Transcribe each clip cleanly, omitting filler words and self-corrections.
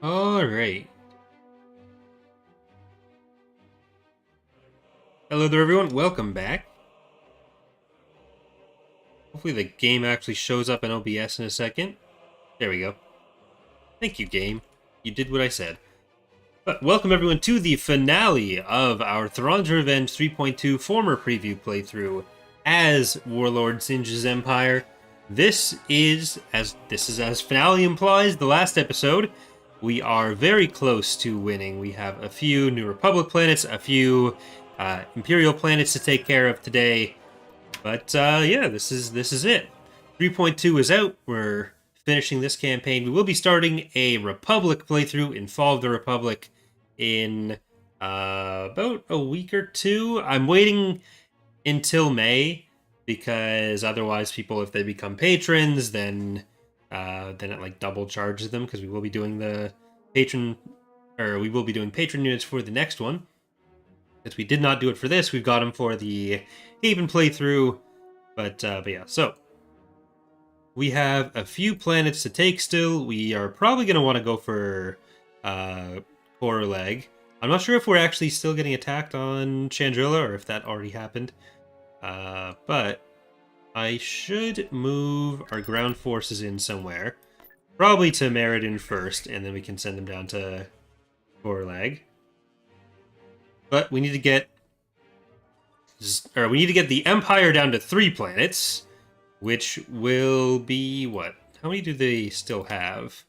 Alright. Hello there, everyone. Welcome back. Hopefully the game actually shows up in OBS in a second. There we go. Thank you, game. You did what I said. But welcome, everyone, to the finale of our Thrawn's Revenge 3.2 former preview playthrough as Warlord Zsinj's Empire. This is, as finale implies, the last episode. We are very close to winning. We have a few New Republic planets, a few Imperial planets to take care of today. But yeah, this is it. 3.2 is out. We're finishing this campaign. We will be starting a Republic playthrough in Fall of the Republic in about a week or two. I'm waiting until May because otherwise people, if they become patrons, then it like double charges them, because we will be doing patron units for the next one. Since we did not do it for this, we've got them for the Haven playthrough. But yeah, so we have a few planets to take still. We are probably going to want to go for Core Leg. I'm not sure if we're actually still getting attacked on Chandrila or if that already happened. But I should move our ground forces in somewhere. Probably to Meriden first, and then we can send them down to Gorlag. But we need to get the Empire down to 3 planets, which will be what? How many do they still have?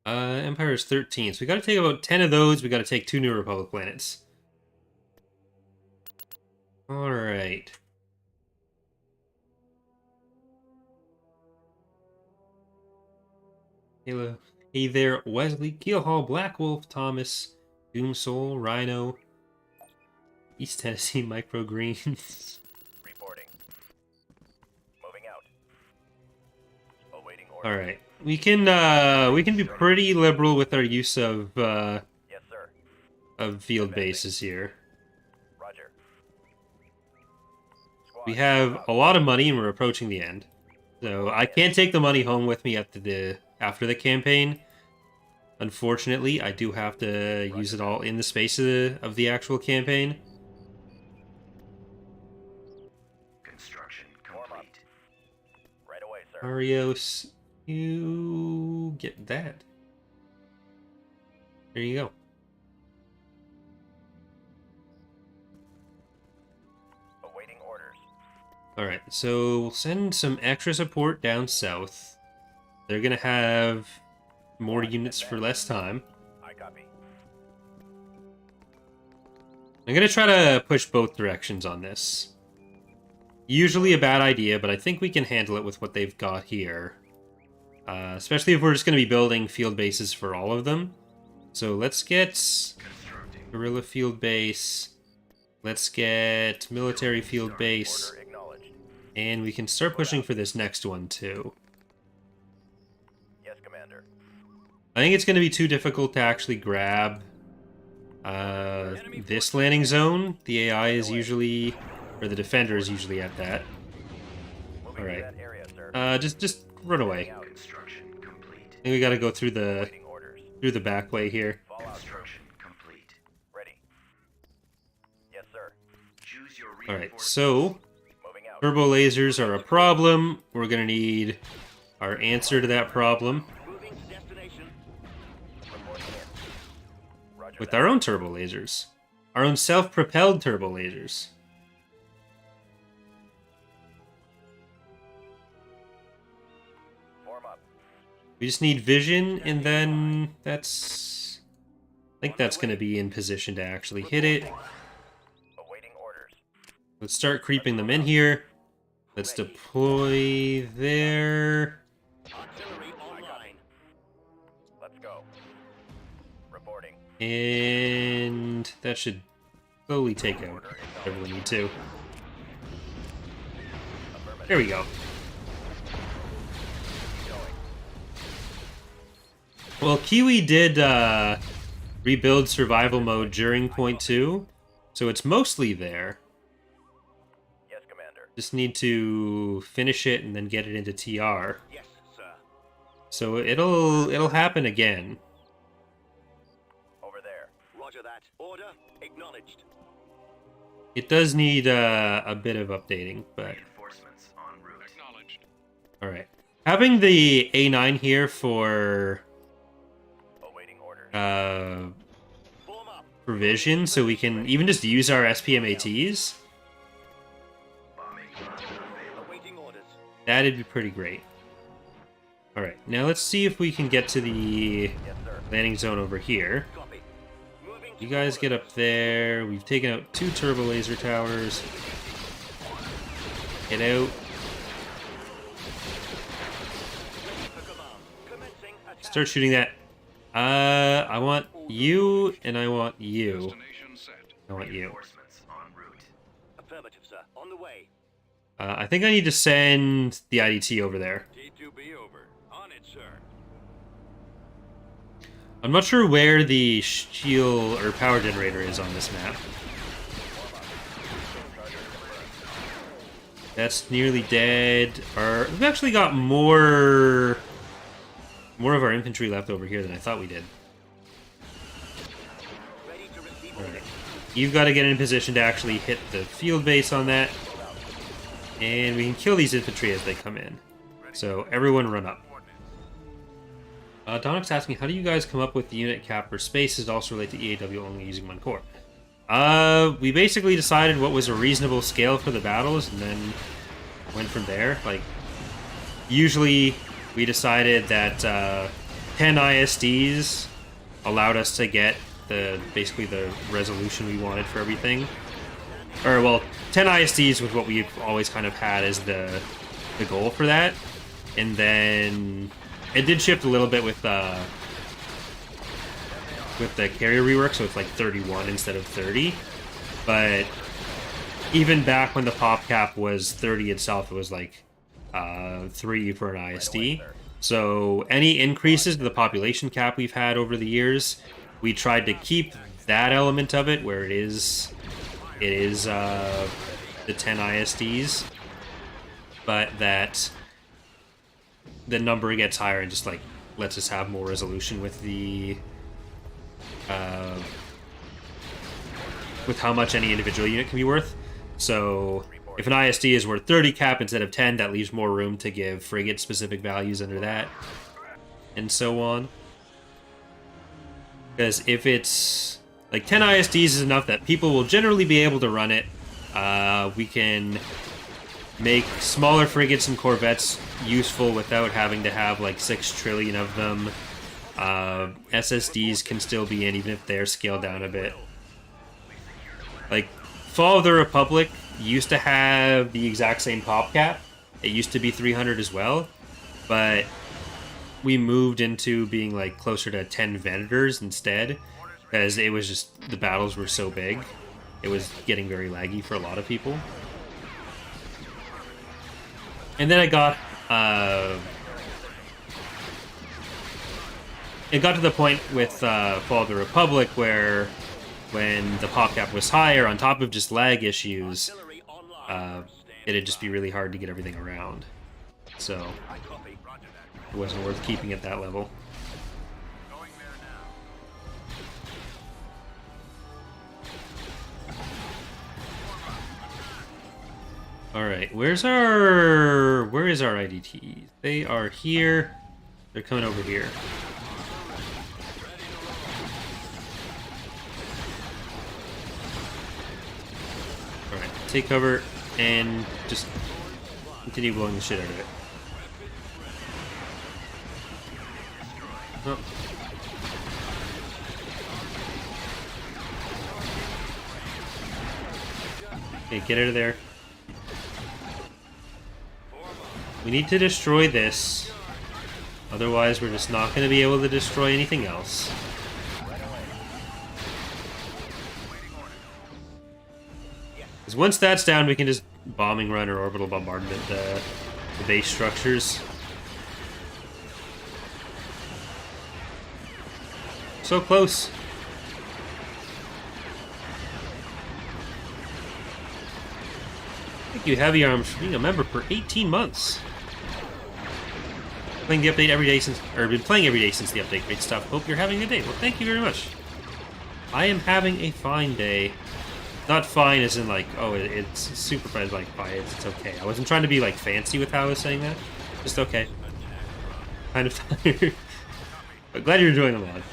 Empire is 13, so we got to take about 10 of those. We got to take 2 New Republic planets. All right. Hello. Hey there, Wesley, Keelhaul, Black Wolf, Thomas, Doomsoul, Rhino, East Tennessee Microgreens. Reporting. Moving out. Awaiting order. All right, we can be pretty liberal with our use of Yes, sir. of field bases here. Roger. Squad, We have a lot of money and we're approaching the end, so I can't take the money home with me after the campaign. Unfortunately, I do have to use it all in the space of the actual campaign. Construction complete. Right away, sir. Arios, you get that. There you go. Awaiting orders. Alright, so we'll send some extra support down south. They're gonna have more units for less time. I copy. I'm gonna try to push both directions on this. Usually a bad idea, but I think we can handle it with what they've got here. Especially if we're just gonna be building field bases for all of them. So let's get Guerrilla Field Base. Let's get Military Field Base. Order acknowledged. And we can start pushing for this next one too. Yes, Commander. I think it's going to be too difficult to actually grab this landing zone. The AI is usually, or the defender is usually at that. Moving All to right. that area, sir. Just run away. Construction complete. I think we got to go through the Awaiting orders. back way here. Fallout. Construction complete. Ready. Yes, sir. Choose your All right, so moving out. turbo lasers are a problem. We're going to need our answer to that problem Moving to destination. Reporting in. Roger with that. our own turbo lasers, our own self-propelled turbo lasers. Form up. We just need vision, and then I think that's going to be in position to actually hit it. Awaiting orders. Let's start creeping them in here. Let's deploy there. Artillery online. Let's go. Reporting. And that should slowly take out whatever we need to. Affirmative. There we go. Going. Well, Kiwi did rebuild survival mode during point 2, so it's mostly there. Yes, Commander. Just need to finish it and then get it into TR. Yes, sir. So it'll happen again. Over there. Roger that. Order acknowledged. It does need a bit of updating, but Reinforcements en route. Acknowledged. all right. Having the A9 here for Awaiting orders. uh, Form up. provision, so we can even just use our SPMATs. Bombing. Awaiting orders. That'd be pretty great. All right, now let's see if we can get to the Yes, sir. landing zone over here. Copy. Moving to You guys get up there. We've taken out 2 turbo laser towers. Get out. for command. Commencing attack. Start shooting that. I want you, and I want you. Destination set. I want you. Reinforcements en route. Affirmative, sir. On the way. I think I need to send the IDT over there. T2B over. On it, sir. I'm not sure where the shield or power generator is on this map. That's nearly dead. We've actually got more of our infantry left over here than I thought we did. Ready to receive All orders. right. You've got to get in position to actually hit the field base on that. And we can kill these infantry as they come in. So everyone run up. Donic's asking, how do you guys come up with the unit cap for spaces to also relate to EAW only using one core? We basically decided what was a reasonable scale for the battles and then went from there. Like, usually we decided that 10 ISDs allowed us to get basically the resolution we wanted for everything. Or, well, 10 ISDs was what we've always kind of had as the goal for that. And then it did shift a little bit with the carrier rework, so it's like 31 instead of 30. But even back when the pop cap was 30 itself, it was like 3 for an ISD. So any increases to the population cap we've had over the years, we tried to keep that element of it where it is the 10 ISDs, but that the number gets higher and just like lets us have more resolution with the with how much any individual unit can be worth. So if an ISD is worth 30 cap instead of 10, that leaves more room to give frigate specific values under that, and so on. Because if it's like 10 ISDs is enough that people will generally be able to run it. We can make smaller frigates and corvettes useful without having to have like 6 trillion of them. SSDs can still be in even if they're scaled down a bit. Like, Fall of the Republic used to have the exact same pop cap. It used to be 300 as well, but we moved into being like closer to 10 Venators instead, because it was just, the battles were so big. It was getting very laggy for a lot of people. And then it got to the point with Fall of the Republic where when the pop cap was higher, on top of just lag issues, Artillery online. it'd just be really hard to get everything around. So I copy. Roger that. it wasn't worth keeping at that level. Going there now. All right, where is our IDT? They are here. They're coming over here. All right, take cover and just continue blowing the shit out of it. Oh. Okay, get out of there. We need to destroy this. Otherwise, we're just not going to be able to destroy anything else. Because once that's down, we can just bombing run or orbital bombardment the base structures. So close. Thank you, Heavy Arms, for being a member for 18 months. Playing the update every day since, or been playing every day since the update. Great stuff. Hope you're having a good day. Well, thank you very much. I am having a fine day. Not fine as in like, oh, it's super fine, like fine, it's okay. I wasn't trying to be like fancy with how I was saying that. Just okay. Kind of tired. But glad you're enjoying the mod.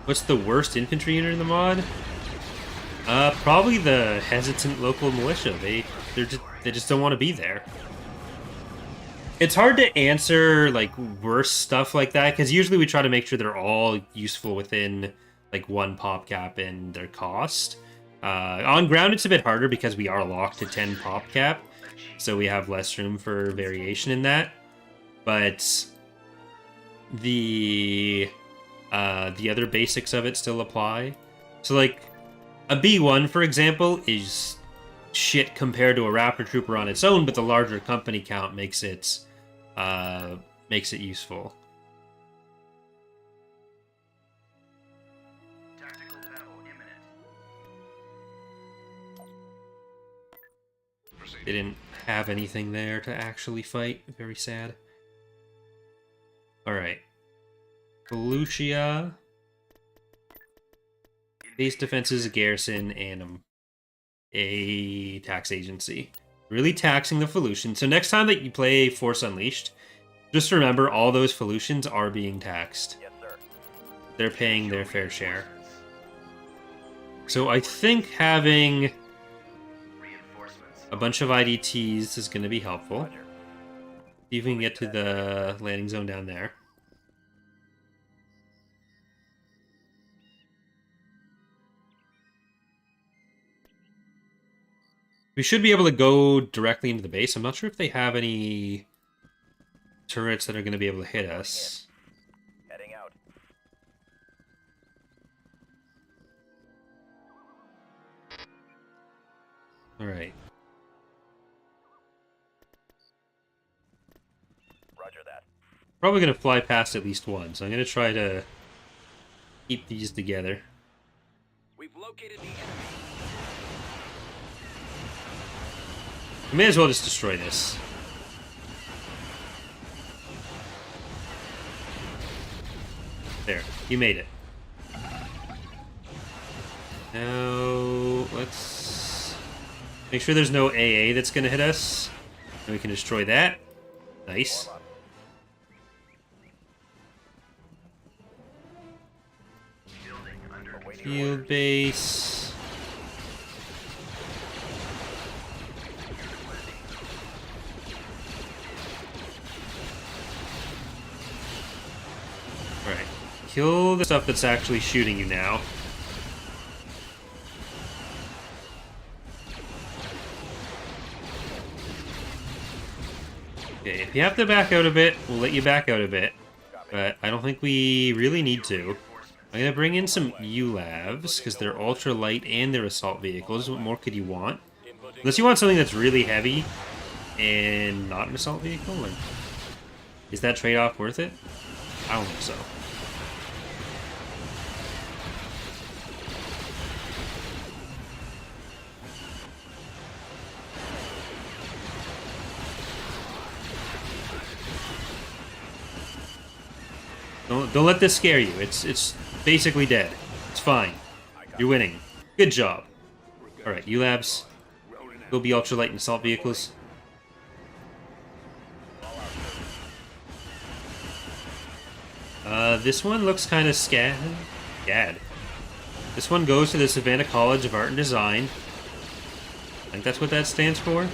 What's the worst infantry unit in the mod? Probably the hesitant local militia. They just don't want to be there. It's hard to answer like worse stuff like that because usually we try to make sure they're all useful within like one pop cap and their cost. On ground it's a bit harder because we are locked to 10 pop cap, so we have less room for variation in that. But the other basics of it still apply. So like a B1, for example, is shit compared to a Raptor Trooper on its own, but the larger company count makes it useful. Tactical battle imminent. They didn't have anything there to actually fight. Very sad. Alright. Felucia. Base defenses, a garrison, and a tax agency. Really taxing the Felucians. So next time that you play Force Unleashed, just remember all those Felucians are being taxed. Yes, sir. They're paying their fair share. So I think having Reinforcements. a bunch of IDTs is going to be helpful. Roger. See if we can get to the landing zone down there. We should be able to go directly into the base. I'm not sure if they have any turrets that are going to be able to hit us. Heading out. Alright. Roger that. Probably going to fly past at least one, so I'm going to try to keep these together. We've located the enemy. We may as well just destroy this. There, you made it. Now, let's make sure there's no AA that's going to hit us. And we can destroy that. Nice. Building under Field base. Alright. Kill the stuff that's actually shooting you now. Okay, if you have to back out a bit, we'll let you back out a bit. But I don't think we really need to. I'm going to bring in some ULAVs, because they're ultra light and they're assault vehicles. What more could you want? Unless you want something that's really heavy and not an assault vehicle. Like, is that trade-off worth it? I don't think so. Don't let this scare you. It's basically dead. It's fine. You're winning. Good job. Alright, ULABs. Will be ultralight and assault vehicles. This one looks kind of scad. This one goes to the Savannah College of Art and Design. I think that's what that stands for.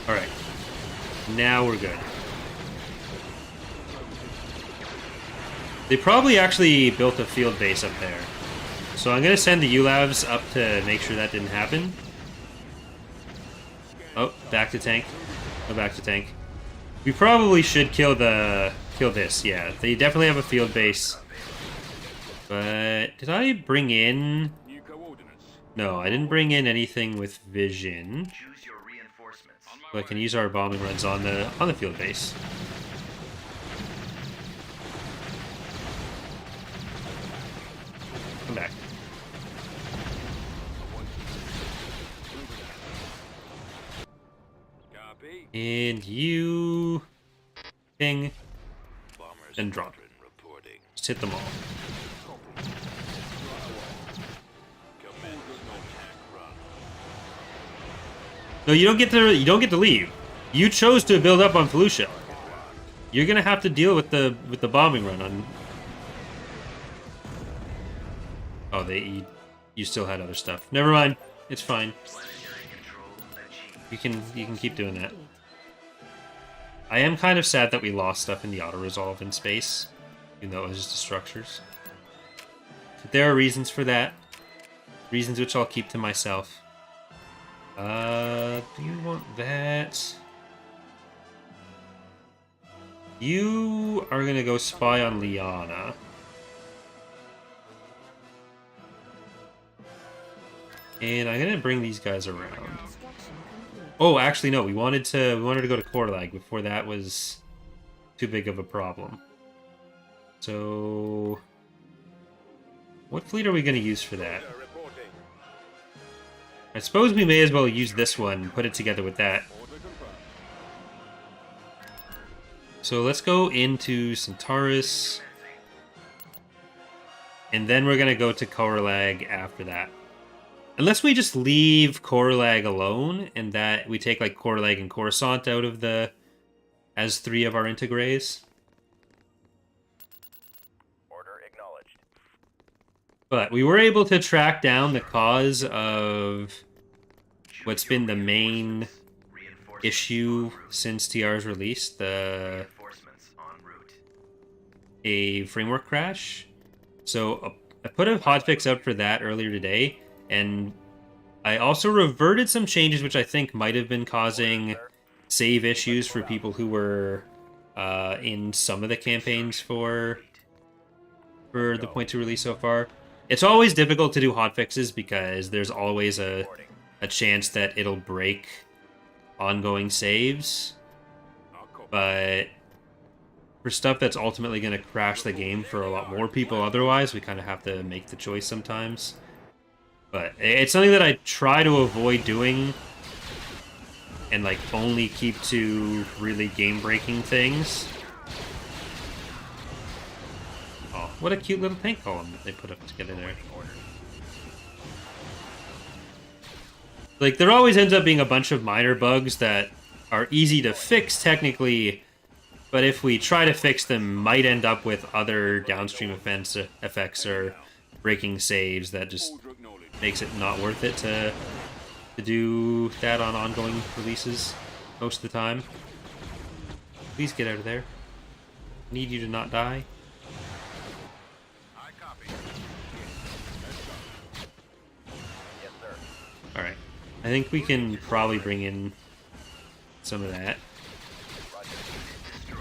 Alright. Now we're good. They probably actually built a field base up there. So I'm going to send the ULAVs up to make sure that didn't happen. Oh, back to tank. Go back to tank. We probably should kill this, yeah. They definitely have a field base. But did I bring in... No, I didn't bring in anything with vision. Choose your reinforcements. On So I can use our bombing runs on the field base. Come back. Copy. And you ping and drop. Reporting. Just hit them all. No, you don't get to leave. You chose to build up on Felucia. You're gonna have to deal with the bombing run on. Oh, you still had other stuff. Never mind. It's fine. You can keep doing that. I am kind of sad that we lost stuff in the auto-resolve in space, even though it was just the structures. But there are reasons for that. Reasons which I'll keep to myself. Do you want that? You are gonna go spy on Liana. And I'm gonna bring these guys around. Oh, actually no, we wanted to go to Korlag before that was too big of a problem. So what fleet are we gonna use for that? I suppose we may as well use this one and put it together with that. So let's go into Centaurus. And then we're going to go to Korlag after that. Unless we just leave Korlag alone and that we take like Korlag and Coruscant out of the... as 3 of our integres. Order acknowledged. But we were able to track down the cause of what's been the main issue since TR's release, a framework crash. So I put a hotfix out for that earlier today, and I also reverted some changes which I think might have been causing save issues for people who were in some of the campaigns for the point to release so far. It's always difficult to do hotfixes because there's always a chance that it'll break ongoing saves. But for stuff that's ultimately going to crash the game for a lot more people otherwise, we kind of have to make the choice sometimes. But it's something that I try to avoid doing and like only keep to really game-breaking things. Oh, what a cute little tank column that they put up together there. Like, there always ends up being a bunch of minor bugs that are easy to fix technically, but if we try to fix them, might end up with other downstream effects or breaking saves that just makes it not worth it to do that on ongoing releases most of the time. Please get out of there. Need you to not die. Alright. I think we can probably bring in some of that.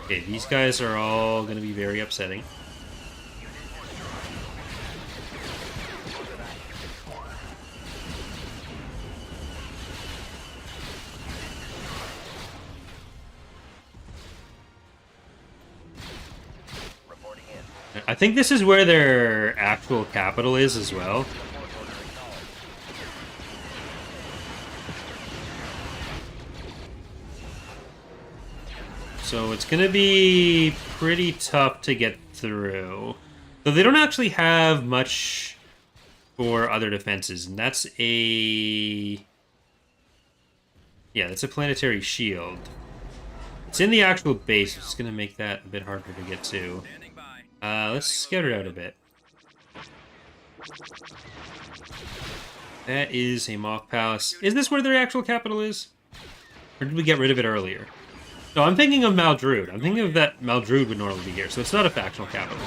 Okay, these guys are all going to be very upsetting. I think this is where their actual capital is as well. So it's going to be pretty tough to get through. Though they don't actually have much for other defenses, and that's a... yeah, that's a planetary shield. It's in the actual base, which is going to make that a bit harder to get to. Let's scatter it out a bit. That is a mock palace. Is this where their actual capital is? Or did we get rid of it earlier? No, I'm thinking of Maldrude. I'm thinking of that Maldrude would normally be here, so it's not a factional capital.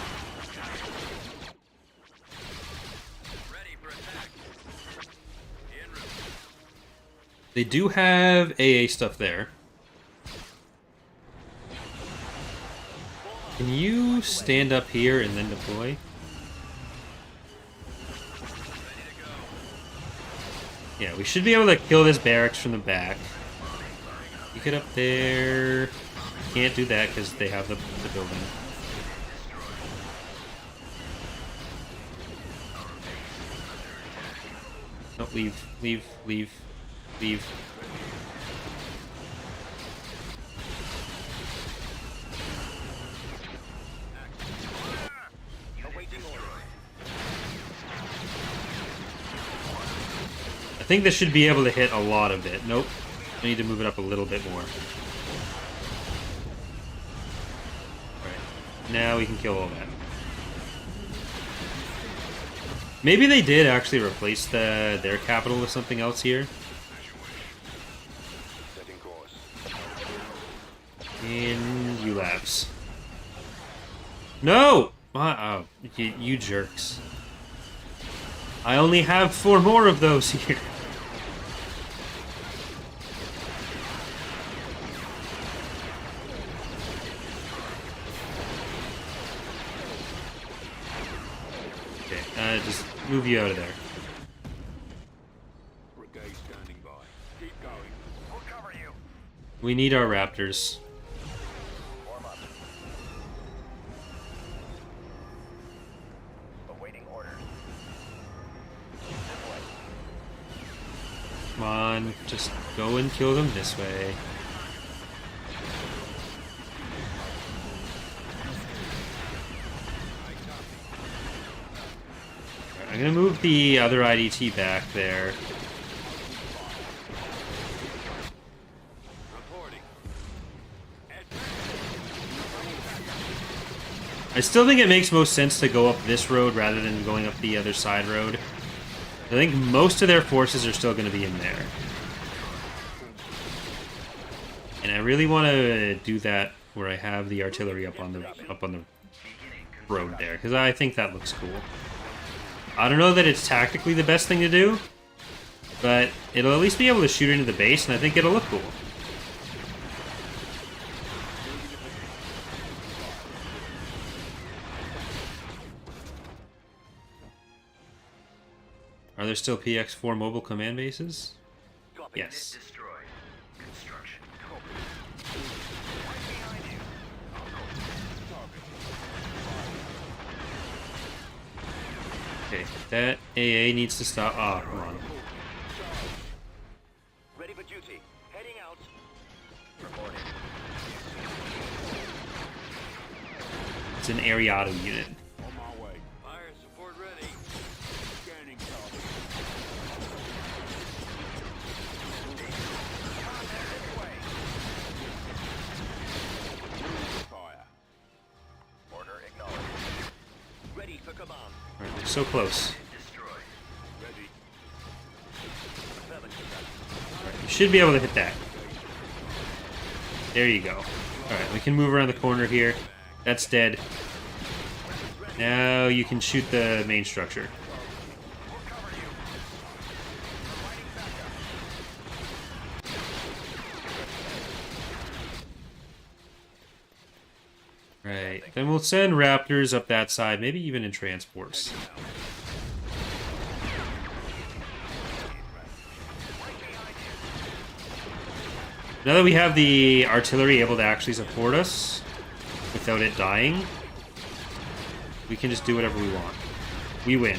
They do have AA stuff there. Can you stand up here and then deploy? Yeah, we should be able to kill this barracks from the back. You get up there. Can't do that because they have the building. No, leave, leave, leave, leave. I think this should be able to hit a lot of it. Nope. I need to move it up a little bit more. Alright. Now we can kill all that. Maybe they did actually replace their capital with something else here. In U-Labs. No! Oh, you jerks. I only have 4 more of those here. Okay, just move you out of there. Brigade standing by. Keep going. We'll cover you. We need our raptors. Warm up. Awaiting orders. This way. Come on, just go and kill them this way. Alright, I'm gonna move the other IDT back there. Reporting. I still think it makes most sense to go up this road rather than going up the other side road. I think most of their forces are still going to be in there. And I really want to do that where I have the artillery up on the road there, because I think that looks cool. I don't know that it's tactically the best thing to do, but it'll at least be able to shoot into the base, and I think it'll look cool. Are there still PX4 mobile command bases? Copy. Yes. Unit destroyed. Construction. Right behind you. Okay, that AA needs to stop. Oh, come on. Ready for duty. Heading out. Reporting. It's an Ariado unit. On my way. Fire support ready. Scanning target. Fire. Order acknowledged. Ready for command. Alright, they're so close. Destroyed. Ready. Alright, you should be able to hit that. There you go. Alright, we can move around the corner here. That's dead. Now you can shoot the main structure. We'll cover you. Providing backup. Right. Then we'll send raptors up that side, maybe even in transports. Now that we have the artillery able to actually support us without it dying, we can just do whatever we want. We win.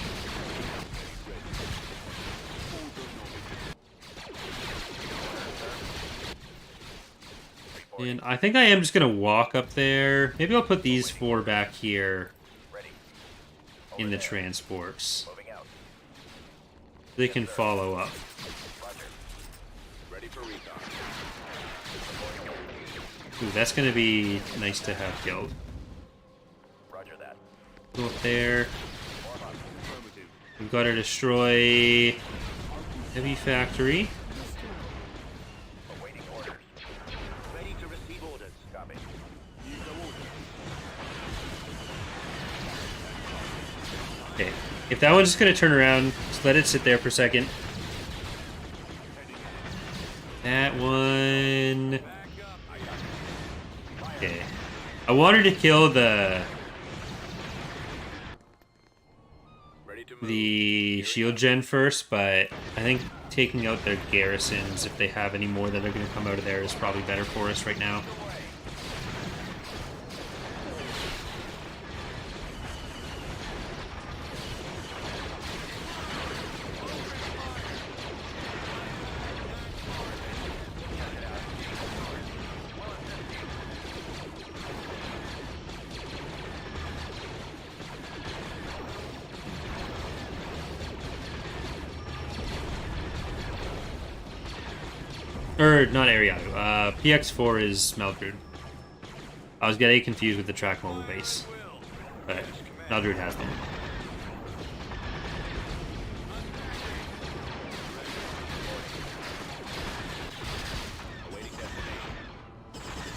And I think I am just going to walk up there. Maybe I'll put these 4 back here Ready. in the transports. Moving out. They can follow up. Roger. Ready for recon. Ooh, that's going to be nice to have killed. Roger that. Go up there. Warm up. Affirmative. We've got to destroy heavy factory. Awaiting orders. Ready to receive orders. Copy. Use the order. Okay. If that one's just going to turn around, just let it sit there for a second. That one... Back up. Okay. I wanted to kill the... Ready to move. the shield gen first, but I think taking out their garrisons, if they have any more that are going to come out of there, is probably better for us right now. Or, not Ariado. PX4 is Meldrud. I was getting confused with the track mobile base. But Meldrud has them. Awaiting destination.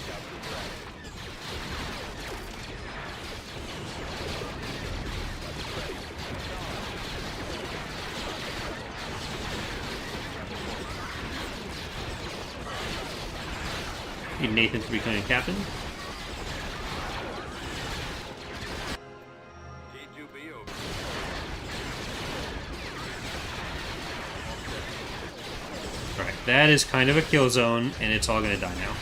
Scout trooper active. Need Nathan to become a captain. T2B over. Alright, that is kind of a kill zone, and it's all going to die now.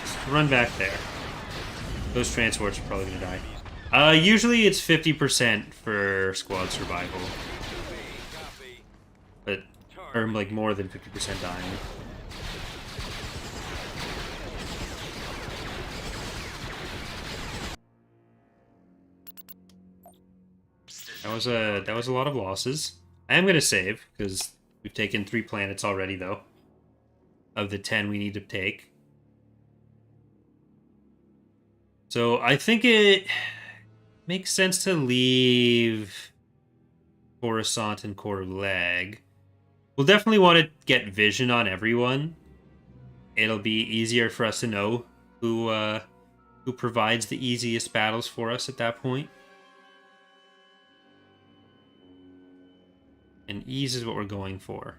Just run back there. Those transports are probably going to die. Usually it's 50% for squad survival. Copy. But, or like more than 50% dying. That was a lot of losses. I am gonna save because we've taken 3 planets already, though. Of the 10 we need to take. So I think it makes sense to leave Coruscant and Leg. We'll definitely want to get vision on everyone. It'll be easier for us to know who provides the easiest battles for us at that point. And ease is what we're going for.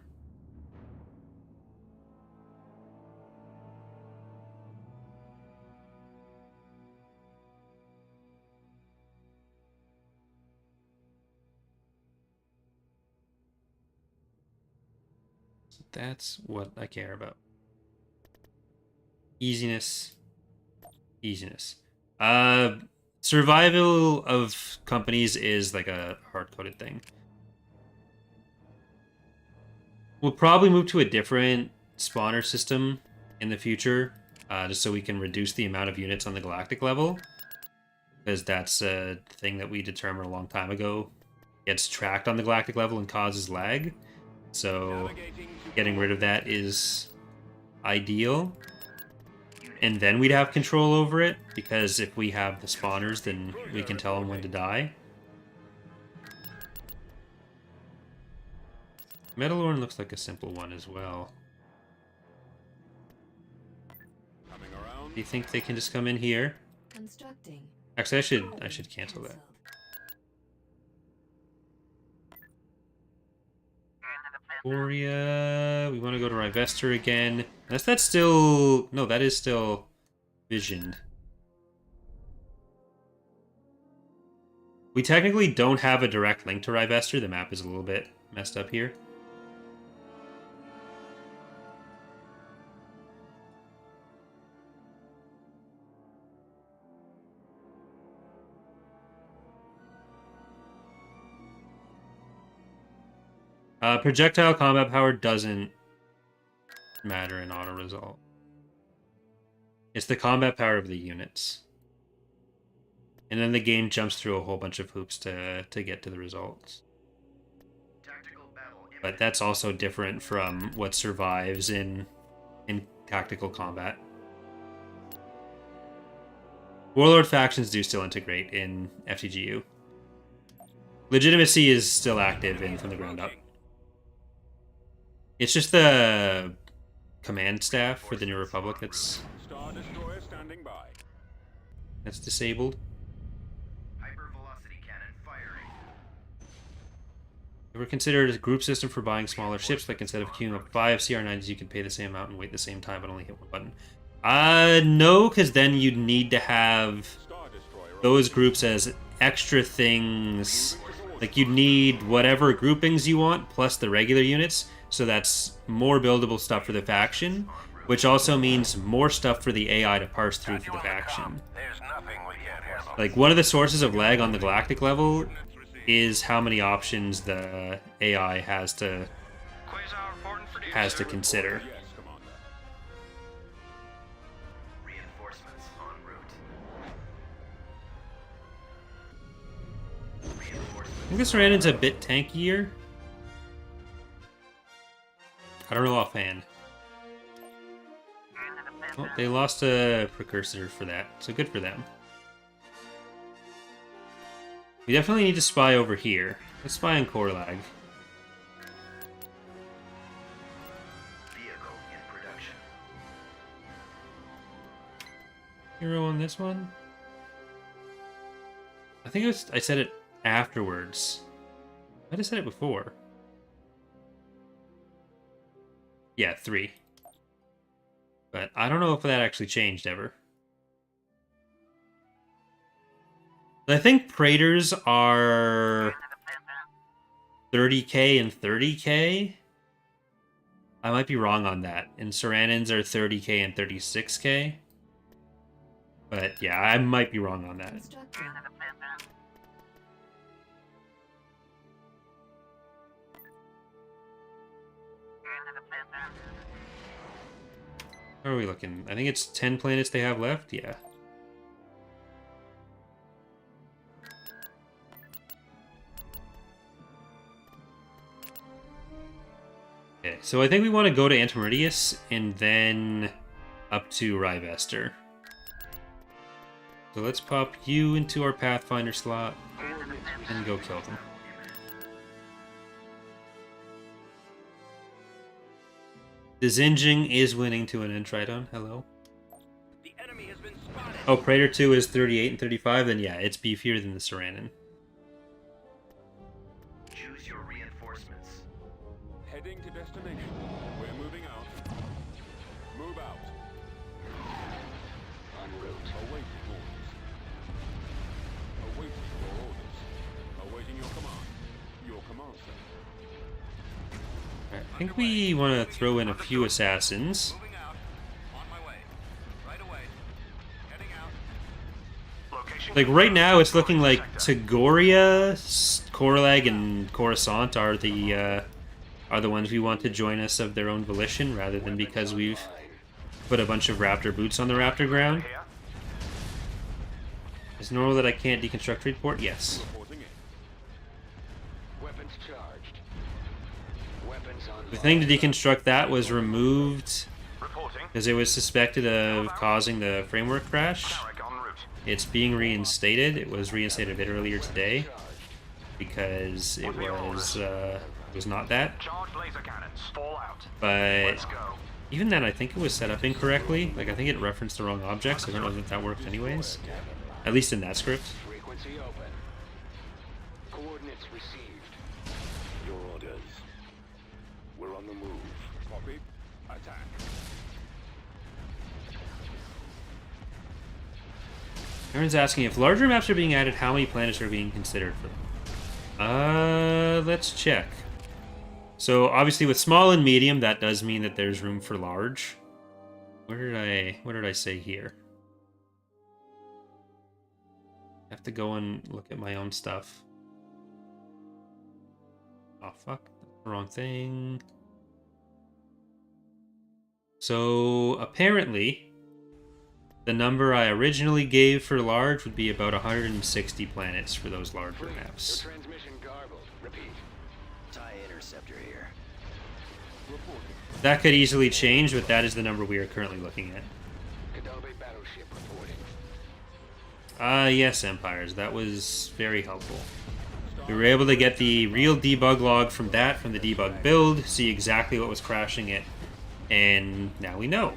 So that's what I care about. Easiness. Easiness. Survival of companies is like a hard-coded thing. We'll probably move to a different spawner system in the future, just so we can reduce the amount of units on the galactic level. Because that's a thing that we determined a long time ago. Gets tracked on the galactic level and causes lag. So getting rid of that is ideal. And then we'd have control over it, because if we have the spawners, then we can tell them when to die. Metalorn looks like a simple one as well. Coming around. Do you think they can just come in here? Constructing. Actually, I should cancel that. Borea, we want to go to Rivester again. That's still... No, that is still visioned. We technically don't have a direct link to Rivester. The map is a little bit messed up here. Projectile combat power doesn't matter in auto result. It's the combat power of the units. And then the game jumps through a whole bunch of hoops to get to the results. But that's also different from what survives in tactical combat. Warlord factions do still integrate in FTGU. Legitimacy is still active in from the ground up. It's just the command staff for the New Republic that's Star Destroyer standing by. disabled. Hypervelocity cannon firing. Ever considered a group system for buying smaller ships? Like instead of queuing up 5 CR9s, you can pay the same amount and wait the same time, but only hit one button. No, because then you'd need to have Star Destroyer. those groups as extra things Like, you'd need whatever groupings you want, plus the regular units, so that's more buildable stuff for the faction, which also means more stuff for the AI to parse through for the faction. There's nothing we can't handle. Like, one of the sources of lag on the galactic level is how many options the AI has to consider. Yes, Commander. Reinforcements en route. Reinforcements. I think this Randon's a bit tankier. I don't know offhand. Oh, they lost a precursor for that, so good for them. We definitely need to spy over here. Let's spy on Korlag. Vehicle in production. Hero on this one? I think I said it afterwards. I might have said it before. Yeah, 3. But I don't know if that actually changed ever. I think Praetors are 30k and 30k. I might be wrong on that. And Sarannins are 30k and 36k. But yeah, I might be wrong on that. Constructing. How are we looking? I think it's 10 planets they have left? Yeah. Okay, so I think we want to go to Antimeridius and then up to Rivester. So let's pop you into our Pathfinder slot and go kill them. The Zsinj is winning to an Entridon. Hello. The enemy has been spotted. Oh, Praetor 2 is 38 and 35, then yeah, it's beefier than the Sarannin. Choose your reinforcements. Heading to destination. We're moving out. Move out. En route. Awaiting orders. Awaiting your orders. Awaiting your command. Your command, sir. Alright, I think we want to throw in a few assassins. Moving out. On my way. Right away. Heading out. Location. Like, right now, it's looking like Tagoria, Korlag, and Coruscant are the ones we want to join us of their own volition, rather than because we've put a bunch of Raptor boots on the Raptor ground. Here. Is it normal that I can't deconstruct report? Yes. Reporting in. Weapons charged. Weapons on. The thing to deconstruct that was removed Reporting. because it was suspected of causing the framework crash. Carrick en route. It's being reinstated. It was reinstated a bit earlier today because it was not that. Charged laser cannons. Fall out. But Let's go. even then, I think it was set up incorrectly. Like, I think it referenced the wrong objects. I don't know if that worked anyways. At least in that script. Frequency open. Coordinates received. Your orders. We're on the move. Copy. Attack. Aaron's asking if larger maps are being added, how many planets are being considered for them? Let's check. So obviously with small and medium, that does mean that there's room for large. What did I say here? I have to go and look at my own stuff. Oh fuck, that's the wrong thing. So apparently, the number I originally gave for large would be about 160 planets for those larger maps. Your transmission garbled. Repeat. TIE interceptor here. Reporting. That could easily change, but that is the number we are currently looking at. Kenobi battleship reporting. Yes, Empires. That was very helpful. We were able to get the real debug log from the debug build, see exactly what was crashing it, and now we know.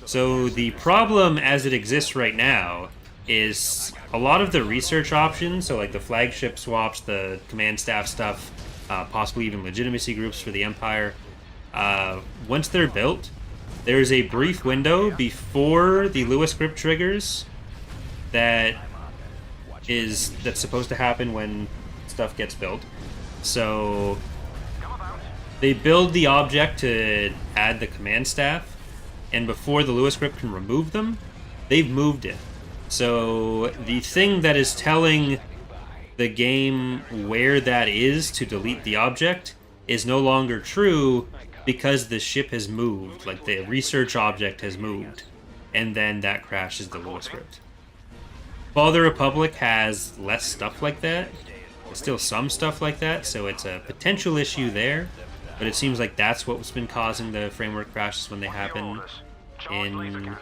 So the problem as it exists right now is a lot of the research options, so like the flagship swaps, the command staff stuff, possibly even legitimacy groups for the Empire, once they're built, there is a brief window before the Lewis script triggers that's supposed to happen when stuff gets built. So they build the object to add the command staff, and before the Lewis script can remove them, they've moved it. So the thing that is telling the game where that is to delete the object is no longer true because the ship has moved, like the research object has moved, and then that crashes the Lewis script. While the Republic has less stuff like that, there's still some stuff like that, so it's a potential issue there, but it seems like that's what's been causing the framework crashes when they happen in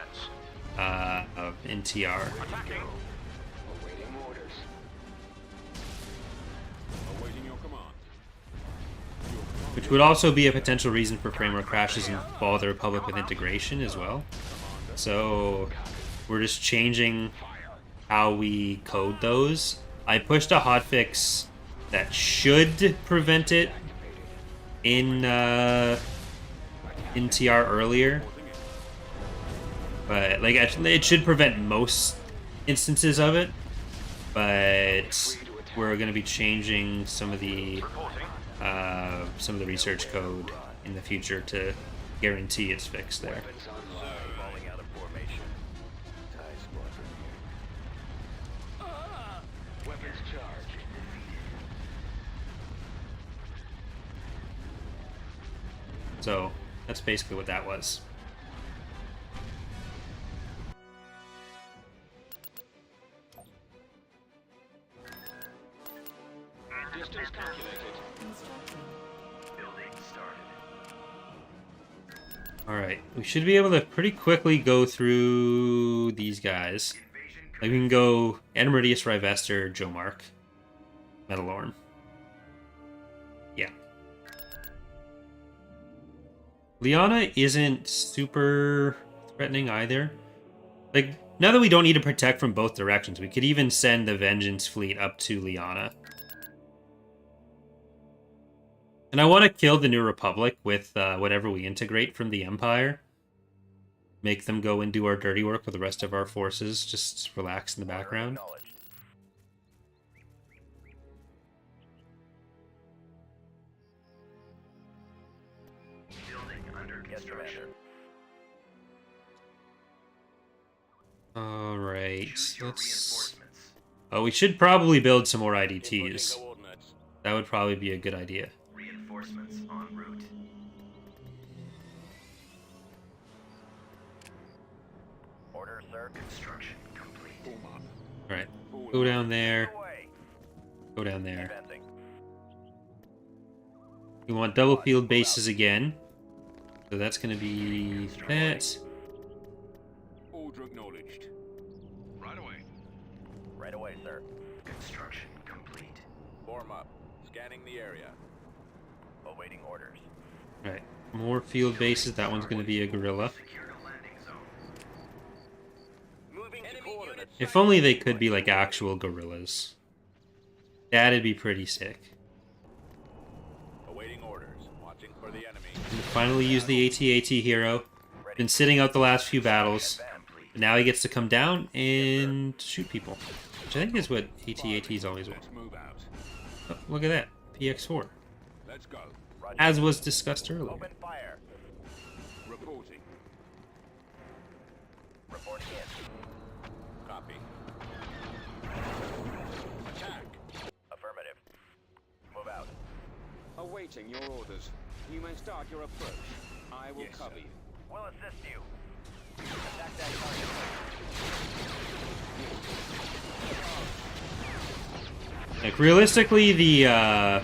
TR. Awaiting orders. Awaiting your command. Which would also be a potential reason for framework crashes in Fall of the Republic with integration as well. So we're just changing how we code those. I pushed a hotfix that should prevent it in TR earlier, but like actually it should prevent most instances of it. But we're going to be changing some of the research code in the future to guarantee it's fixed there. Falling out of formation. Weapons charged. So that's basically what that was. Distance calculated. Building started. Alright, we should be able to pretty quickly go through these guys. Like we can go Anamordius, Rivester, Jomark, Metalorn. Yeah. Liana isn't super threatening either. Like, now that we don't need to protect from both directions, we could even send the Vengeance fleet up to Liana. And I want to kill the New Republic with whatever we integrate from the Empire. Make them go and do our dirty work with the rest of our forces. Just relax in the background. Building under construction. Alright, Choose your let's... reinforcements. Oh, we should probably build some more IDTs. Coordinates. That would probably be a good idea. Reinforcements en route. Order, sir. Construction complete. Form up. Alright, go down there, Away. go down there. Advancing. We want double field bases again. So that's going to be that. Order acknowledged. Right away. Right away, sir. Construction complete. Form up. Scanning the area. Awaiting orders. Alright, more field bases. That one's going to be a gorilla. Secure the landing zone. Moving to coordinates. If only they could be like actual gorillas. That'd be pretty sick. Awaiting orders. Watching for the enemy. And finally use the AT-AT hero. Been sitting out the last few battles. But now he gets to come down and shoot people. Which I think is what AT-ATs always want. Let's move out. Oh, look at that. PX4. Let's go. Roger. As was discussed earlier. Open fire. Reporting. Reporting in. Copy. Attack. Affirmative. Move out. Awaiting your orders. You may start your approach. I will Yes, cover sir. you. We'll assist you. Attack that target. Like, realistically, the, a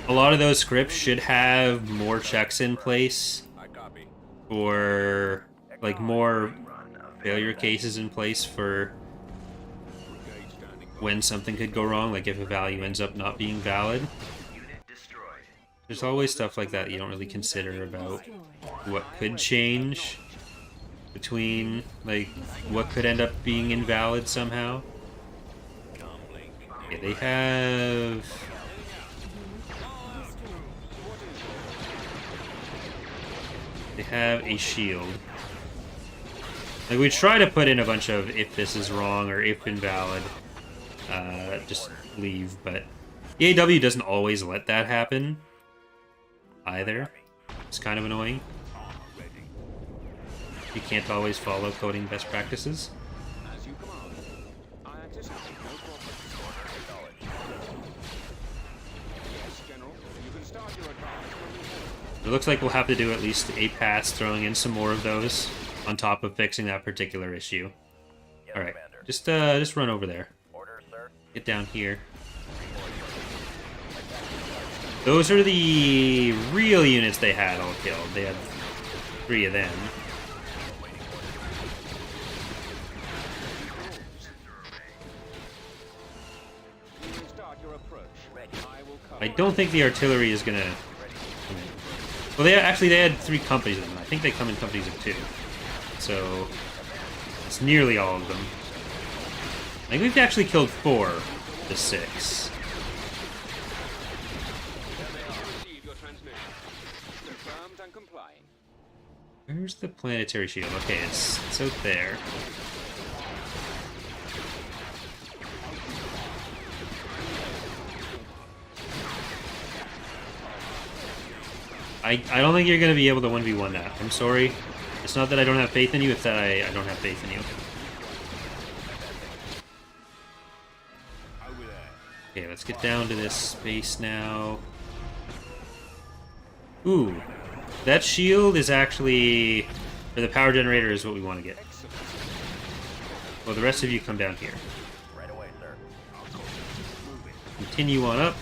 lot of those scripts should have more checks in place, I copy. or, like, more failure cases in place for Brigade standing by. when something could go wrong, like if a value ends up not being valid. Unit destroyed. There's always stuff like that you don't really consider about what could change between, like, what could end up being invalid somehow. Yeah, they have... They have a shield. Like, we try to put in a bunch of if this is wrong or if invalid, just leave. But the AW doesn't always let that happen either. It's kind of annoying. You can't always follow coding best practices. As you command. I anticipate no problems. Yes, General. You can start your advance when we It looks like we'll have to do at least a pass, throwing in some more of those on top of fixing that particular issue. Yes, All right, Commander. just run over there. Orders, sir. Get down here. Those are the real units they had all killed. They had 3 of them. You can start your approach. I will cover. I don't think the artillery is gonna come in. Well, they had 3 companies of them. I think they come in companies of 2. So it's nearly all of them. I think we've actually killed 4 of the 6. Receive your transmission. Confirmed and complying. Where's the planetary shield? Okay, it's out there. I don't think you're going to be able to 1v1 that. I'm sorry. It's not that I don't have faith in you, it's that I don't have faith in you. Over there. Okay, let's get down to this space now. Ooh. That shield is actually... Or the power generator is what we want to get. Well, the rest of you come down here. Right away, sir. Continue on up.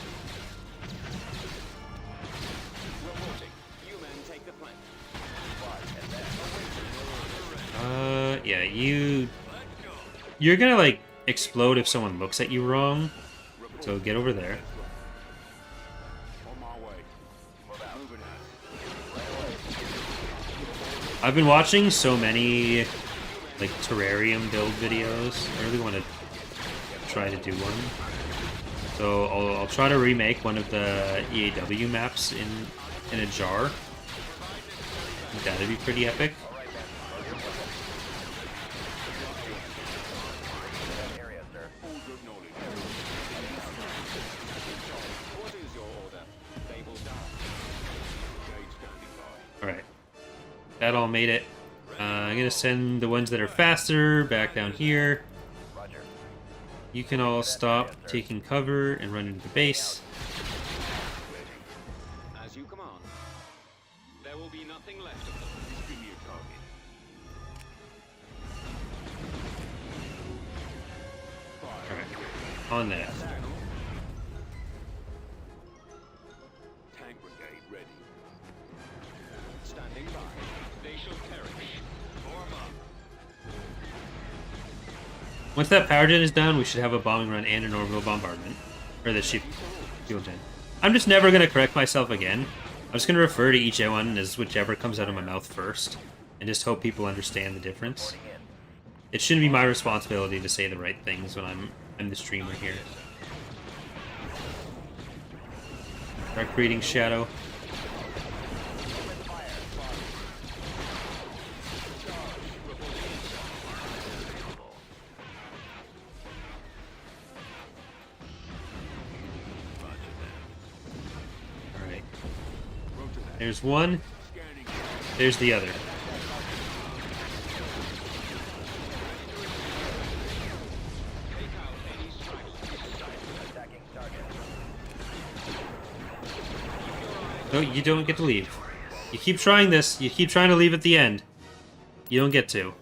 Reporting. You men take the plank. Yeah, you're gonna, like, explode if someone looks at you wrong. So get over there. On my way. Moving out. I've been watching so many, like, terrarium build videos. I really want to try to do one. So I'll try to remake one of the EAW maps in a jar. I think that'd be pretty epic. Area, sir. All good knowledge. What is your order? They will die. Gauge standing by. Alright. That all made it. I'm gonna send the ones that are faster back down here. Roger. You can all stop taking cover and run into the base. As you command. There will be nothing left of them. Give me a target. Alright. On that. Tank brigade ready. Standing by. They shall perish. Form up. Once that power gen is done, we should have a bombing run and an orbital bombardment. Or the ship fuel gen. I'm just never going to correct myself again. I'm just going to refer to each one as whichever comes out of my mouth first. And just hope people understand the difference. It shouldn't be my responsibility to say the right things when I'm the streamer here. Dark Breeding Shadow. Alright. There's one. There's the other. Attacking target. No, you don't get to leave. You keep trying this. You keep trying to leave at the end. You don't get to.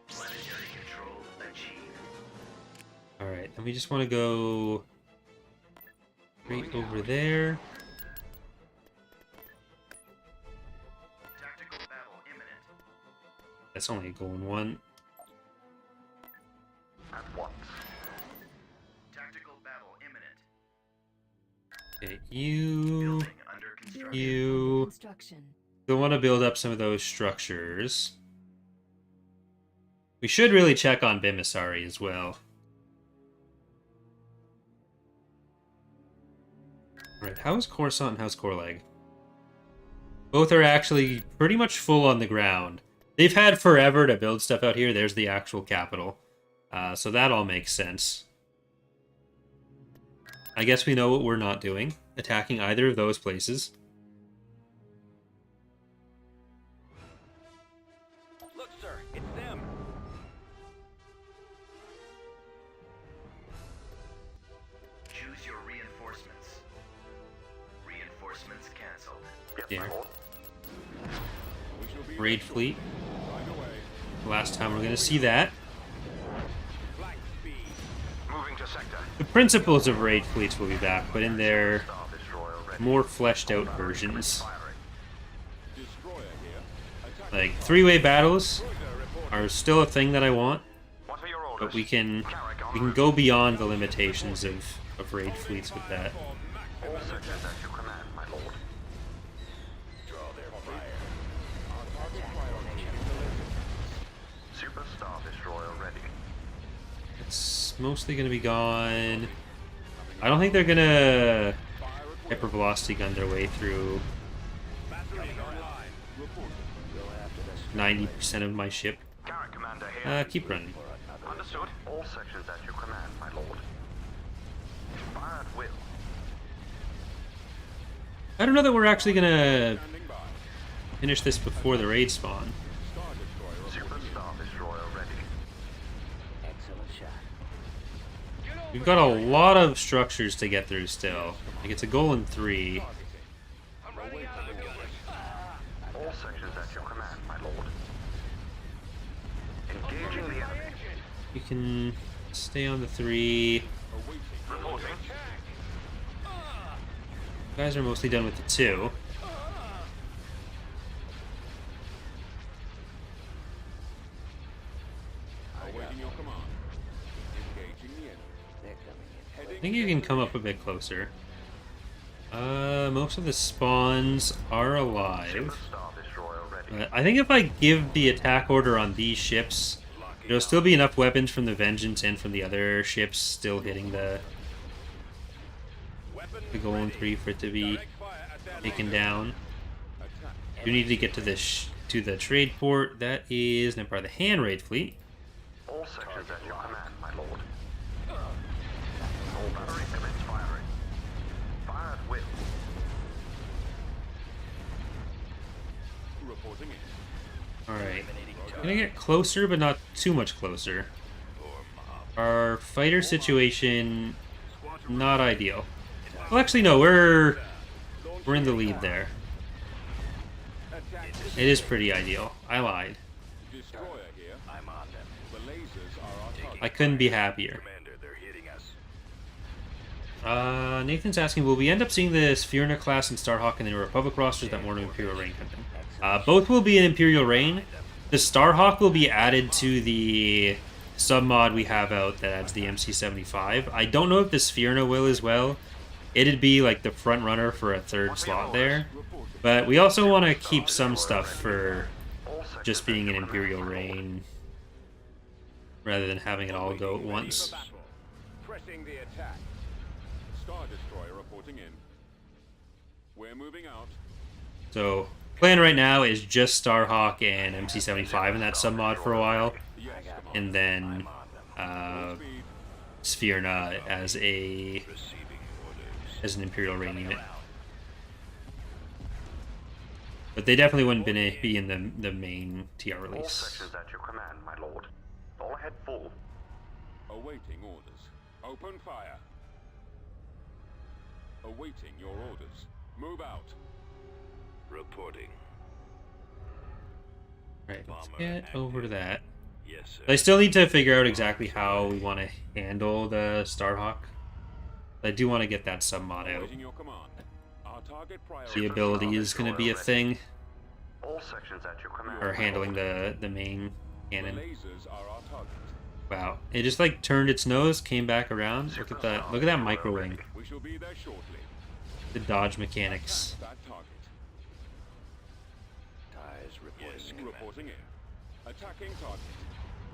Planetary control achieved. Alright, and we just want to go right over there. Tactical battle imminent. That's only going one. At once. Tactical battle imminent. Okay, you... Building under construction. You... Construction. You'll want to build up some of those structures. We should really check on Bimisari as well. Alright, how's Coruscant and how's Korlag? Both are actually pretty much full on the ground. They've had forever to build stuff out here. There's the actual capital. So that all makes sense. I guess we know what we're not doing. Attacking either of those places. Look, sir, it's them. Choose your reinforcements. Reinforcements canceled. There. We shall be Raid fleet. right away. Last time we're going to see that. Flight speed. Moving to sector. The principles of raid fleets will be back, but in their Star Destroyer ready. more fleshed out versions. Firing. Destroyer here. Attack. Like, three-way battles Cruiser report. are still a thing that I want, What are your orders? but we can go beyond the limitations of raid fleets with that. All sectors at your command, my lord. Draw their fire. Super Star Destroyer ready. It's mostly going to be gone. I don't think they're going to hypervelocity gun their way through Battery online. Reporting. 90% of my ship. Carrot Commander here. Keep running. Understood. All sections at your command, my lord. Fire at will. I don't know that we're actually going to Standing by. finish this before the raid spawn. Star Destroyer Super reporting. Star Destroyer ready. Excellent shot. We've got a lot of structures to get through still. Like, it's a goal in 3. All sections at your command, my lord. Engaging the enemy. You can stay on the 3. Reporting. You guys are mostly done with the 2. Awaiting your command. Engaging the enemy. They're coming in. Heading. I think you can come up a bit closer. Most of the spawns are alive. Super Star Destroyer ready. But I think if I give the attack order on these ships, there'll still be enough weapons from the Vengeance and from the other ships still hitting the goal in 3 for it to be Direct fire at their taken lasers. down. Attack. You need to get to this to the trade port. That is Empire of the Hand raid fleet. All sections at your command, my lord. All batteries commence firing. Fire at will. Reporting in. Alright. Gonna get closer, but not too much closer. Our fighter situation, not ideal. Well, actually, no, we're in the lead there. Attack. It is pretty ideal. I lied. Destroyer here. I'm on them. The lasers are our target. I couldn't be happier. Commander, they're hitting us. Nathan's asking, will we end up seeing the Spherna class and Starhawk in the Republic rosters that more Imperial Reign content? Both will be in Imperial Reign. The Starhawk will be added to the submod we have out that adds the MC75. I don't know if the Spherna will as well. It'd be like the front runner for a 3rd slot there. Reporting. But we also want to keep some stuff for All sections just being in Imperial Reign rather than having it all go at Ready once. for battle. Pressing the attack. Star Destroyer reporting in. We're moving out. So, plan right now is just Starhawk and MC75 in that submod for a while, Yes, Commander. and then Speed. Spherna as an Imperial Reign unit. But they definitely wouldn't be in the main TR All release. sections at your command, my lord. All ahead full. Awaiting orders. Open fire. Awaiting your orders. Move out. Reporting. Right, let's get over to that. Yes, sir. I still need to figure out exactly how we want to handle the Starhawk. I do want to get that submod out. Awaiting your command. Our target priority. The ability is going to be a thing, All sections at your command. or handling the main The cannon. lasers are our target. Wow, it just like turned its nose, came back around. Look at that! Look at that micro wing. We shall be there shortly. The dodge mechanics. That target. Ties Reporting in. Attacking target.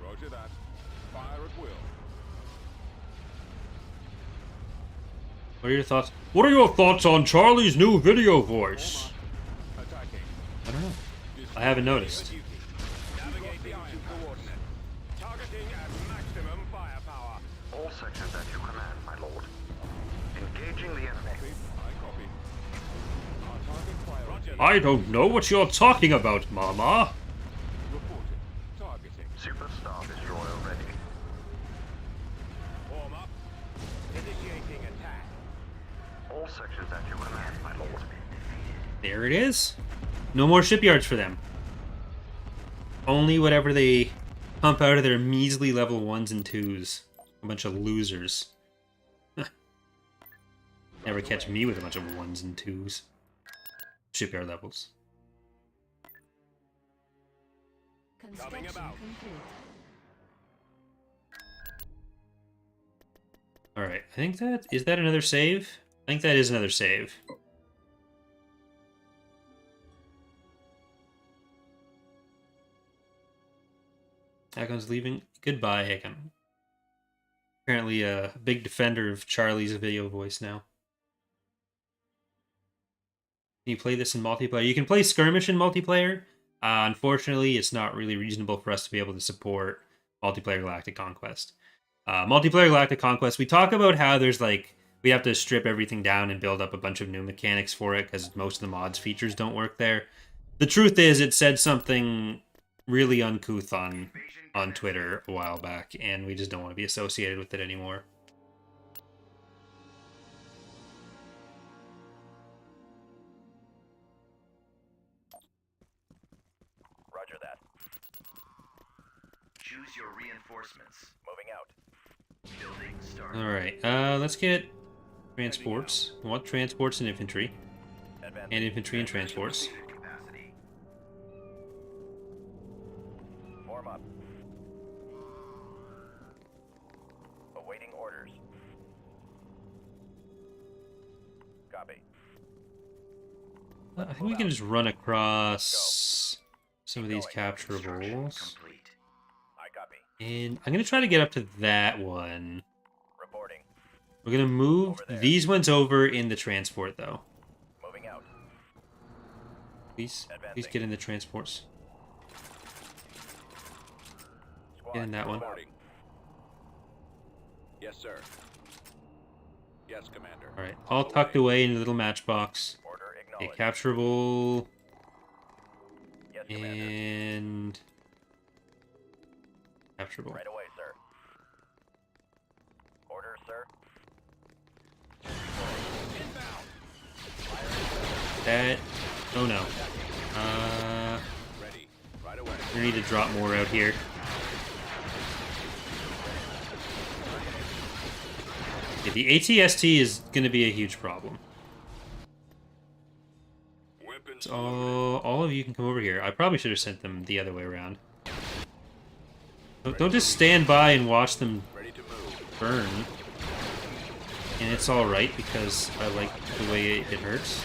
Roger that. Fire at will. What are your thoughts? What are your thoughts on Charlie's new video voice? Attacking. I don't know. I haven't noticed. Navigate the iron coordinate. Targeting at maximum fire sections at your command, my lord. Engaging the enemy. I copy. Our target priority. I don't know what you're talking about, Mama. Reporting. Targeting. Superstar destroyer ready. Form up. Initiating attack. All sections at your command, my lord. There it is. No more shipyards for them. Only whatever they pump out of their measly level 1s and 2s. A bunch of losers. Never catch me with a bunch of 1s and 2s. Shipyard levels. Coming about. Alright, I think that... Is that another save? I think that is another save. Hakon's leaving. Goodbye, Hakon. Apparently a big defender of Charlie's video voice now. Can you play this in multiplayer? You can play skirmish in multiplayer. Unfortunately, it's not really reasonable for us to be able to support multiplayer Galactic Conquest. Multiplayer Galactic Conquest, we talk about how there's like, we have to strip everything down and build up a bunch of new mechanics for it because most of the mods features don't work there. The truth is, it said something really uncouth on Twitter a while back, and we just don't want to be associated with it anymore. Roger that. Choose your reinforcements. Moving out. Building start. Alright, let's get transports. We want transports and infantry. Advancing. And infantry and transports. Capacity. Form up. Awaiting orders. Copy. I think we can just run across some of these capturables. Complete. I copy. And I'm going to try to get up to that one. Reporting. We're going to move Over there. these ones over in the transport, though. Moving out. Please Advancing. get in the transports. Squad. Get in that one. Reporting. Yes, sir. Yes, Commander. Alright, all tucked away in a little matchbox. Order Okay, acknowledged. capturable. Yes, Commander. And... capturable. Right away, sir. Order, sir. That... Oh no. Ready. Right away. We need to drop more out here. Okay, the ATST is going to be a huge problem. Weapons. So all of you can come over here. I probably should have sent them the other way around. Don't just stand by and watch them Ready to move. burn. And it's alright because I like the way it hurts.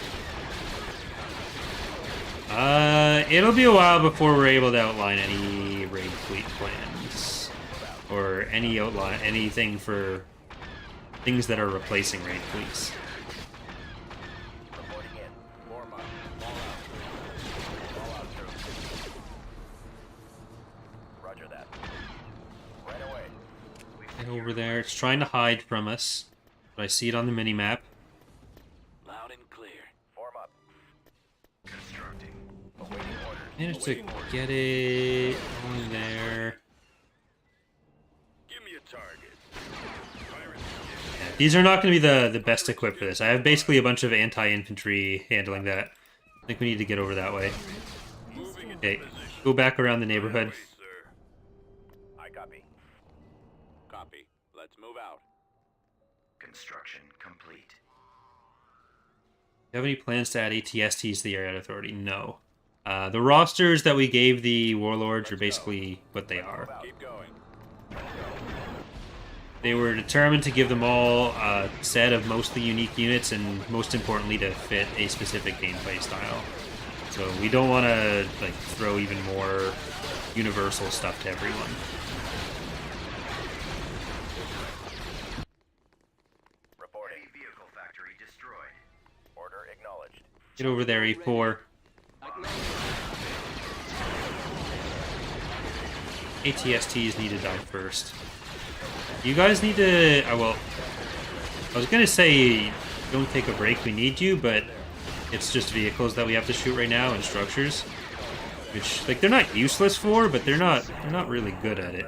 It'll be a while before we're able to outline any raid fleet plans. Or anything for things that are replacing raid fleets. Reporting in. Form up. Fall out. Fall out, troops. Roger that. Right away. And over there, it's trying to hide from us. But I see it on the mini-map. Loud and clear. Form up. Constructing. Awaiting orders. Managed to get it on there. Give me a target. Yeah, these are not going to be the best equipped for this. I have basically a bunch of anti-infantry handling that. I think we need to get over that way. Moving into Okay, position. go back around the neighborhood. Right, sir. I copy. Copy. Let's move out. Construction complete. Do you have any plans to add ATSTs to the Area Authority? No. The rosters that we gave the warlords are basically what they are. Keep going. They were determined to give them all a set of mostly unique units and most importantly to fit a specific gameplay style. So we don't want to like throw even more universal stuff to everyone. Reporting. Vehicle factory destroyed. Order acknowledged. Get over there, E4. ATSTs need to die first. You guys need to... well, I was gonna say don't take a break, we need you, but it's just vehicles that we have to shoot right now and structures. Which, like, they're not useless for, but they're not really good at it.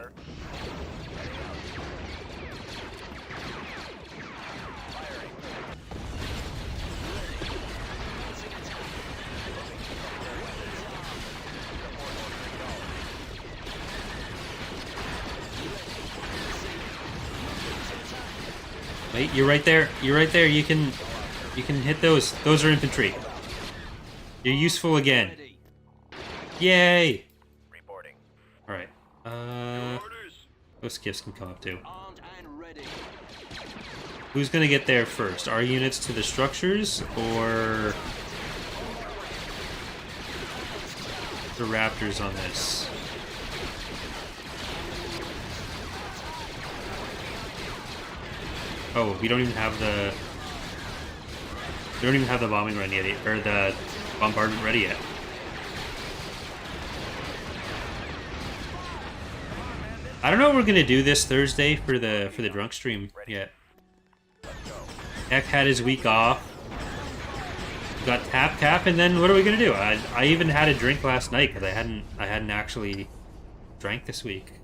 Wait, you're right there. You're right there. You can hit those. Those are infantry. You're useful again. Yay! Reporting. All right. Those skiffs can come up too. Armed and ready. Who's gonna get there first? Our units to the structures, or the Raptors on this? Oh, we don't even have the... We don't even have the bombing run yet, or the bombardment ready yet. I don't know what we're gonna do this Thursday for the drunk stream yet. Heck had his week off. We got tap, and then what are we gonna do? I even had a drink last night because I hadn't actually drank this week.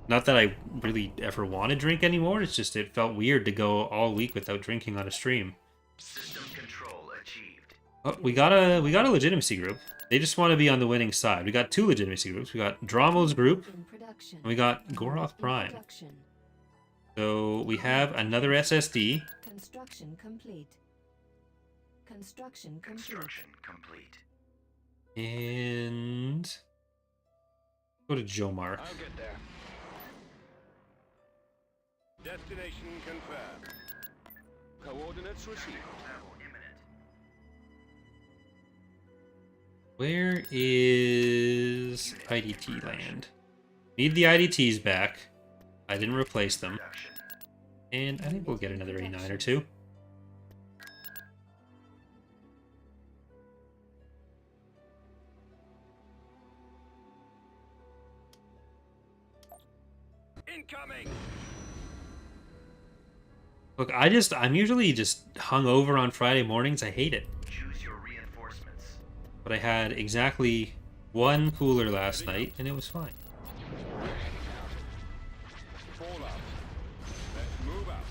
Not that I really ever want to drink anymore. It's just it felt weird to go all week without drinking on a stream. System control achieved. Oh, we got a legitimacy group. They just want to be on the winning side. We got two legitimacy groups. We got Drommel's group, and we got Goroth Prime. So we have another SSD. Construction complete. Construction complete. Construction complete. And go to Jomar. I'll get there. Destination confirmed. Coordinates received. Travel imminent. Where is IDT land? Need the IDTs back. I didn't replace them. Production. And I think we'll get another A9 or two. Incoming! Look, I'm usually just hungover on Friday mornings. I hate it. Choose your reinforcements. But I had exactly one cooler last night, and it was fine. Fall out. Let's move out.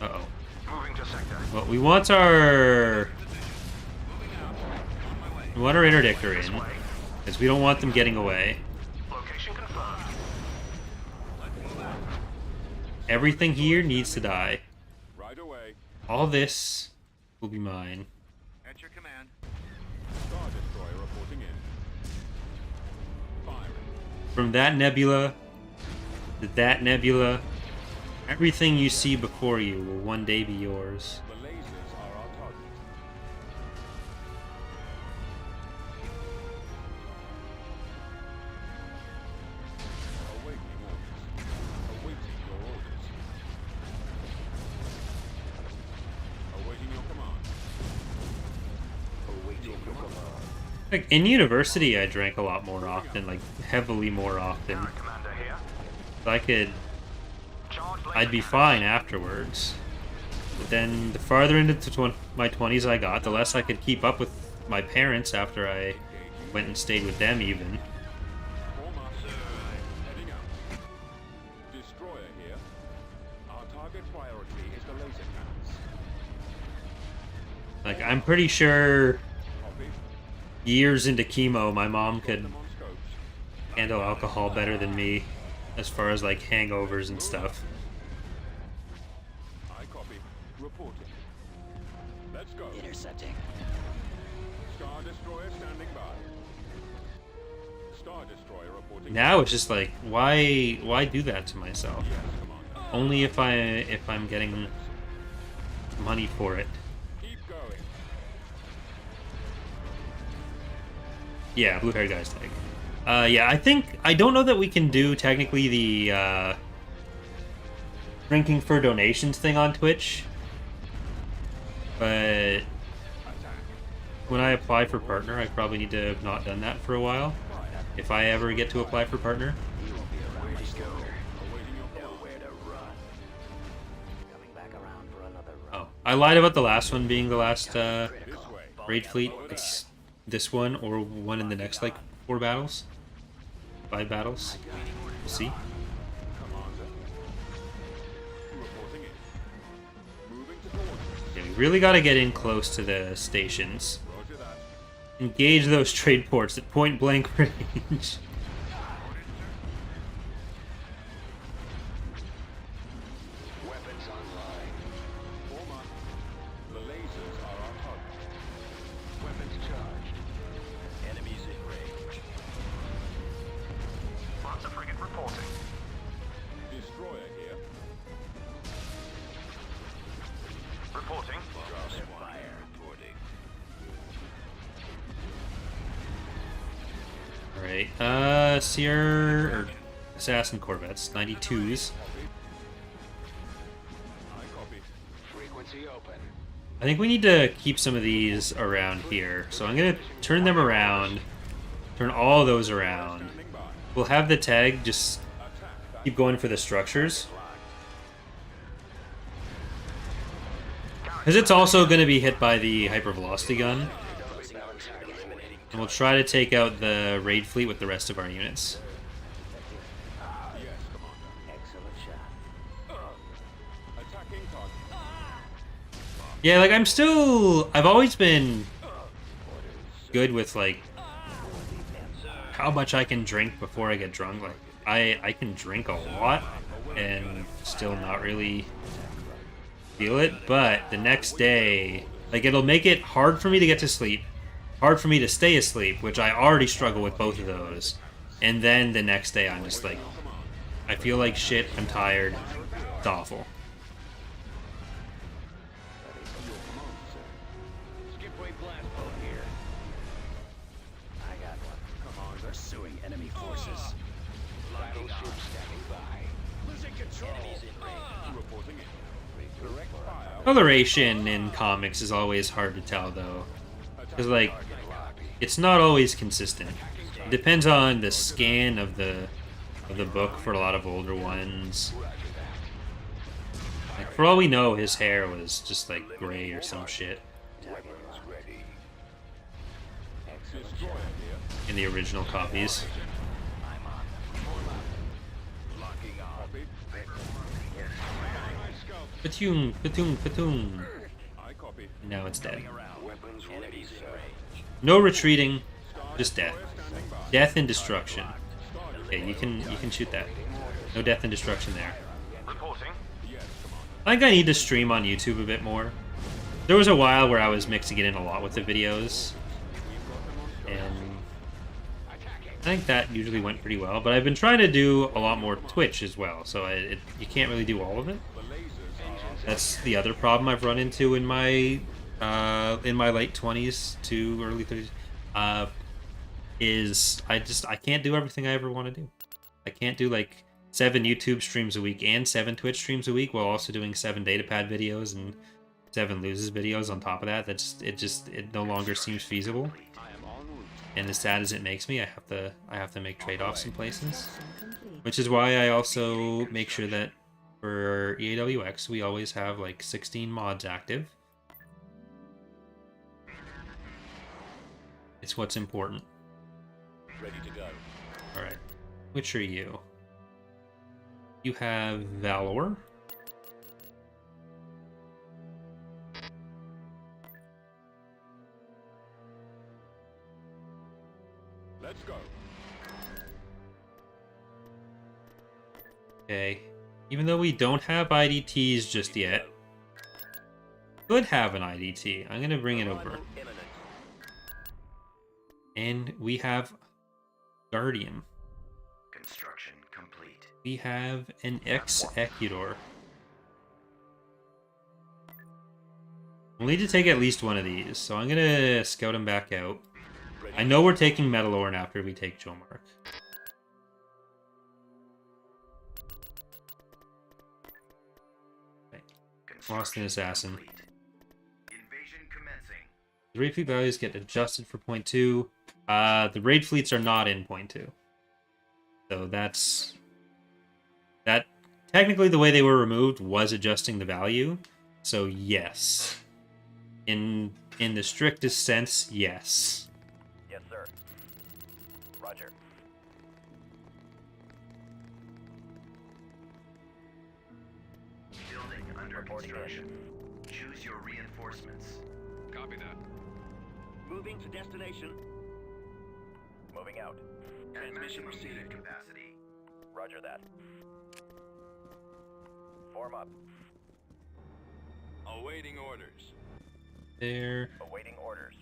Uh-oh. Moving to sector. Well, we want our interdict in, because we don't want them getting away. Location confirmed. Everything here needs to die. Right away. All this will be mine. At your command. Star Destroyer reporting in. Firing. From that nebula to that nebula, everything you see before you will one day be yours. The lasers are our target. Awaiting orders. Awaiting your orders. Awaiting your command. Awaiting your command. Like, in university, I drank a lot more often, like, heavily more often. Commander here. I'd be fine afterwards. But then, the farther into my 20s I got, the less I could keep up with my parents after I went and stayed with them, even. Form up. Heading out. Destroyer here. Our target priority is the laser cannons. Like, I'm pretty sure Copy. years into chemo, my mom could Them on scopes. handle alcohol better than me, as far as, like, hangovers and stuff. I copy. Reporting. Let's go. Intercepting. Star Destroyer standing by. Star Destroyer reporting. Now it's just like, why do that to myself? Yes, Commander. Only if I'm getting money for it. Keep going. Yeah, blue-haired guy's tag. Yeah, I don't know that we can do technically the drinking for donations thing on Twitch, but when I apply for partner, I probably need to have not done that for a while. If I ever get to apply for partner. I lied about the last one being the last raid fleet. Over It's this one or one in the next like 4 battles, 5 battles. We'll see. Commander. Reporting in. Moving to coordinates. Yeah, we really got to get in close to the stations. Roger that. Engage those trade ports at point blank range. Weapons online. Former. The lasers are our target. Weapons charged. Enemies in range. Monster frigate reporting. Destroyer here. Reporting. Empire reporting. Alright, Seer or Assassin Corvettes, 92s. I copy. Frequency open. I think we need to keep some of these around here. So I'm gonna turn them around, turn all those around. Standing by. We'll have the tag just Attack. keep going for the structures. Because it's also going to be hit by the hypervelocity gun. And we'll try to take out the raid fleet with the rest of our units. Yes, Commander. Excellent shot. Attacking target. Yeah, like I've always been good with like how much I can drink before I get drunk. Like I can drink a lot and still not really feel it, but the next day, like it'll make it hard for me to get to sleep, hard for me to stay asleep, which I already struggle with both of those. And then the next day I'm just like, I feel like shit, I'm tired, it's awful. Skipway blast boat here. I got one. Pursuing enemy forces. Battleship standing by. Losing control. Enemies in range. Reporting in. Direct fire. Coloration in comics is always hard to tell though, because like it's not always consistent. It depends on the scan of the book for a lot of older ones. Like for all we know, his hair was just like gray or some shit Weapons ready. Destroyer here. in the original copies. I'm on. Locking on. Copy. Patoon, patoon, patoon. I copy. And now it's dead. Weapons ready, Enemies in sir. range. No retreating, just death. Standing by. Death and destruction. Okay, you can shoot that. No death and destruction there. Reporting. Yes, Commander. I think I need to stream on YouTube a bit more. There was a while where I was mixing it in a lot with the videos, and I think that usually went pretty well. But I've been trying to do a lot more Twitch as well, so you can't really do all of it. The lasers are That's the other problem I've run into in my late 20s to early 30s. Is I can't do everything I ever want to do. I can't do like 7 YouTube streams a week and 7 Twitch streams a week while also doing 7 datapad videos and 7 loses videos on top of that. It no longer seems feasible. I am en route. And as sad as it makes me, I have to make trade-offs in places. Construction complete. Which is why I also make sure that for EAWX we always have like 16 mods active. It's what's important. Ready to go. Alright. Which are you? You have Valor. Let's go. Okay. Even though we don't have IDTs just yet, could have an IDT. I'm gonna bring it over. Arrival imminent. And we have Guardian. Construction complete. We have an Executor. We'll need to take at least one of these, so I'm gonna scout him back out. I know we're taking Metalorn after we take Joe Mark. Okay. Lost an assassin. Complete. Invasion commencing. The raid fleet values get adjusted for point 2. The raid fleets are not in point 2. So that technically the way they were removed was adjusting the value. So yes. In the strictest sense, yes. Yes, sir. Roger. Building under Reporting construction. Choose your reinforcements. Copy that. Moving to destination. Moving out. At Transmission maximum received. unit capacity. Roger that. Form up. Awaiting orders. There. Awaiting orders.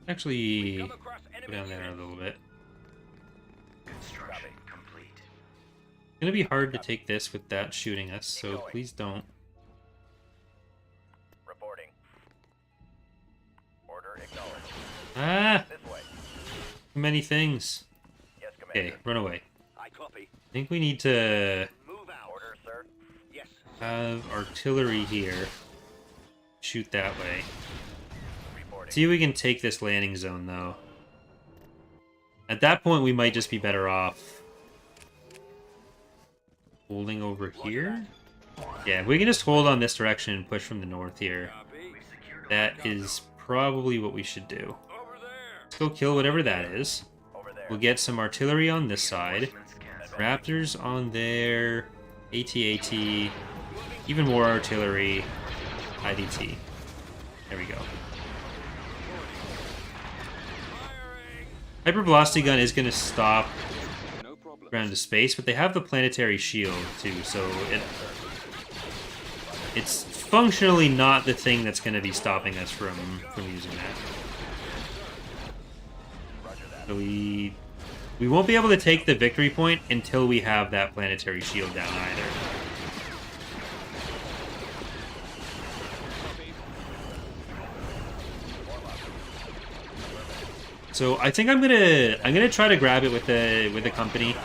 Actually, Come across go enemy down there a units. little bit. Construction complete. It's gonna be hard to take this with that shooting us, so please don't. Reporting. Order acknowledged. Ah! This way. Too many things. Yes, Commander. Okay, run away. I copy. I think we need to Move out. Order, sir. Yes. have artillery here. Shoot that way. Reporting. See if we can take this landing zone, though. At that point, we might just be better off holding over here. Yeah, if we can just hold on this direction and push from the north here. Copy. That is probably what we should do. Over there. Let's go kill whatever that is. Over there. We'll get some artillery on this side. Reinforcements cancelled. Raptors on there. AT-AT. Even more artillery. IDT. There we go. Firing. Hypervelocity gun is going to stop No problem. ground to space, but they have the planetary shield too, so it's functionally not the thing that's going to be stopping us from using that. So we won't be able to take the victory point until we have that planetary shield down either. So I think I'm gonna try to grab it with the company.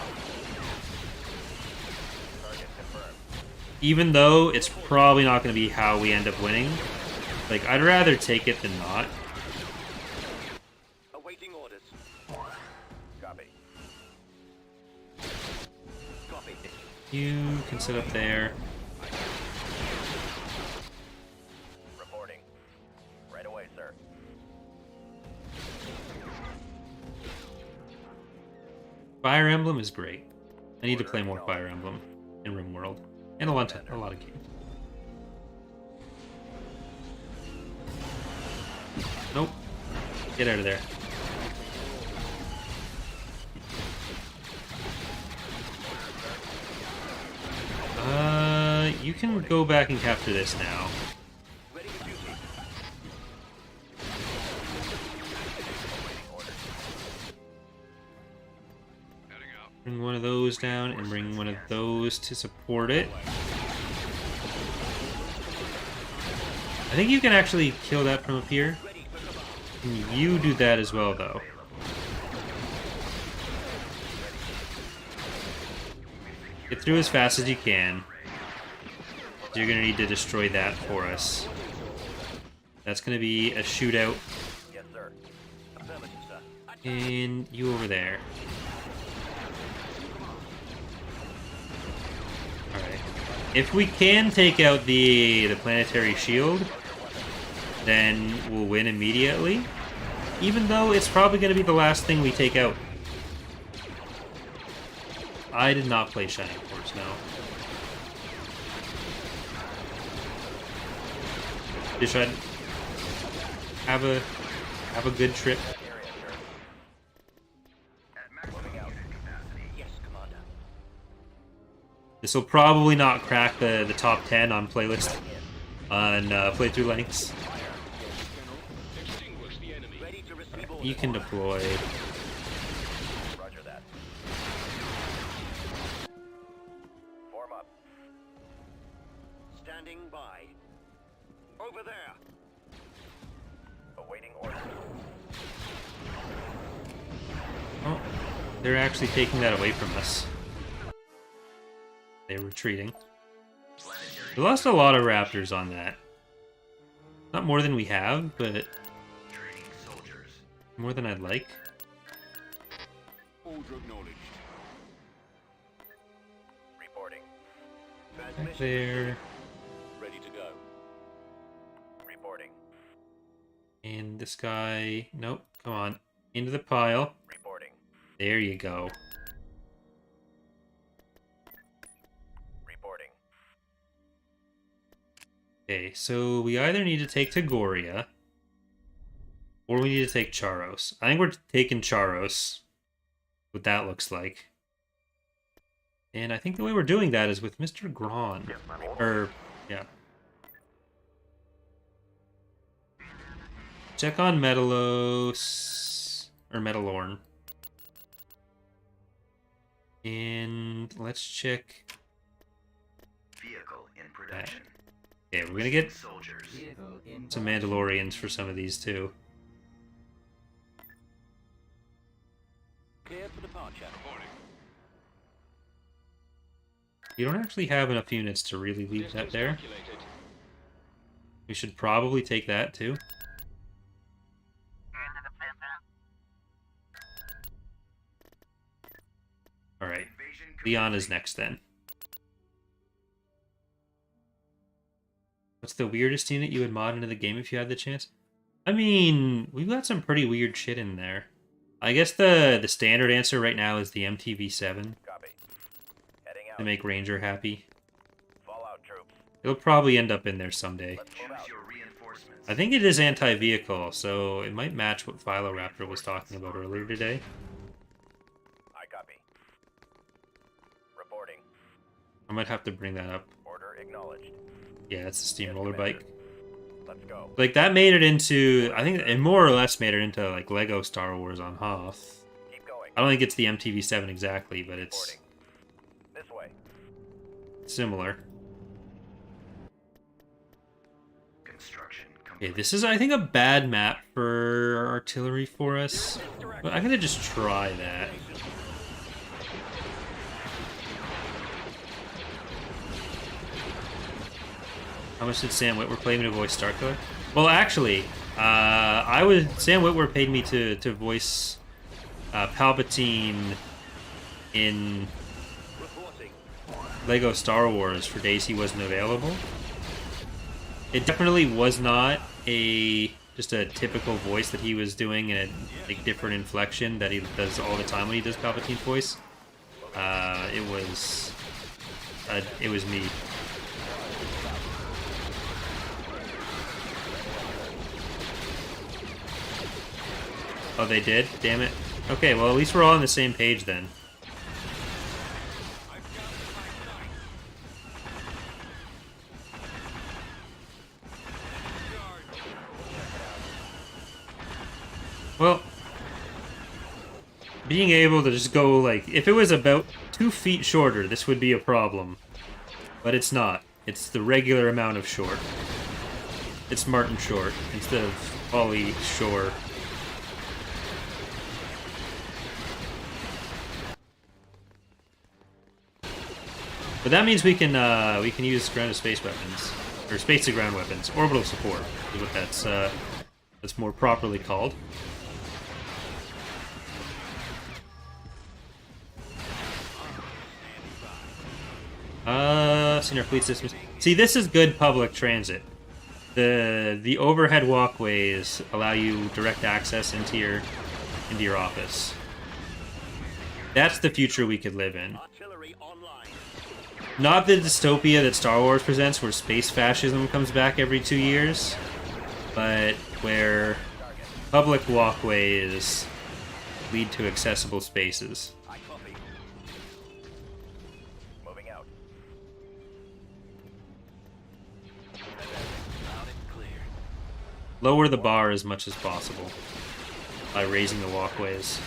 Even though it's probably not gonna be how we end up winning. Like, I'd rather take it than not. Awaiting orders. Copy. Copy. You can sit up there. Reporting. Right away, sir. Fire Emblem is great. I need to play more Fire Emblem in RimWorld. And a lot of games. Nope. Get out of there. You can go back and capture this now. Ready for duty. Heading out. Bring one of those down and bring one of those to support it. I think you can actually kill that from up here. Ready for command. And you do that as well, though. Get through as fast as you can. You're gonna need to destroy that for us. That's gonna be a shootout. Yes, sir. Affirmative, sir. And you over there. Alright. If we can take out the planetary shield, then we'll win immediately. Even though it's probably going to be the last thing we take out. I did not play Shining Force, no. Just try to have a good trip. At maximum unit capacity. Yes, Commander. This will probably not crack the top 10 on playlist on playthrough lengths. Extinguish the enemy. Ready to receive orders. You can deploy. Roger that. Form up. Standing by. Over there. Awaiting orders. Oh, they're actually taking that away from us. They're retreating. We lost a lot of raptors on that. Not more than we have, but Training soldiers. more than I'd like. Order acknowledged. Reporting. Back Transmission. there. Ready to go. And this guy... Nope, come on. Into the pile. Reporting. There you go. Reporting. Okay, so we either need to take Tagoria, or we need to take Charos. I think we're taking Charos. What that looks like. And I think the way we're doing that is with Mr. Gron. Yes, my lord. Yeah. Check on Metalos, or Metalorn. And let's check... Vehicle in production. Okay, we're gonna get Soldiers. some Mandalorians for some of these too. Clear for departure. You don't actually have enough units to really leave that there. We should probably take that too. Alright, Leon is next then. What's the weirdest unit you would mod into the game if you had the chance? I mean, we've got some pretty weird shit in there. I guess the standard answer right now is the MTV7 Copy. Heading out. to make Ranger happy. Fallout troops. It'll probably end up in there someday. Let's move out. Your reinforcements. I think it is anti-vehicle, so it might match what Philoraptor was talking about earlier today. I copy. Reporting. I might have to bring that up. Order acknowledged. Yeah, it's a steamroller bike. Let's go. Like, that made it into... I think it more or less made it into, like, Lego Star Wars on Hoth. Keep going. I don't think it's the MTV7 exactly, but it's Reporting. This way. similar. Construction Okay, this is, I think, a bad map for artillery for us. But I'm gonna just try that. How much did Sam Witwer pay me to voice Starkiller? Well, actually, Sam Witwer paid me to voice Palpatine in Lego Star Wars for days he wasn't available. It definitely was not just a typical voice that he was doing in a like, different inflection that he does all the time when he does Palpatine's voice. It was me. Oh, they did? Damn it. Okay, well, at least we're all on the same page then. Well, being able to just go, like, if it was about 2 feet shorter, this would be a problem. But it's not. It's the regular amount of short. It's Martin Short instead of Ollie Shore. But that means we can use ground-to-space weapons, or space-to-ground weapons. Orbital support is what that's more properly called. Seen our fleet systems. See, this is good public transit. The overhead walkways allow you direct access into your office. That's the future we could live in. Artillery online. Not the dystopia that Star Wars presents, where space fascism comes back every 2 years, but where public walkways lead to accessible spaces. I copy. Moving out. Loud and clear. Lower the bar as much as possible by raising the walkways.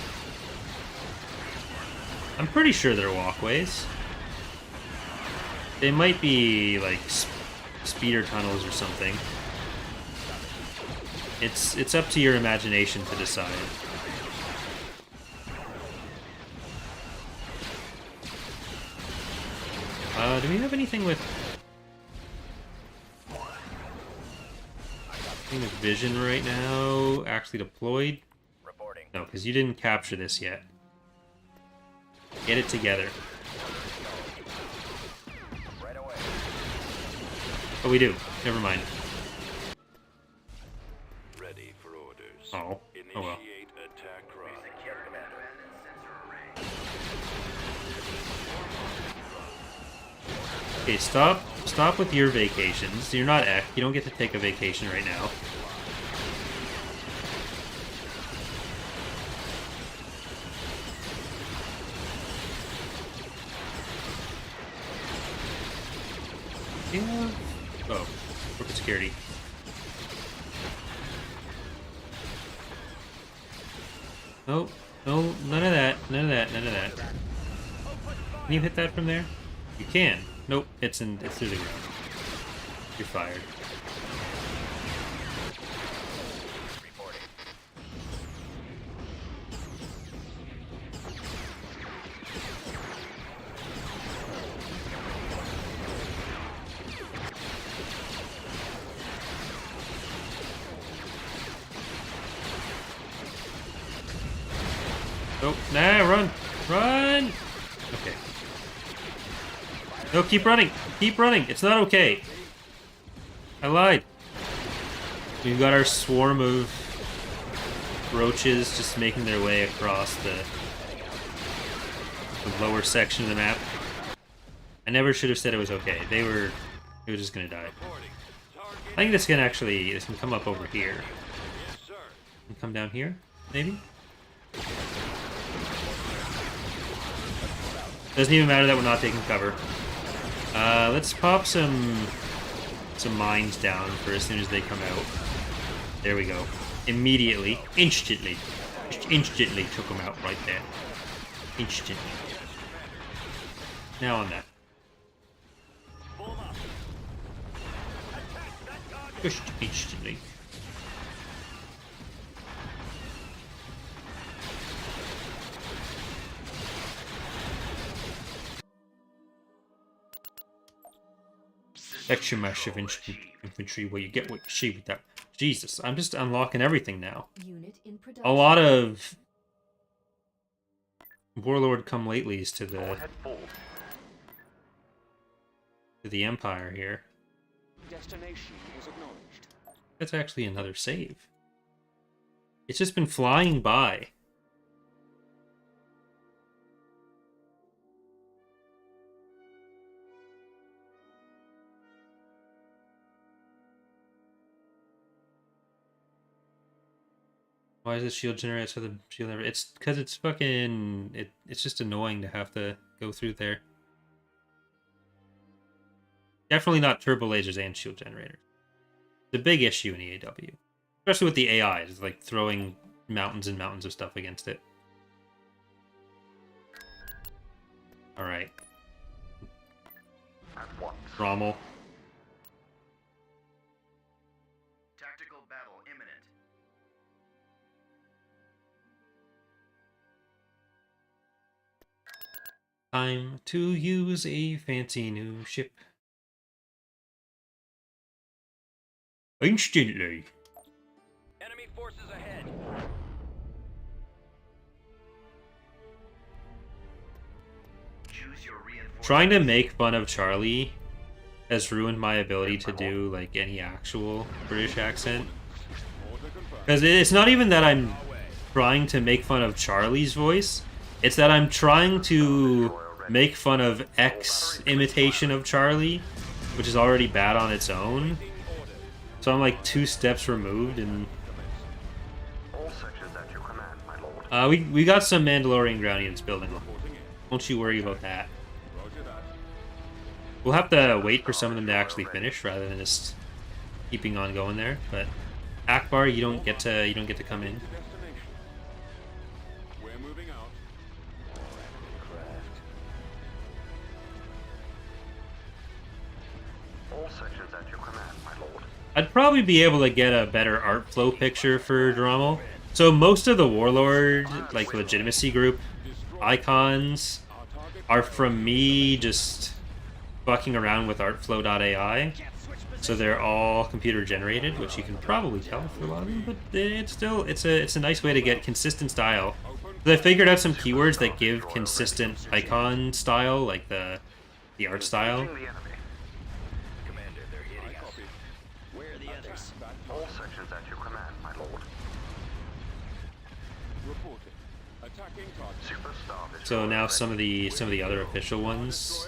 I'm pretty sure they're walkways. They might be like speeder tunnels or something. It's up to your imagination to decide. Do we have anything with vision right now? Actually deployed? Reporting. No, because you didn't capture this yet. Get it together. Right away. Oh, we do. Never mind. Ready for Okay, stop with your vacations. You're not Ek. You don't get to take a vacation right now. Yeah. Oh, corporate security. Nope. No, none of that. None of that. None of that. Can you hit that from there? You can. Nope. It's through the ground. You're fired. Reporting. Nope. Nah, run! Run! Okay. No, keep running! Keep running! It's not okay! I lied. We've got our swarm of roaches just making their way across the lower section of the map. I never should have said it was okay. They were just gonna die. I think this can come up over here. And come down here, maybe? Doesn't even matter that we're not taking cover. Let's pop some mines down for as soon as they come out. There we go. Immediately, instantly took them out right there. Instantly. Now on that. Just instantly. Extra massive infantry where you get what you see with that. Jesus, I'm just unlocking everything now. Unit in production. A lot of Warlord come latelys to the Empire here. Destination is acknowledged. That's actually another save. It's just been flying by. Why is the shield generated so the shield never... It's because it's fucking... It's just annoying to have to go through there. Definitely not turbo lasers and shield generators. The big issue in EAW. Especially with the AI, is like throwing mountains and mountains of stuff against it. Alright. Rommel. Tactical battle imminent. Time to use a fancy new ship. Instantly. Enemy forces ahead. Choose your reinforcements. Trying to make fun of Charlie has ruined my ability to do like any actual British accent. Because it's not even that I'm trying to make fun of Charlie's voice, it's that I'm trying to make fun of X imitation of Charlie, which is already bad on its own. So I'm like 2 steps removed, and All sections at your command, my lord. we got some Mandalorian ground units building. Don't you worry about that. We'll have to wait for some of them to actually finish rather than just keeping on going there. But Akbar, you don't get to come in. We're moving out. All sections at your command, my lord. I'd probably be able to get a better art flow picture for Drommel. So most of the Warlord, like legitimacy group icons, are from me just fucking around with artflow.ai. So they're all computer generated, which you can probably tell for a lot of them, but it's a nice way to get consistent style. So I figured out some keywords that give consistent icon style, like the art style. Engaging the enemy. Commander, they're hitting us. Where are the others? All sections at your command, my lord. Reporting. Attacking target. Superstar destroyer So now ready. some of the other official ones,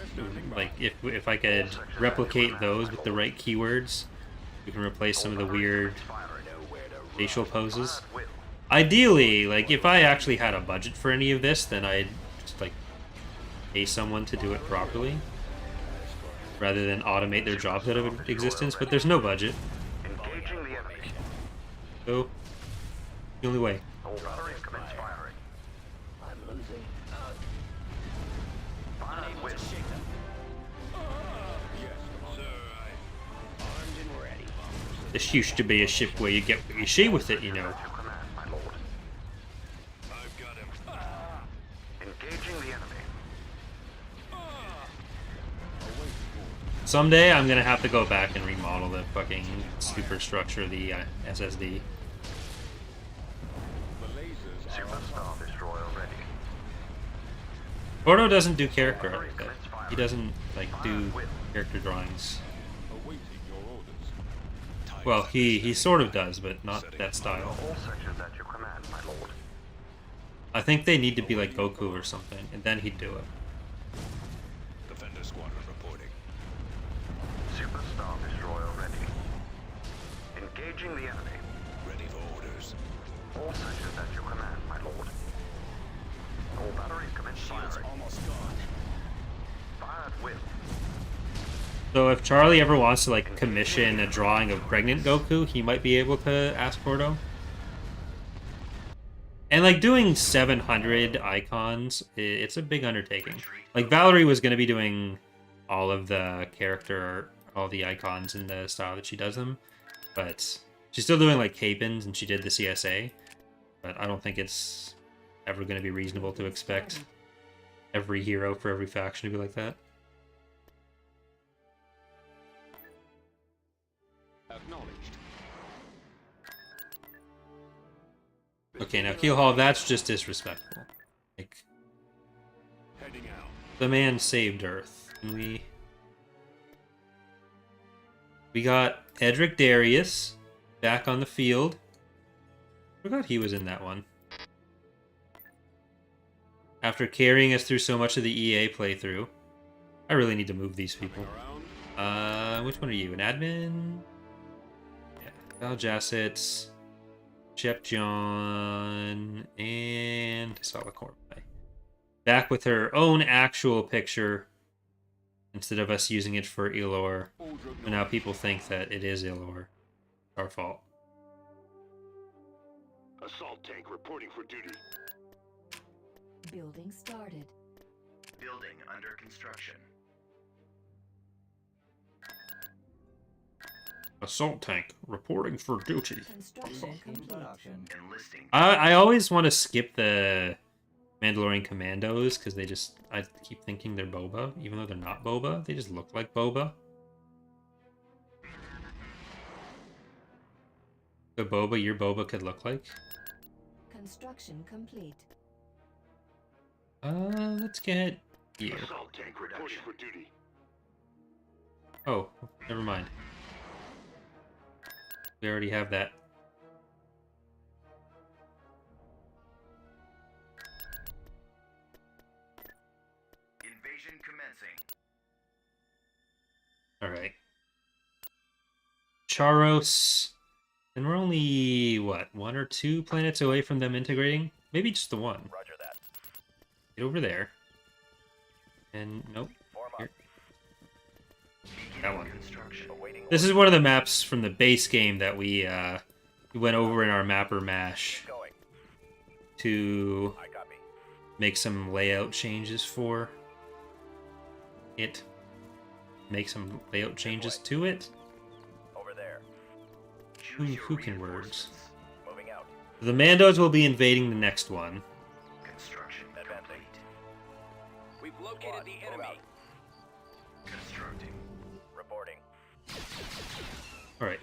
like if I could replicate those with the right keywords, we can replace some of the weird facial poses. Fired with. Ideally, like if I actually had a budget for any of this, then I'd just like pay someone to do it properly, rather than automate their jobs out of existence. But there's no budget, Engaging the enemy. so the only way. All batteries commence firing. I'm losing. Fired with. Yes, Commander. Armed and ready. This used to be a ship where you get what you see with it, you know. At your command, my lord. I've got him. Engaging the enemy. Someday I'm gonna have to go back and remodel the fucking superstructure of the SSD. The lasers are Superstar destroyer ready. Porto doesn't do character art, but he doesn't like do character drawings. awaiting your orders. Well, he sort of does, but not that style. All sections at your command, my lord. I think they need to be like Goku or something, and then he'd do it. Defender squadron reporting. Superstar destroyer ready. Engaging the enemy. Ready for orders. All sections at your command, my lord. All batteries commence Shield's firing. almost gone. Fired with. So if Charlie ever wants to like commission a drawing of pregnant Goku, he might be able to ask Porto. And like doing 700 icons, it's a big undertaking. Like Valerie was going to be doing all of the character, all the icons in the style that she does them, but she's still doing like Capins and she did the CSA. But I don't think it's ever going to be reasonable to expect every hero for every faction to be like that. Acknowledged. Okay, now Keel Hall, that's just disrespectful. Like, Heading out. the man saved Earth. And we got Edric Darius back on the field. Forgot he was in that one. After carrying us through so much of the EA playthrough. I really need to move these people. Around. Which one are you? An admin? Yeah. Val Jassets, Shep John, and Sala Corpay. Back with her own actual picture instead of us using it for Elor. And now people think that it is Elor. Our fault. Assault tank reporting for duty. Building started. Building under construction. Assault tank reporting for duty. Construction complete. Enlisting. I always want to skip the Mandalorian Commandos because I keep thinking they're Boba, even though they're not Boba. They just look like Boba. The Boba your Boba could look like. Construction complete. Let's get you. Assault tank reporting for duty. Oh, never mind. We already have that. Invasion commencing. Alright. Charos. And we're only, what, 1 or 2 planets away from them integrating? Maybe just the one. Roger that. Get over there. And, nope. Form up. Here. That one. Construction. Awaiting This is one of the maps from the base game that we went over in our mapper mash going. to I copy. make some layout changes for it. Make some layout changes to it. Over there. Who can words? Moving out. The Mandos will be invading the next one. Construction Advancing. We've located Squad, the move enemy. out. Constructing. Reporting. All right.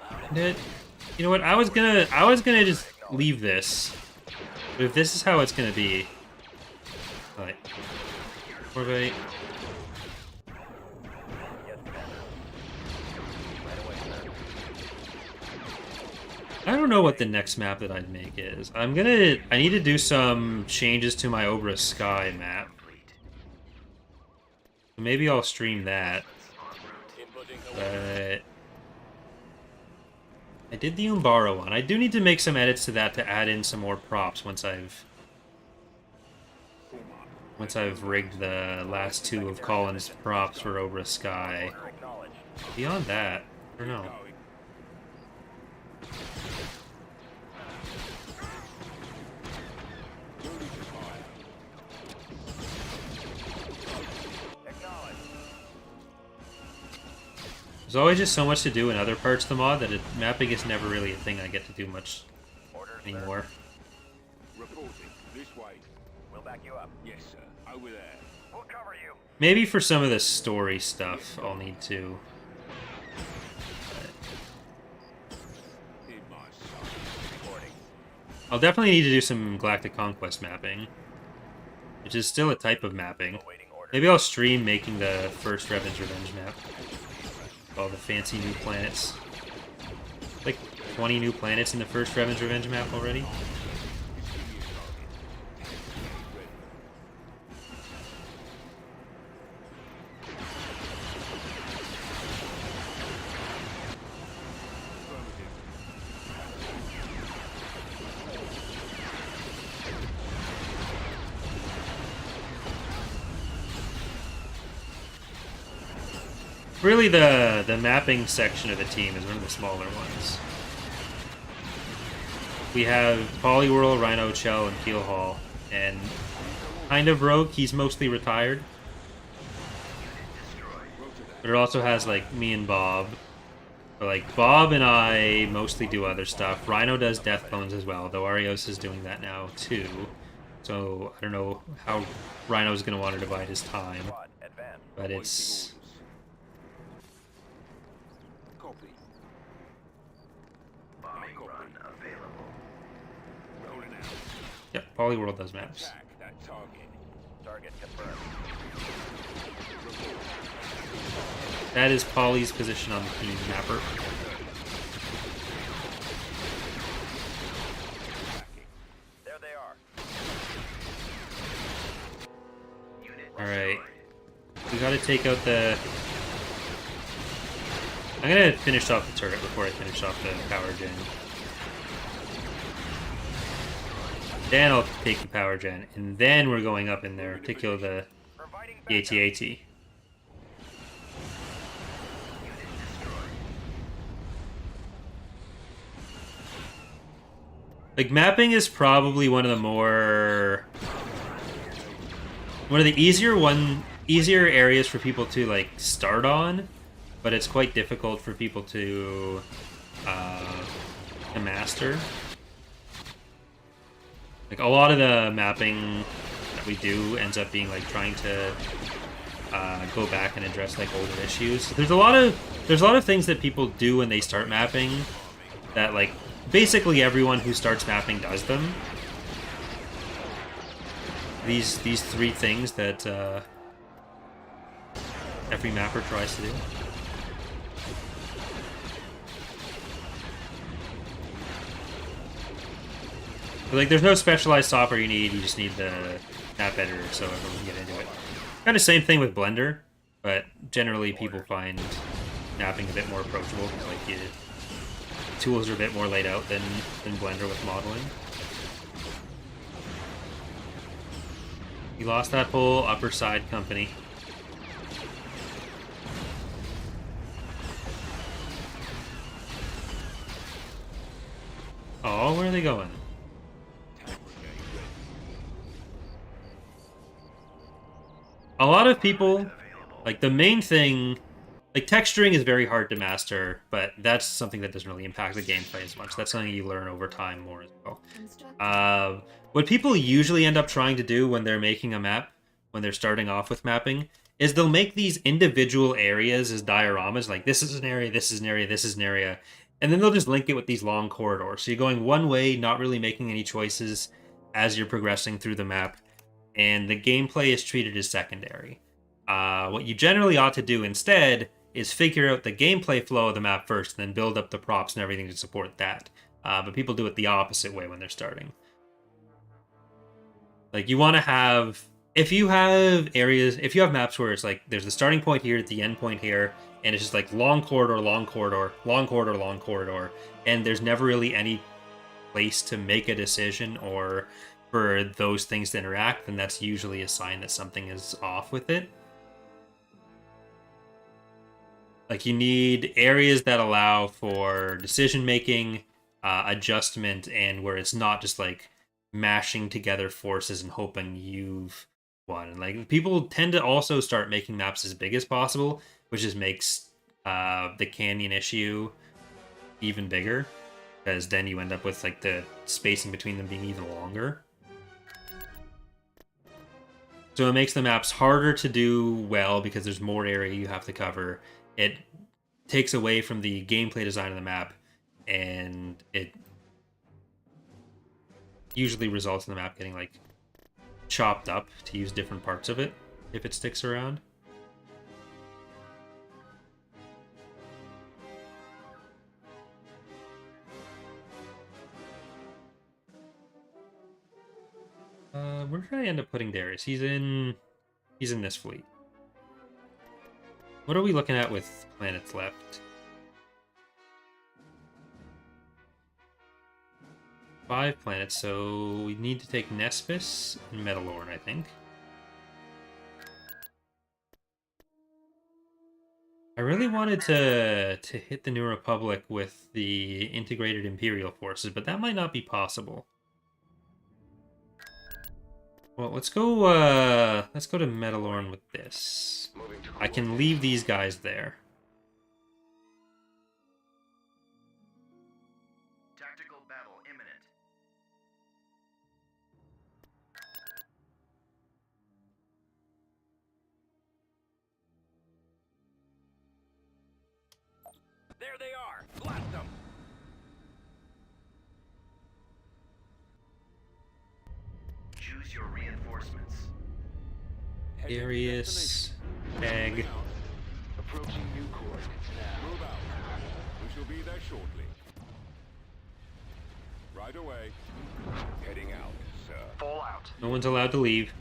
You know what? I was gonna just leave this, but if this is how it's gonna be, all right. Corvette. Yes, Commander. Right away, sir. I don't know what the next map that I'd make is. I need to do some changes to my Obra Sky map. Maybe I'll stream that. But I did the Umbara one. I do need to make some edits to that to add in some more props once I've rigged the last two of Colin's props for Obra Sky. Beyond that, I don't know. There's always just so much to do in other parts of the mod that mapping is never really a thing I get to do much anymore. Reporting. This way. We'll back you up. Yes, sir. Over there. We'll cover you. Maybe for some of the story stuff, I'll need to. In my sight. Reporting. I'll definitely need to do some Galactic Conquest mapping, which is still a type of mapping. Awaiting order. Maybe I'll stream making the first Revan's Revenge map. All the fancy new planets. Like 20 new planets in the first Revan's Revenge map already. Really, the mapping section of the team is one of the smaller ones. We have Poliwhirl, Rhino, Chell, and Keelhaul, and kind of Rogue. He's mostly retired. But it also has, like, me and Bob. But, like, Bob and I mostly do other stuff. Rhino does Death Clones as well, though Arios is doing that now, too. So, I don't know how Rhino's going to want to divide his time. Squad, advance. But it's... Copy. Bombing run available. Rolling out. Yep, Poliwhirl does maps. Attack that target. Target confirmed. That is Polly's position on the team mapper. There they are. Alright. We gotta take out the... I'm gonna finish off the turret before I finish off the power gen. Then I'll take the power gen, and then we're going up in there to kill the Providing backup. AT-AT. Like, mapping is probably one of the easier areas for people to, like, start on, but it's quite difficult for people to master. Like, a lot of the mapping that we do ends up being, like, trying to go back and address, like, older issues. There's a lot of things that people do when they start mapping that, like, basically everyone who starts mapping does them. These three things that every mapper tries to do. But, like, there's no specialized software you need. You just need the map editor so everyone can get into it. Kind of same thing with Blender, but generally people find mapping a bit more approachable. Like, tools are a bit more laid out than Blender with modeling. You lost that whole upper side company. Oh, where are they going? A lot of people, like, the main thing, like, texturing is very hard to master, but that's something that doesn't really impact the gameplay as much. That's something you learn over time more as well. What people usually end up trying to do when they're making a map, when they're starting off with mapping, is they'll make these individual areas as dioramas, like, this is an area, this is an area, this is an area, and then they'll just link it with these long corridors. So you're going one way, not really making any choices as you're progressing through the map, and the gameplay is treated as secondary. What you generally ought to do instead is figure out the gameplay flow of the map first, and then build up the props and everything to support that. but people do it the opposite way when they're starting. Like, you want to have... If you have areas... If you have maps where it's like, there's the starting point here, the end point here, and it's just like long corridor, long corridor, long corridor, long corridor, and there's never really any place to make a decision or for those things to interact, then that's usually a sign that something is off with it. Like, you need areas that allow for decision making, adjustment, and where it's not just like mashing together forces and hoping you've won. And like, people tend to also start making maps as big as possible, which just makes the canyon issue even bigger, because then you end up with like the spacing between them being even longer. So it makes the maps harder to do well because there's more area you have to cover. It takes away from the gameplay design of the map, and it usually results in the map getting like chopped up to use different parts of it if it sticks around. Where did I end up putting Darius? He's in this fleet. What are we looking at with planets left? 5 planets, so we need to take Nespis and Metalorn, I think. I really wanted to hit the New Republic with the integrated Imperial forces, but that might not be possible. Well, let's go to Metalorn with this. I can leave these guys there. Tactical battle imminent. There they are! Blast them! Choose your reinforcements. Heading to Darius, destination. Egg. Approaching new coordinates now. Move out. We shall be there shortly. Right away. Heading out, sir. Fall out. No one's allowed to leave.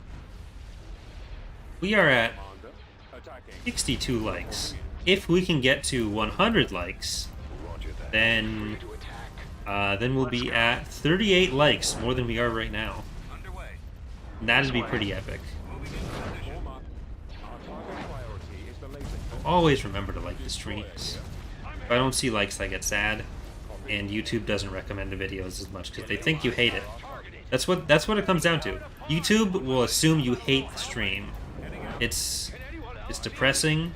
We are at Commander, attacking. 62 likes. If we can get to 100 likes, Roger that. then To attack. then we'll be at 38 likes, more than we are right now. Underway. And that'd be pretty epic. Moving into position. Form up. Our target priority is the laser. Always remember to like the streams. If I don't see likes, I get sad, and YouTube doesn't recommend the videos as much because they think you hate it. That's what it comes down to. YouTube will assume you hate the stream. It's depressing,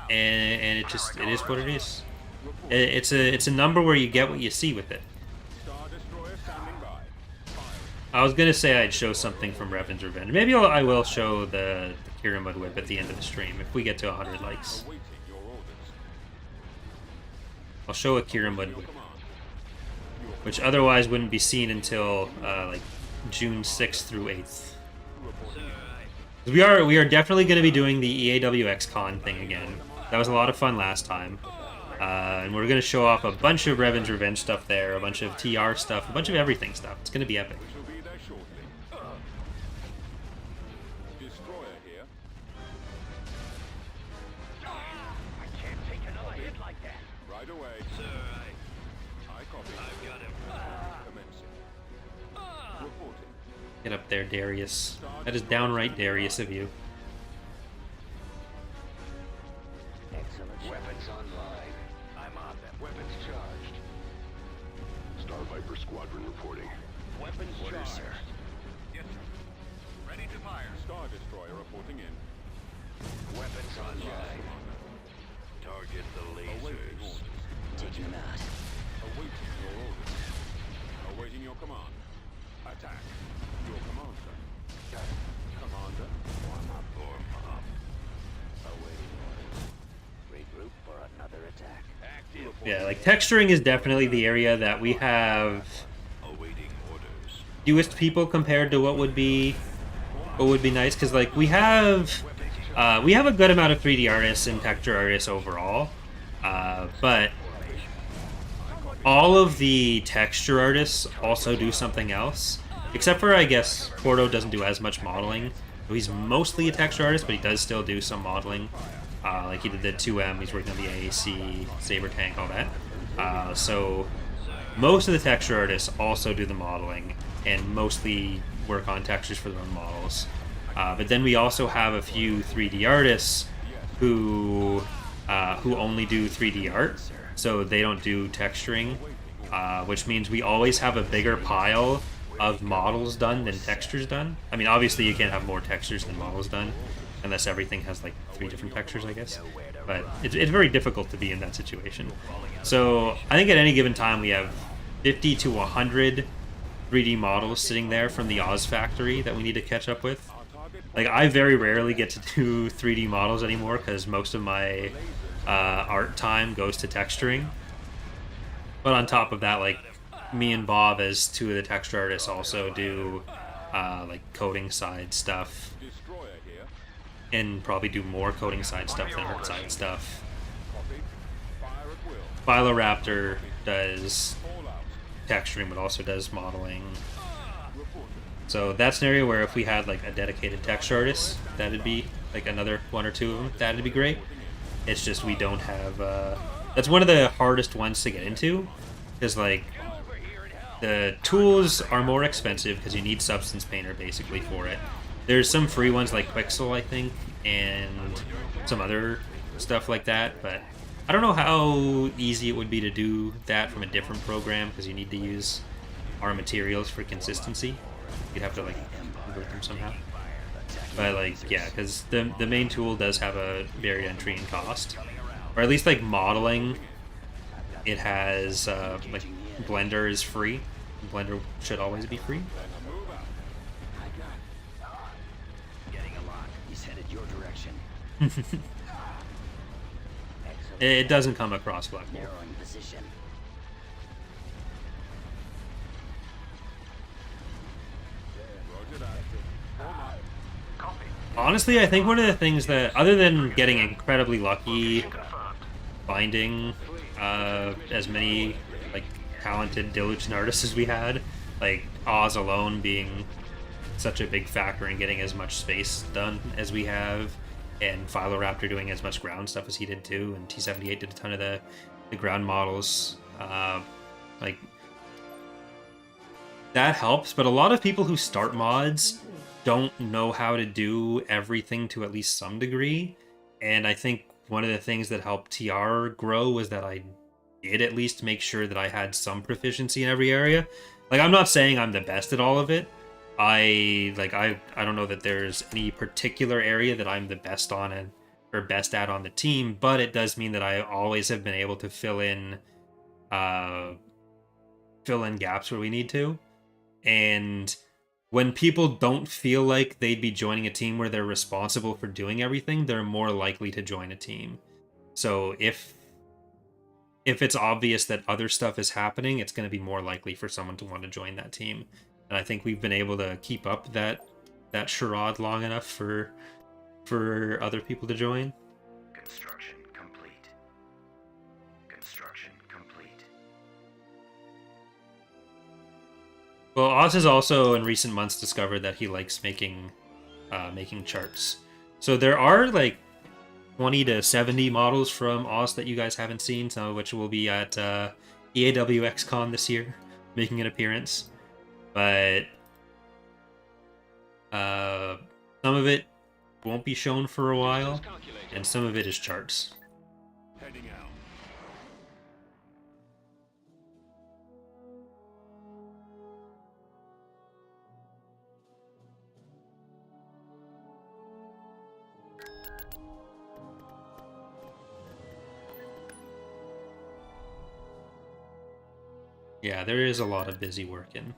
and it is what it is. It's a number where you get what you see with it. Star Destroyer standing by. Fire. I was gonna say I'd show something from Revan's Revenge. Maybe I will show the Kiramud Whip at the end of the stream if we get to 100 likes. Awaiting your orders. I'll show a Kiramud Whip, Command. which otherwise wouldn't be seen until like June 6th through 8th. We are definitely going to be doing the EAWX Con thing again. That was a lot of fun last time. And we're going to show off a bunch of Revan's Revenge stuff there, a bunch of TR stuff, a bunch of everything stuff. It's going to be epic. We shall be there shortly. Destroyer here. I can't take another hit like that. Right away. Sir, I copy. I've got him. Commencing. Reporting. Get up there, Darius. That is downright Darius of you. Excellent. Weapons online. I'm on them. Weapons charged. Star Viper Squadron reporting. Weapons charged. Yes, sir. Ready to fire. Star Destroyer reporting in. Weapons online. Target the Awaiting lasers. orders. Did you not? Awaiting your orders. Awaiting your command. Attack. Your command, sir. Commander. Warm up. Form up. Awaiting orders. Regroup for another attack. Active. Yeah, like texturing is definitely the area that we have Awaiting orders. fewest people compared to what would be nice, because like we have a good amount of 3D artists and texture artists overall, but all of the texture artists also do something else. Except for, I guess, Porto doesn't do as much modeling. So he's mostly a texture artist, but he does still do some modeling. Like he did the 2M, he's working on the AAC, Saber Tank, all that. So most of the texture artists also do the modeling and mostly work on textures for their own models. But then we also have a few 3D artists who only do 3D art, so they don't do texturing, which means we always have a bigger pile of models done than textures done. I mean, obviously you can't have more textures than models done, unless everything has like 3 different textures, I guess. But it's very difficult to be in that situation. So I think at any given time we have 50 to 100 3D models sitting there from the Oz factory that we need to catch up with. Like, I very rarely get to do 3D models anymore because most of my art time goes to texturing. But on top of that, like, me and Bob, as 2 of the texture artists, also do like coding side stuff, and probably do more coding side stuff than art side stuff. Philoraptor does texturing, but also does modeling. So that's an area where if we had like a dedicated texture artist, that'd be like another 1 or 2 of them. That'd be great. It's just we don't have. That's one of the hardest ones to get into, because like the tools are more expensive because you need Substance Painter basically for it. There's some free ones like Quixel, I think, and some other stuff like that, but I don't know how easy it would be to do that from a different program because you need to use our materials for consistency. You'd have to like convert them somehow. But like, yeah, because the main tool does have a barrier entry and cost, or at least like modeling. It has like Blender is free. Blender should always be free. Getting a lock. He's headed your direction. It doesn't come across Black Hole. Narrowing position. Honestly, I think one of the things that, other than getting incredibly lucky finding as many like talented diligent artists as we had, like Oz alone being such a big factor in getting as much space done as we have, and Philoraptor doing as much ground stuff as he did too, and T78 did a ton of the ground models. Like, that helps, but a lot of people who start mods don't know how to do everything to at least some degree, and I think one of the things that helped TR grow was that I did at least make sure that I had some proficiency in every area. Like, I'm not saying I'm the best at all of it. I don't know that there's any particular area that I'm the best on or best at on the team, but it does mean that I always have been able to fill in gaps where we need to. And when people don't feel like they'd be joining a team where they're responsible for doing everything, they're more likely to join a team. So if it's obvious that other stuff is happening, it's going to be more likely for someone to want to join that team. And I think we've been able to keep up that charade long enough for other people to join. Construction complete. Construction complete. Well, Oz has also in recent months discovered that he likes making charts. So there are like 20 to 70 models from Oz that you guys haven't seen, some of which will be at EAWXCon this year, making an appearance. But some of it won't be shown for a while, and some of it is charts. Heading out. Yeah, there is a lot of busy working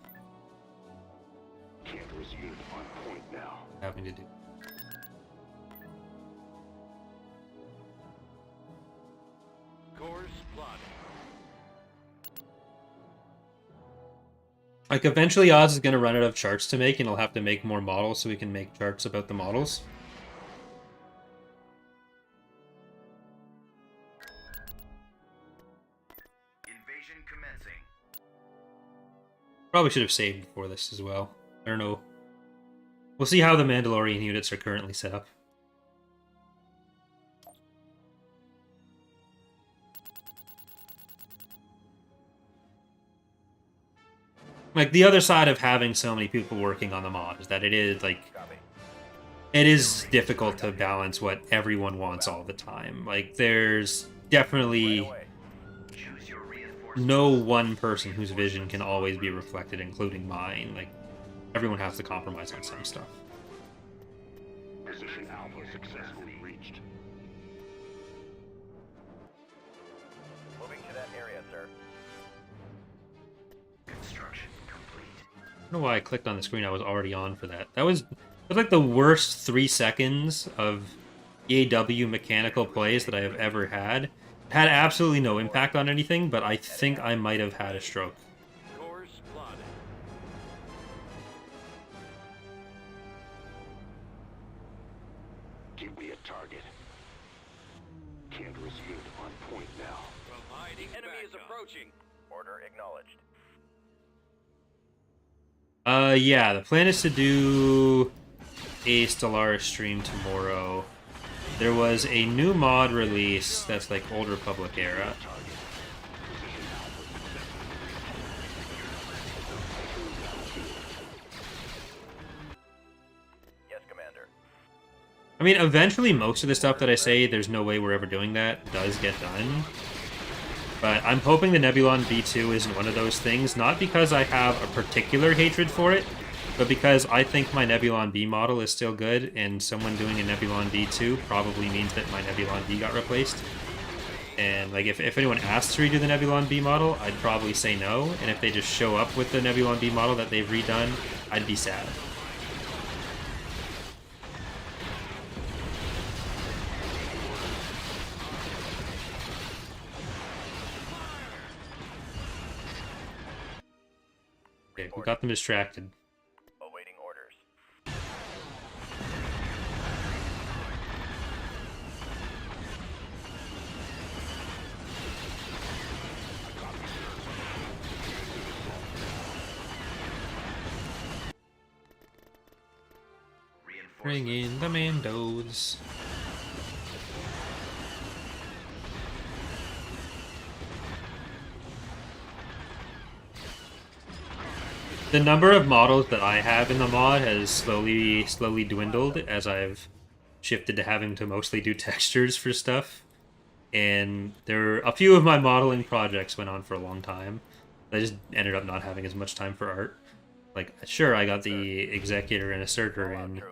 Cantor's unit on point now. having to do. Course plotted. Like, eventually Oz is going to run out of charts to make, and he'll have to make more models so we can make charts about the models. Invasion commencing. Probably should have saved before this as well. I don't know. We'll see how the Mandalorian units are currently set up. Like, the other side of having so many people working on the mod is that it is, like, Copy. it is difficult to balance what everyone wants all the time. Like, there's definitely Away. Choose your reinforcements. no one person whose vision can always be reflected, including mine. Like, everyone has to compromise on some stuff. Position Alpha successfully reached. Moving to that area, sir. Construction complete. I don't know why I clicked on the screen. I was already on for that. That was like the worst 3 seconds of EAW mechanical plays that I have ever had. It had absolutely no impact on anything, but I think I might have had a stroke. Course plotted. Give me a target. Can't risk it on point now. Providing Enemy is backup. approaching. Order acknowledged. Yeah, the plan is to do a Stellaris stream tomorrow. There was a new mod release that's like Old Republic era. Yes, Commander. I mean, eventually most of the stuff that I say there's no way we're ever doing that does get done. But I'm hoping the Nebulon B2 isn't one of those things, not because I have a particular hatred for it, but because I think my Nebulon B model is still good, and someone doing a Nebulon B2 probably means that my Nebulon B got replaced. And like, if anyone asks to redo the Nebulon B model, I'd probably say no, and if they just show up with the Nebulon B model that they've redone, I'd be sad. Okay, we got them distracted. Awaiting orders. Bring in the Mandos. The number of models that I have in the mod has slowly dwindled as I've shifted to having to mostly do textures for stuff. And a few of my modeling projects went on for a long time. I just ended up not having as much time for art. Like, sure, I got the Executor and Assertor in,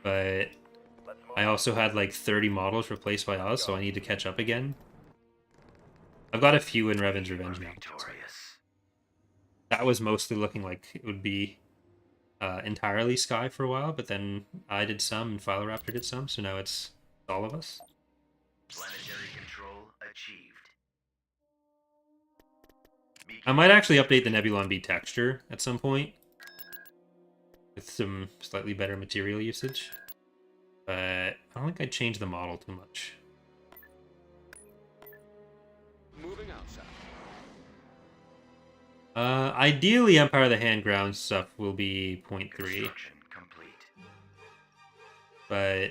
but I also had like 30 models replaced by Oz, so I need to catch up again. I've got a few in Revan's Revenge now. Victorious. That was mostly looking like it would be entirely Sky for a while, but then I did some and Philoraptor did some, so now it's all of us. Planetary control achieved. I might actually update the Nebulon B texture at some point with some slightly better material usage, but I don't think I'd change the model too much. Moving outside. Ideally, Empire of the Hand ground stuff will be 0.3, Construction complete. but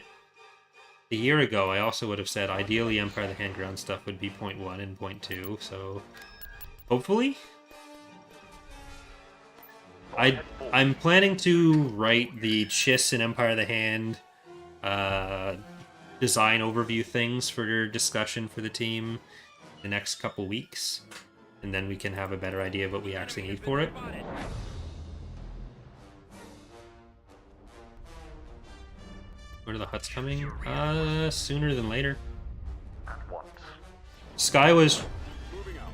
a year ago I also would have said ideally Empire of the Hand ground stuff would be 0.1 and 0.2, so hopefully. I'm planning to write the Chiss and Empire of the Hand design overview things for discussion for the team the next couple weeks, and then we can have a better idea of what we actually need for it. When are the huts coming? Sooner than later. At once. Sky was Moving out.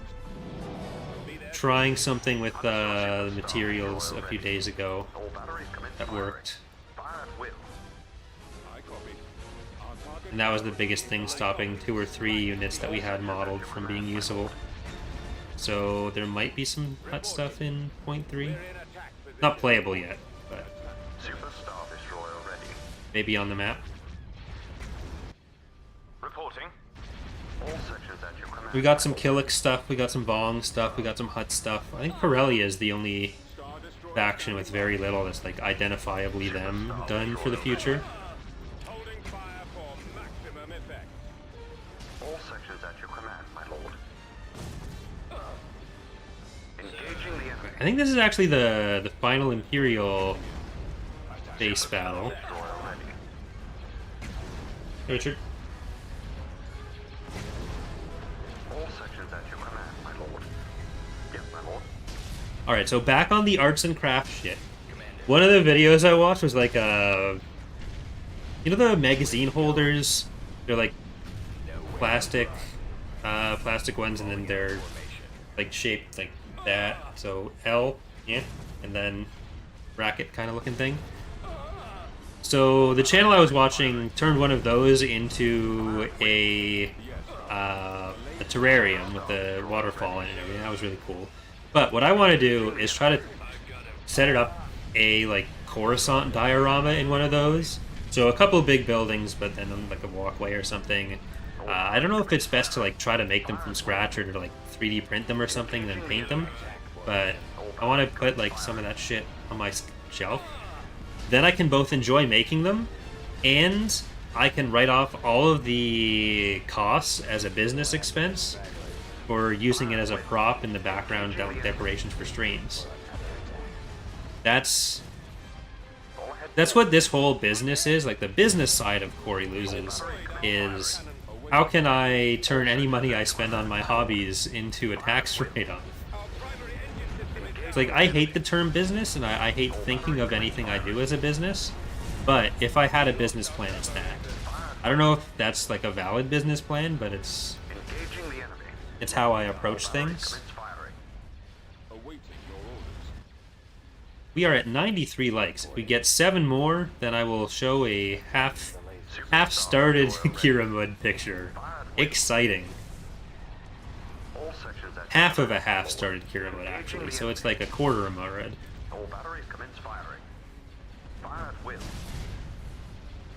Be there. trying something with the materials a few days ago All batteries commence that firing. worked, Fire at will. I copy. Our target and that was the biggest thing stopping 2 or 3 units that we had modeled from being usable. So there might be some hut stuff in 0.3. We're in attack position. Not playable yet, but Super Star Destroyer ready. maybe on the map. Reporting. All sections at your command. We got some Killick stuff, we got some Vong stuff, we got some Hut stuff. I think Corellia is the only faction with very little that's like identifiably them done for the future. Holding fire for maximum effect. All sections at your command, my lord. Engaging the enemy. I think this is actually the final Imperial base battle. Destroyer ready. Hey, Richard. All sections at your command, my lord. Yes, my lord. Alright, so back on the arts and crafts shit. One of the videos I watched was like you know the magazine holders? They're like plastic ones, and then they're like shaped like that. So L, yeah, and then bracket kind of looking thing. So the channel I was watching turned one of those into a terrarium with the waterfall in it and everything. That was really cool. But what I want to do is try to set it up a like Coruscant diorama in one of those. So a couple of big buildings, but then like a walkway or something. I don't know if it's best to like try to make them from scratch or to like 3D print them or something and then paint them. But I want to put like some of that shit on my shelf. Then I can both enjoy making them, and I can write off all of the costs as a business expense for using it as a prop in the background decorations for streams. That's what this whole business is. Like the business side of Corey Loses is how can I turn any money I spend on my hobbies into a tax write-off? It's like, I hate the term business, and I hate thinking of anything I do as a business, but if I had a business plan, it's that. I don't know if that's like a valid business plan, but it's how I approach things. Awaiting your orders. We are at 93 likes. If we get 7 more, then I will show a half-started Kiramud picture. Exciting. Half of a half-started Kiramud, actually, so it's like a quarter of a red. All batteries commence firing. Fire at will.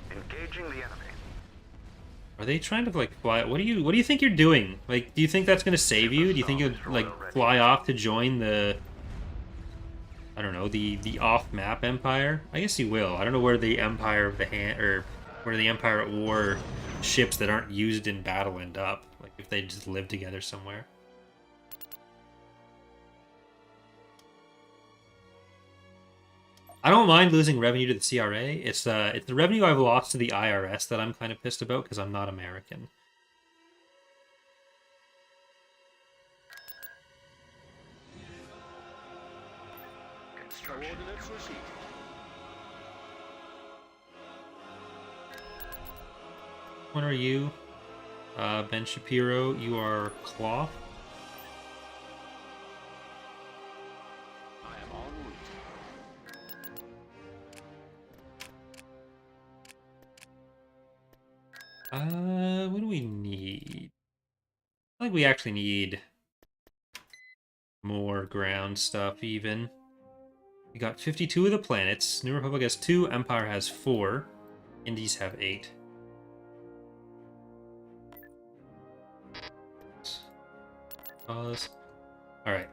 Engaging the enemy. Are they trying to like fly? What do you think you're doing? Like, do you think that's gonna save you? Do you think you'll like fly off to join the, I don't know, the off-map Empire? I guess you will. I don't know where the Empire of the Hand or where the Empire at War ships that aren't used in battle end up. Like if they just live together somewhere. I don't mind losing revenue to the CRA. It's the revenue I've lost to the IRS that I'm kind of pissed about because I'm not American. Coordinates received. What are you? Ben Shapiro, you are Cloth. I am en route. What do we need? I think we actually need more ground stuff, even. We got 52 of the planets. New Republic has 2, Empire has 4. Indies have 8. Pause. Alright.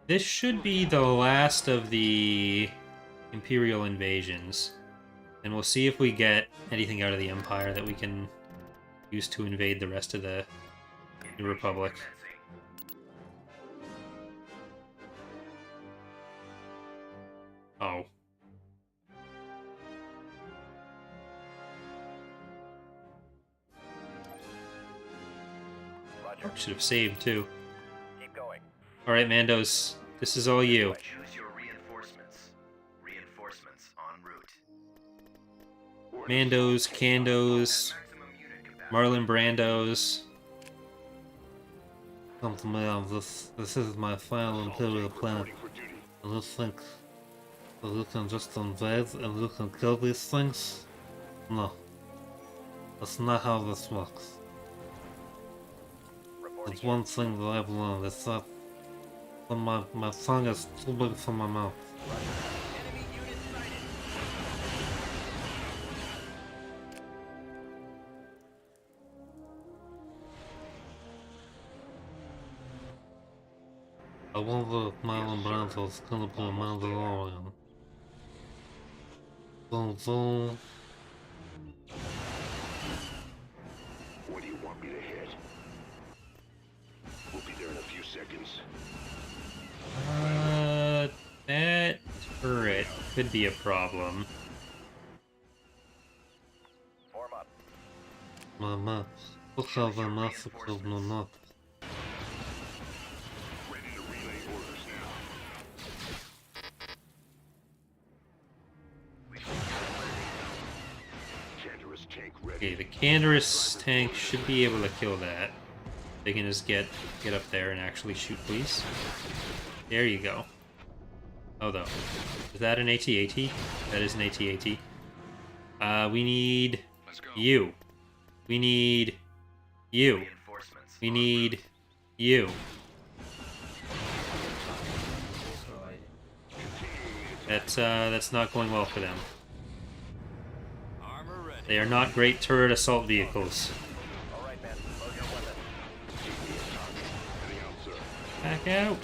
This should be the last of the Imperial invasions. And we'll see if we get anything out of the Empire that we can use to invade the rest of the New Republic. Oh. Roger. Should have saved too. Keep going. Alright, Mandos. This is all you. Choose your reinforcements. Reinforcements en route. Mandos, Candos, Maximum unit capacity. Marlon Brandos. Come to me on this. This is my final Imperial planet. And you think that you can just invade and you can kill these things? No. That's not how this works. It's one thing that I've learned, is that when my tongue is too big for my mouth. Enemy unit sighted. I want the Marlon Brando's gonna put a Mandalorian. Boom, boom. Where do you want me to head? We'll be there in a few seconds. That turret could be a problem. Form up. Mama, look how the master killed my mother. Ready to relay orders now. Canderous tank ready. Okay, the Canderous tank should be able to kill that. They can just get up there and actually shoot, please. There you go. Oh, though. Is that an AT-AT? That is an AT-AT. We need you. We need you. Reinforcements. We need you. That's not going well for them. Armor ready. They are not great turret assault vehicles. All right, man. Load your weapon. Heading out, sir. Back out.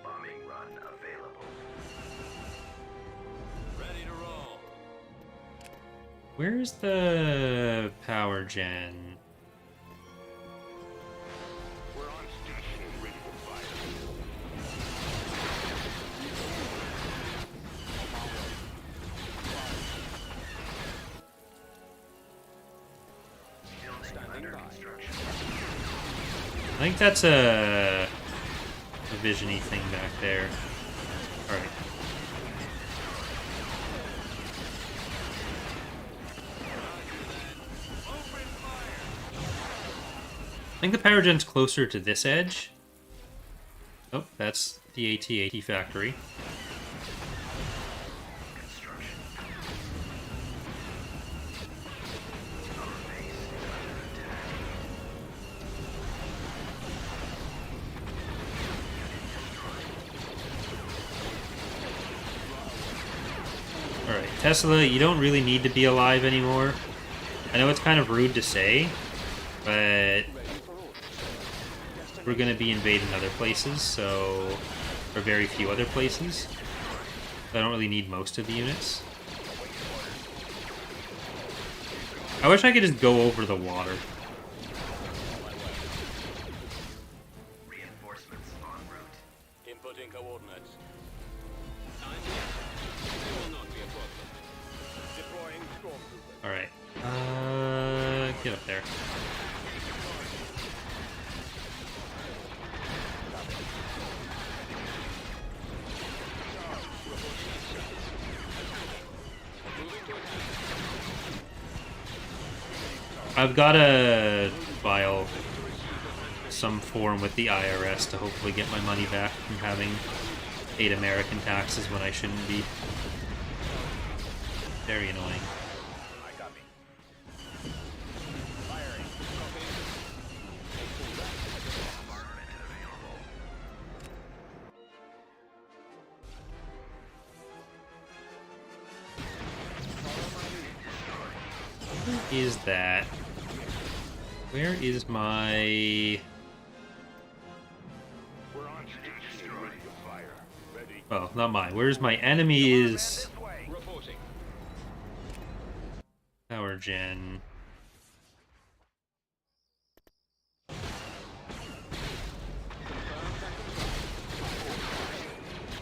Bombing run available. Ready to roll. Where's the power gen? We're on station and ready for fire. Under construction. I think that's a vision-y thing back there. Alright. I think the power gen's closer to this edge. Oh, that's the AT-AT factory. Construction. Our base is under attack. Alright, Tesla, you don't really need to be alive anymore. I know it's kind of rude to say, but we're going to be invading other places, so... or very few other places. So I don't really need most of the units. I wish I could just go over the water. Reinforcements en route. Inputting coordinates. Time to There will not be a problem. Deploying stormtroopers. Alright. Get up there. I've got to file some form with the IRS to hopefully get my money back from having paid American taxes when I shouldn't be. Very annoying. I copy. Firing. Copy. Armament available. What is that? Where is my... We're on station and ready to fire. Ready. Oh, not mine. Where's my enemy's This way. Reporting. power gen?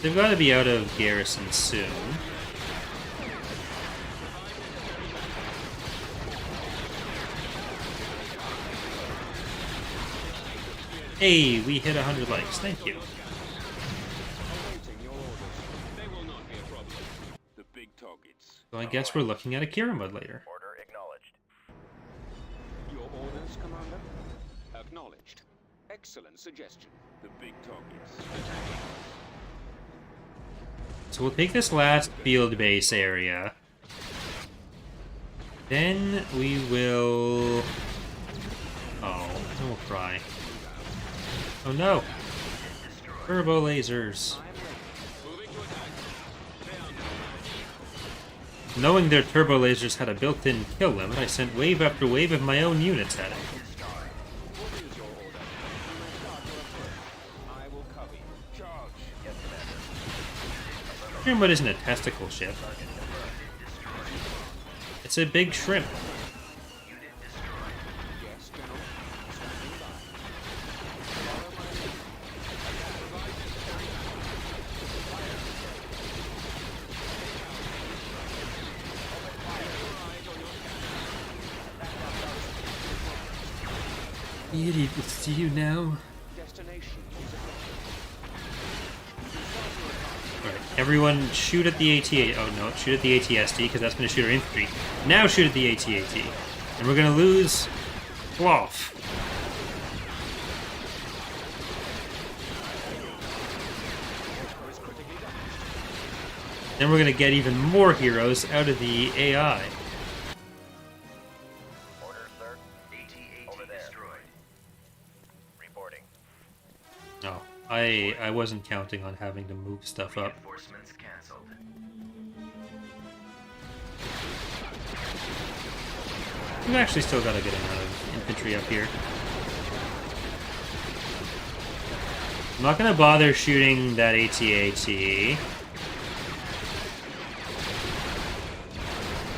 They've got to be out of garrison soon. Hey, we hit 100 likes. Thank you. Awaiting your orders. They will not be a problem. The big targets. So I guess we're looking at Akira mode later. Order acknowledged. Your orders, Commander? Acknowledged. Excellent suggestion. The big targets. So we'll take this last field base area. Then we will... Oh, don't cry. Oh no! Turbo lasers. Moving to attack. Stay on. Knowing their turbo lasers had a built-in kill limit, I sent wave after wave of my own units at it. What is your order? You may start your approach. I will cover you. Charge. What isn't a testicle ship? It's a big shrimp. Yes, General. Standing by. Beauty, it's you now. Destination is Alright, everyone shoot at the AT-AT. Oh no, shoot at the ATSD, because that's going to shoot our infantry. Now shoot at the AT-AT. And we're going to lose Cloth. Then we're going to get even more heroes out of the AI. Order, sir. AT-AT over there. Destroyed. Reporting. No, I wasn't counting on having to move stuff up. Reinforcements cancelled. We've actually still got a good amount of infantry up here. I'm not going to bother shooting that AT-AT.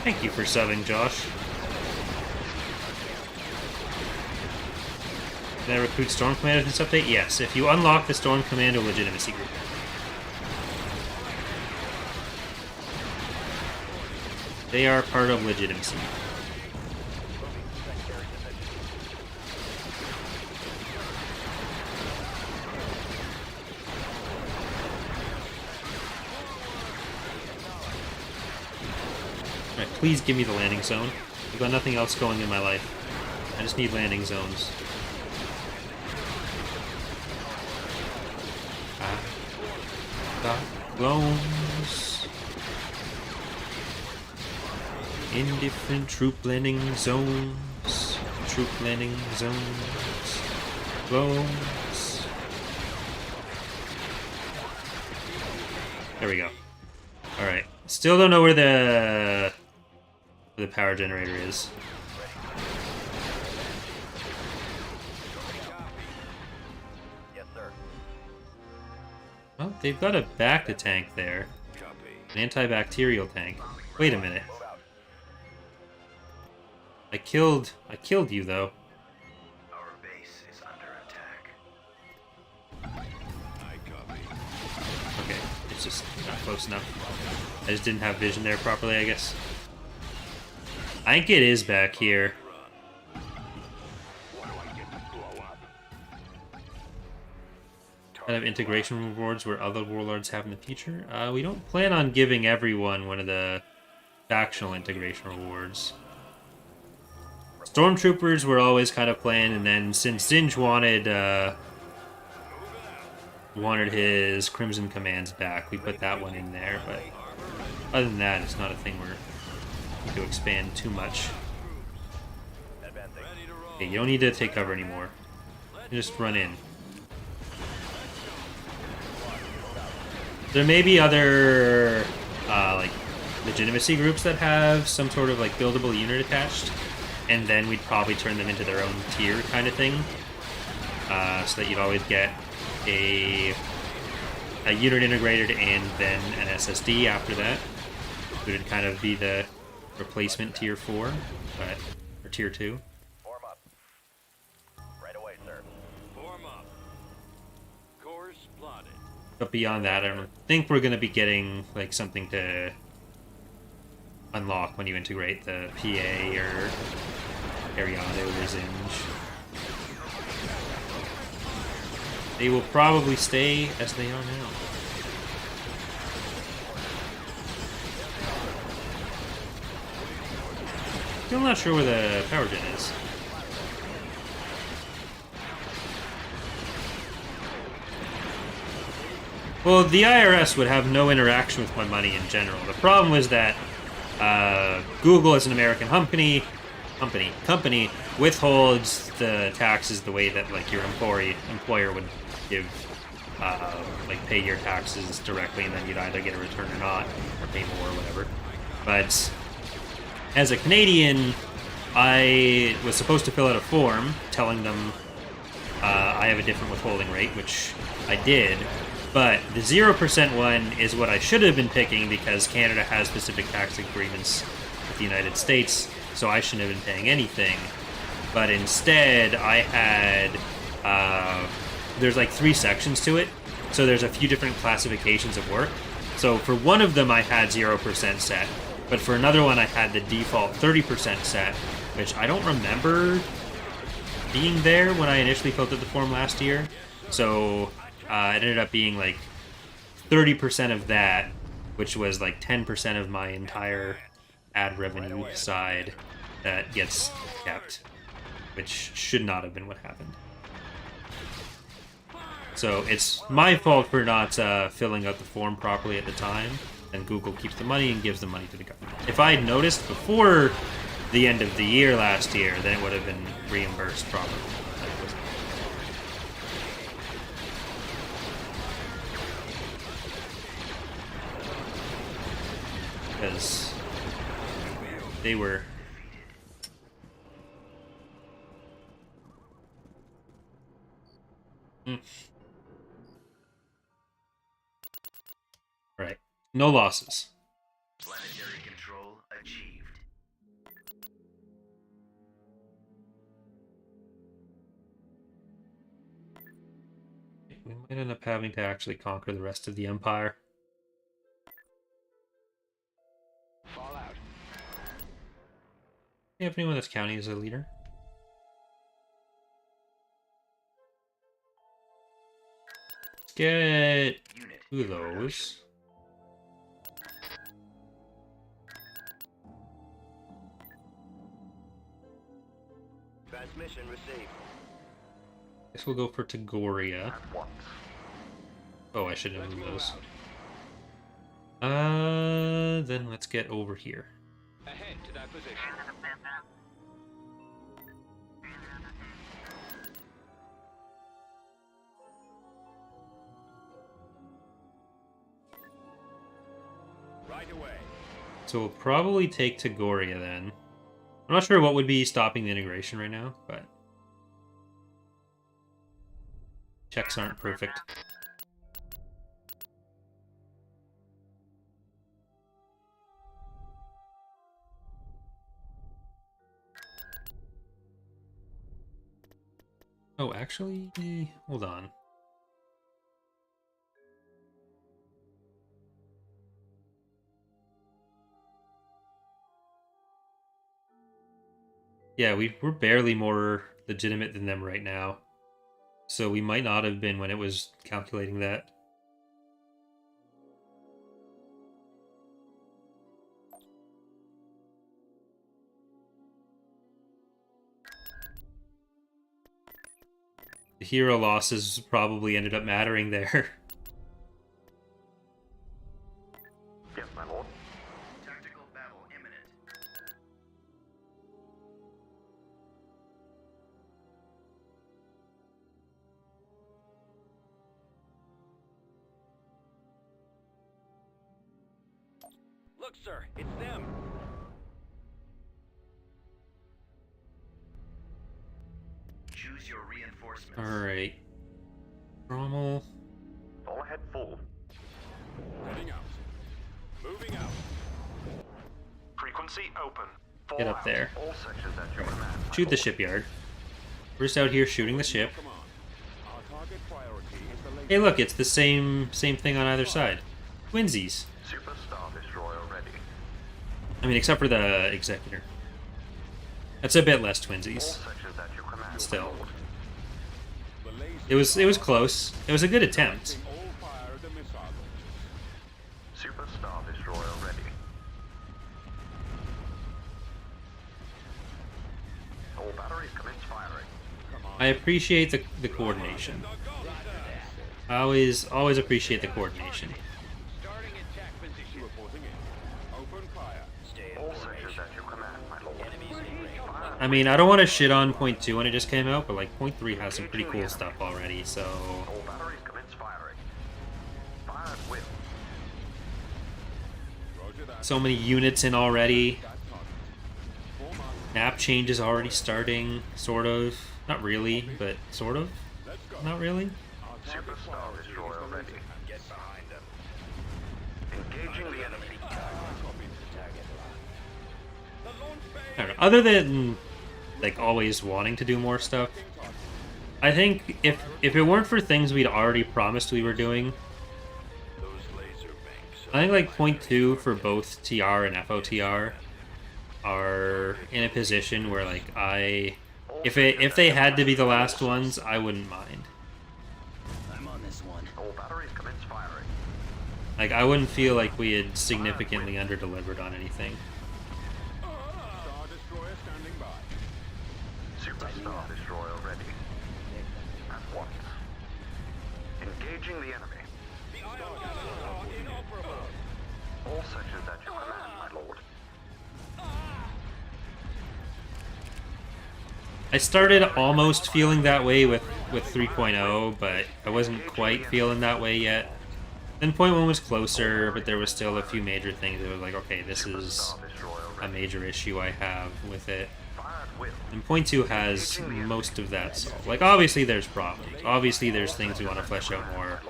Thank you for subbing, Josh. Can I recruit Storm Commando in this update? Yes, if you unlock the Storm Commando Legitimacy group. They are part of Legitimacy. Alright, please give me the landing zone. I've got nothing else going in my life. I just need landing zones. Got clones in different troop landing zones. Troop landing zones. Clones. There we go. Alright. Still don't know where the power generator is. Yes, sir. Well, they've got a Bacta tank there. An antibacterial tank. Wait a minute. Move out. I killed you though. Our base is under attack. I copy. Okay, it's just not close enough. I just didn't have vision there properly, I guess. I think it is back here. What do I get to blow up? Kind of integration rewards where other warlords have in the future. We don't plan on giving everyone one of the factional integration rewards. Stormtroopers were always kind of planned, and then since Zsinj wanted his Crimson Commands back, we put that one in there, but other than that, it's not a thing we're going to expand too much. Advancing. Okay, you don't need to take cover anymore. You just run in. There may be other, like, legitimacy groups that have some sort of, like, buildable unit attached, and then we'd probably turn them into their own tier kind of thing, so that you'd always get a unit integrated and then an SSD after that. It would kind of be the replacement tier 4, but, or tier 2. Form up. Right away, sir. Form up. Course plotted. But beyond that, I don't think we're going to be getting like something to unlock when you integrate the PA or Ariado or Zsinj. They will probably stay as they are now. Still not sure where the power gen is. Well, the IRS would have no interaction with my money in general. The problem was that Google, as an American company withholds the taxes the way that like your employer would give, like pay your taxes directly, and then you'd either get a return or not, or pay more or whatever. But as a Canadian, I was supposed to fill out a form telling them I have a different withholding rate, which I did. But the 0% one is what I should have been picking because Canada has specific tax agreements with the United States, so I shouldn't have been paying anything. But instead, I had... there's like 3 sections to it, so there's a few different classifications of work. So for one of them, I had 0% set, but for another one, I had the default 30% set, which I don't remember being there when I initially filled out the form last year. So it ended up being like 30% of that, which was like 10% of my entire ad revenue side that gets kept, which should not have been what happened. So it's my fault for not filling out the form properly at the time, and Google keeps the money and gives the money to the government. If I had noticed before the end of the year last year, then it would have been reimbursed properly. Because they were... Right. No losses. Planetary control achieved. We might end up having to actually conquer the rest of the Empire. Fallout. Do you have anyone that's counting as a leader? Let's get Unit 2 of those. Transmission received. Guess we'll go for Tagoria. At once. Oh, I shouldn't have Let's moved move those. out. Then let's get over here. Ahead to that position. Right away. So we'll probably take Tagoria then. I'm not sure what would be stopping the integration right now, but checks aren't perfect. Oh, actually, hold on. Yeah, we're barely more legitimate than them right now. So we might not have been when it was calculating that. The hero losses probably ended up mattering there. Yes, my lord. Tactical battle imminent. Look, sir, it's them. Choose your reinforcements. Alright. Rommel. All ahead full. Heading out. Moving out. Frequency open. Get up there. All sections at your command. my Shoot the lord. shipyard. We're just out here shooting the ship. Come on. Our target priority is the laser. Hey, look, it's the same thing on either side. Twinsies. Superstar destroyer ready. I mean, except for the Executor. That's a bit less All twinsies. sections at your command. my Still. lord. The laser It was close. It was a good attempt. directing all fire at the missile launchers. Superstar destroyer ready. All batteries commence firing. I appreciate the coordination. I always appreciate the coordination. Starting attack position. Reporting in. Open fire. Stay in All formation. sections at your command, my lord. Enemies in range. I mean, I don't want to shit on point 2 when it just came out, but like point 3 has some pretty cool stuff already, so All batteries commence firing. Fire at will. Roger that. so many units in already. That target. Form up. Map change is already starting, sort of. Not really, but sort of. Let's go. Not really. Our Superstar Destroyer ready. Get behind them. Engaging the enemy. I don't know. Other than like always wanting to do more stuff, I think if it weren't for things we'd already promised we were doing, Those laser banks. I think like point 2 for both TR and FOTR are in a position where like if they had to be the last ones, I wouldn't mind. I'm on this one. All batteries commence firing. Like I wouldn't feel like we had significantly underdelivered on anything. Star Destroyer standing by. Superstar Destroyer ready. At once. Engaging the enemy. The ion cannons are inoperable. All sections at your command, my lord. I started almost feeling that way with 3.0, but I wasn't quite feeling that way yet. Then point 1 was closer, but there was still a few major things that was like, okay, this is Superstar Destroyer a ready. major issue I have with it. Fire at will. And point 2 has most of that solved. Like, obviously there's problems. Obviously there's things we want to flesh out more.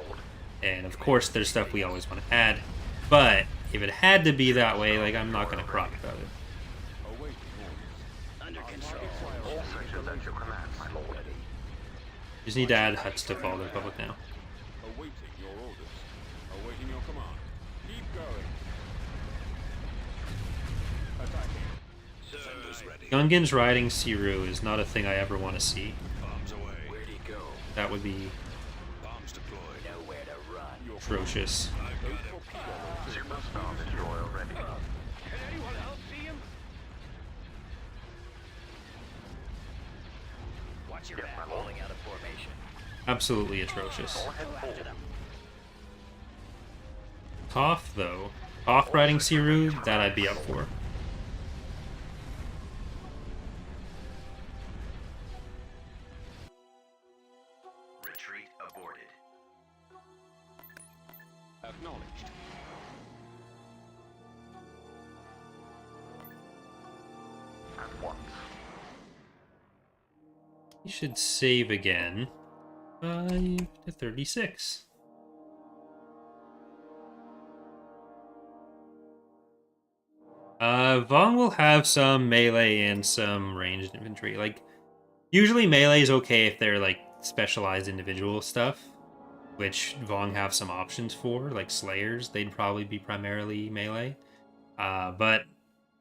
And of course there's stuff we always want to add. But if it had to be that way, like, I'm not going to cry about it. Awaiting orders. Under control. All sections at your command, my lord. Just need to add huts to Fall Republic now. Awaiting your orders. Awaiting your command. Keep going. Attacking. Gungans riding Siru is not a thing I ever want to see. Bombs away. Where'd he go? That would be Bombs deployed. Nowhere to run. atrocious. I've got him. Superstar Destroyer ready. Can anyone else see him? Watch your back. Rolling out of formation. Absolutely atrocious. All head Go after forward. them. Toph, though. Toph riding Siru, that I'd be up for. Retreat aborted. Acknowledged. At once. You should save again. 5 to 36. Vong will have some melee and some ranged infantry. Like, usually melee is okay if they're like specialized individual stuff, which Vong have some options for, like Slayers. They'd probably be primarily melee. But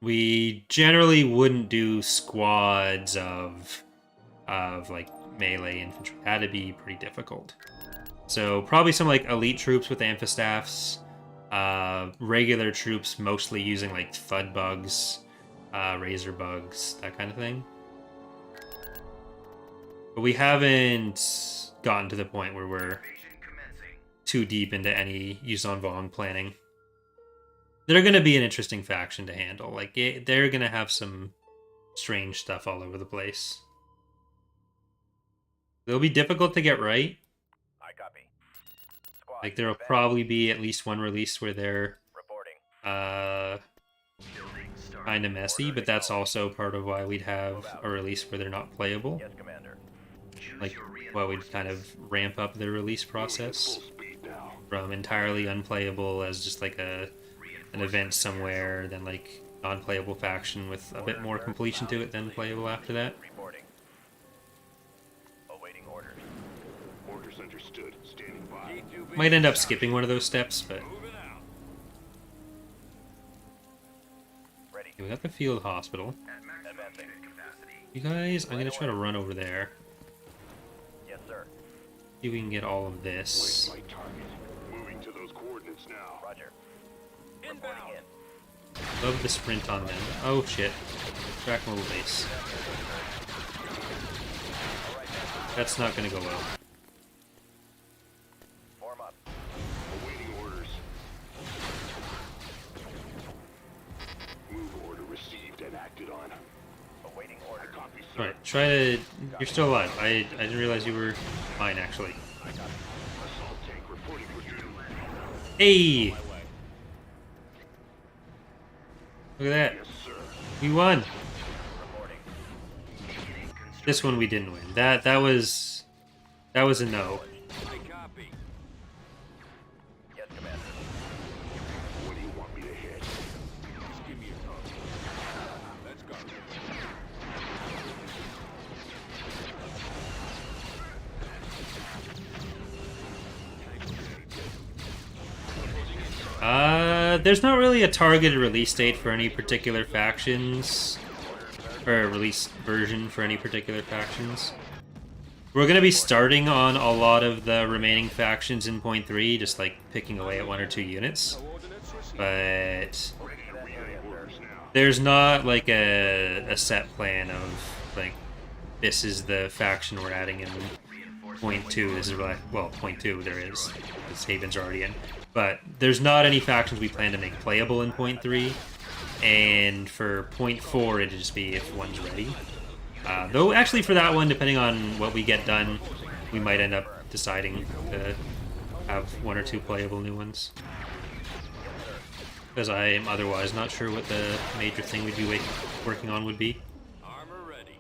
we generally wouldn't do squads of like melee infantry. That'd be pretty difficult. So probably some like elite troops with amphistaffs, regular troops mostly using like thud bugs, razor bugs, that kind of thing. But we haven't gotten to the point where we're Invasion commencing. too deep into any Yuzon Vong planning. They're going to be an interesting faction to handle. Like, they're going to have some strange stuff all over the place. They'll be difficult to get right. I copy. Squad. Like, there'll advance. probably be at least one release where they're Reporting. Building start. kind of messy, Order but that's acknowledged. also part of why we'd have a release where they're not playable. Yes, Commander. Choose Like, your why we'd kind of ramp up the release process Full speed now. from entirely unplayable as just like an event somewhere, then like non-playable faction with a bit more completion to it than playable after that. Reporting. Awaiting orders. Orders understood. Standing by. Might end up skipping one of those steps, but Ready. we got the field hospital. Advancing. You guys, I'm gonna try to run over there. Yes, sir. See if we can get all of Where's this. my target? Moving to those coordinates now. Roger. Reporting in. Love the sprint on them. Oh shit. Track mobile base. That's not gonna go well. Form up. Awaiting orders. Move order received and acted on. Awaiting I orders. copy, sir. Alright, try to... You're still alive. I didn't realize you were mine, actually. Assault tank reporting for duty. Hey! Look at that. Yes, sir. We won! Reporting. This one we didn't win. That was a no. I copy. There's not really a targeted release date for any particular factions, or a release version for any particular factions. We're going to be starting on a lot of the remaining factions in point 3, just like picking away at 1 or 2 units. But there's not like a set plan of like, this is the faction we're adding in point 2. This is like, well, point 2 there is, because Haven's already in. But there's not any factions we plan to make playable in point 3. And for point 4, it'd just be if one's ready. Though, actually, for that one, depending on what we get done, we might end up deciding to have 1 or 2 playable new ones. Because I am otherwise not sure what the major thing we'd be working on would be. Armor ready.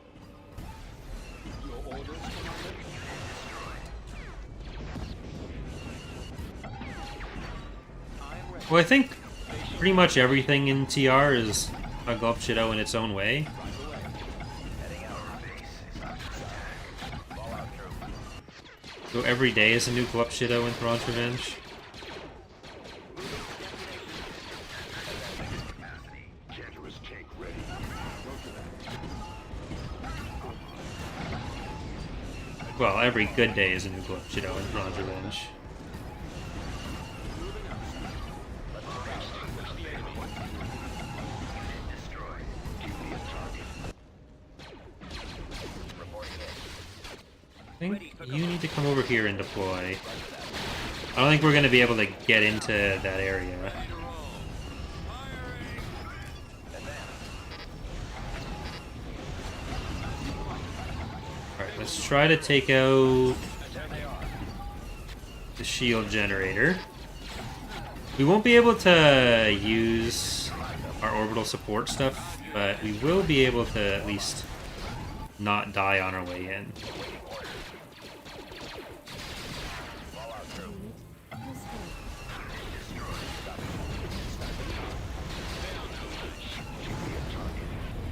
Well, I think pretty much everything in TR is a Gulp Shido in its own way. So every day is a new Gulp Shido in Thrawn's Revenge. Cantorus tank ready. Well, every good day is a new Gulp Shido in Thrawn's Revenge. I think you need to come over here and deploy. I don't think we're going to be able to get into that area. Alright, let's try to take out the shield generator. We won't be able to use our orbital support stuff, but we will be able to at least not die on our way in.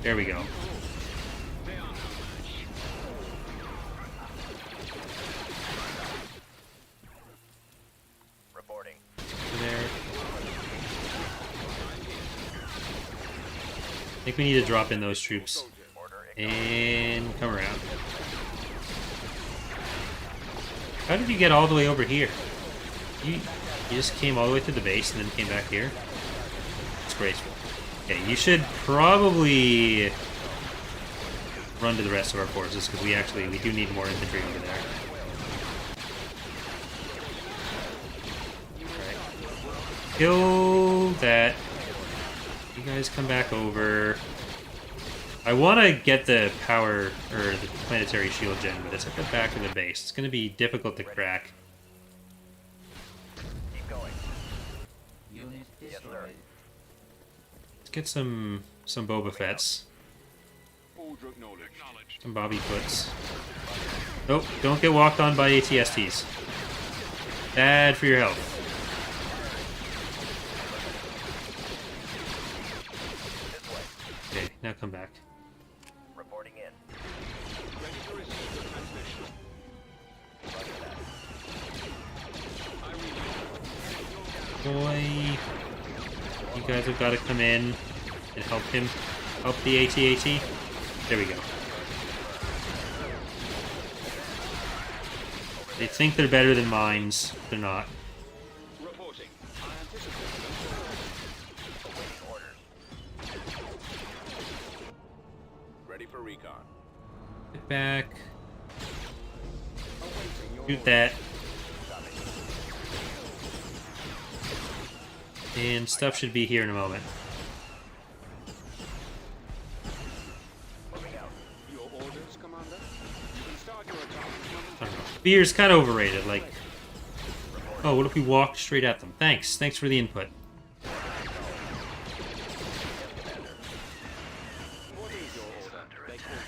There we go. Reporting. There. I think we need to drop in those troops. And come around. How did you get all the way over here? You just came all the way to the base and then came back here? It's graceful. Okay, you should probably run to the rest of our forces, because we do need more infantry over there. Alright. Kill that. You guys come back over. I want to get the power, or the planetary shield gen, but it's at the back of the base. It's going to be difficult to crack. Keep going. Unit Yes, sir. destroyed. Let's get some Boba Fett's. Order acknowledged. Some Bobby Foots. Nope, don't get walked on by ATSTs. Bad for your health. Okay, now come back. Reporting in. Ready to receive the transmission. Boy, you guys have got to come in and help him. Help the AT-AT. There we go. They think they're better than mines. They're not. Reporting. Awaiting orders. Ready for recon. Get back. Shoot that. And stuff should be here in a moment. Moving out. Your orders, Commander? You can start your attack I don't know. Fear's kind of overrated. Like, oh, what if we walked straight at them? Thanks. Thanks for the input.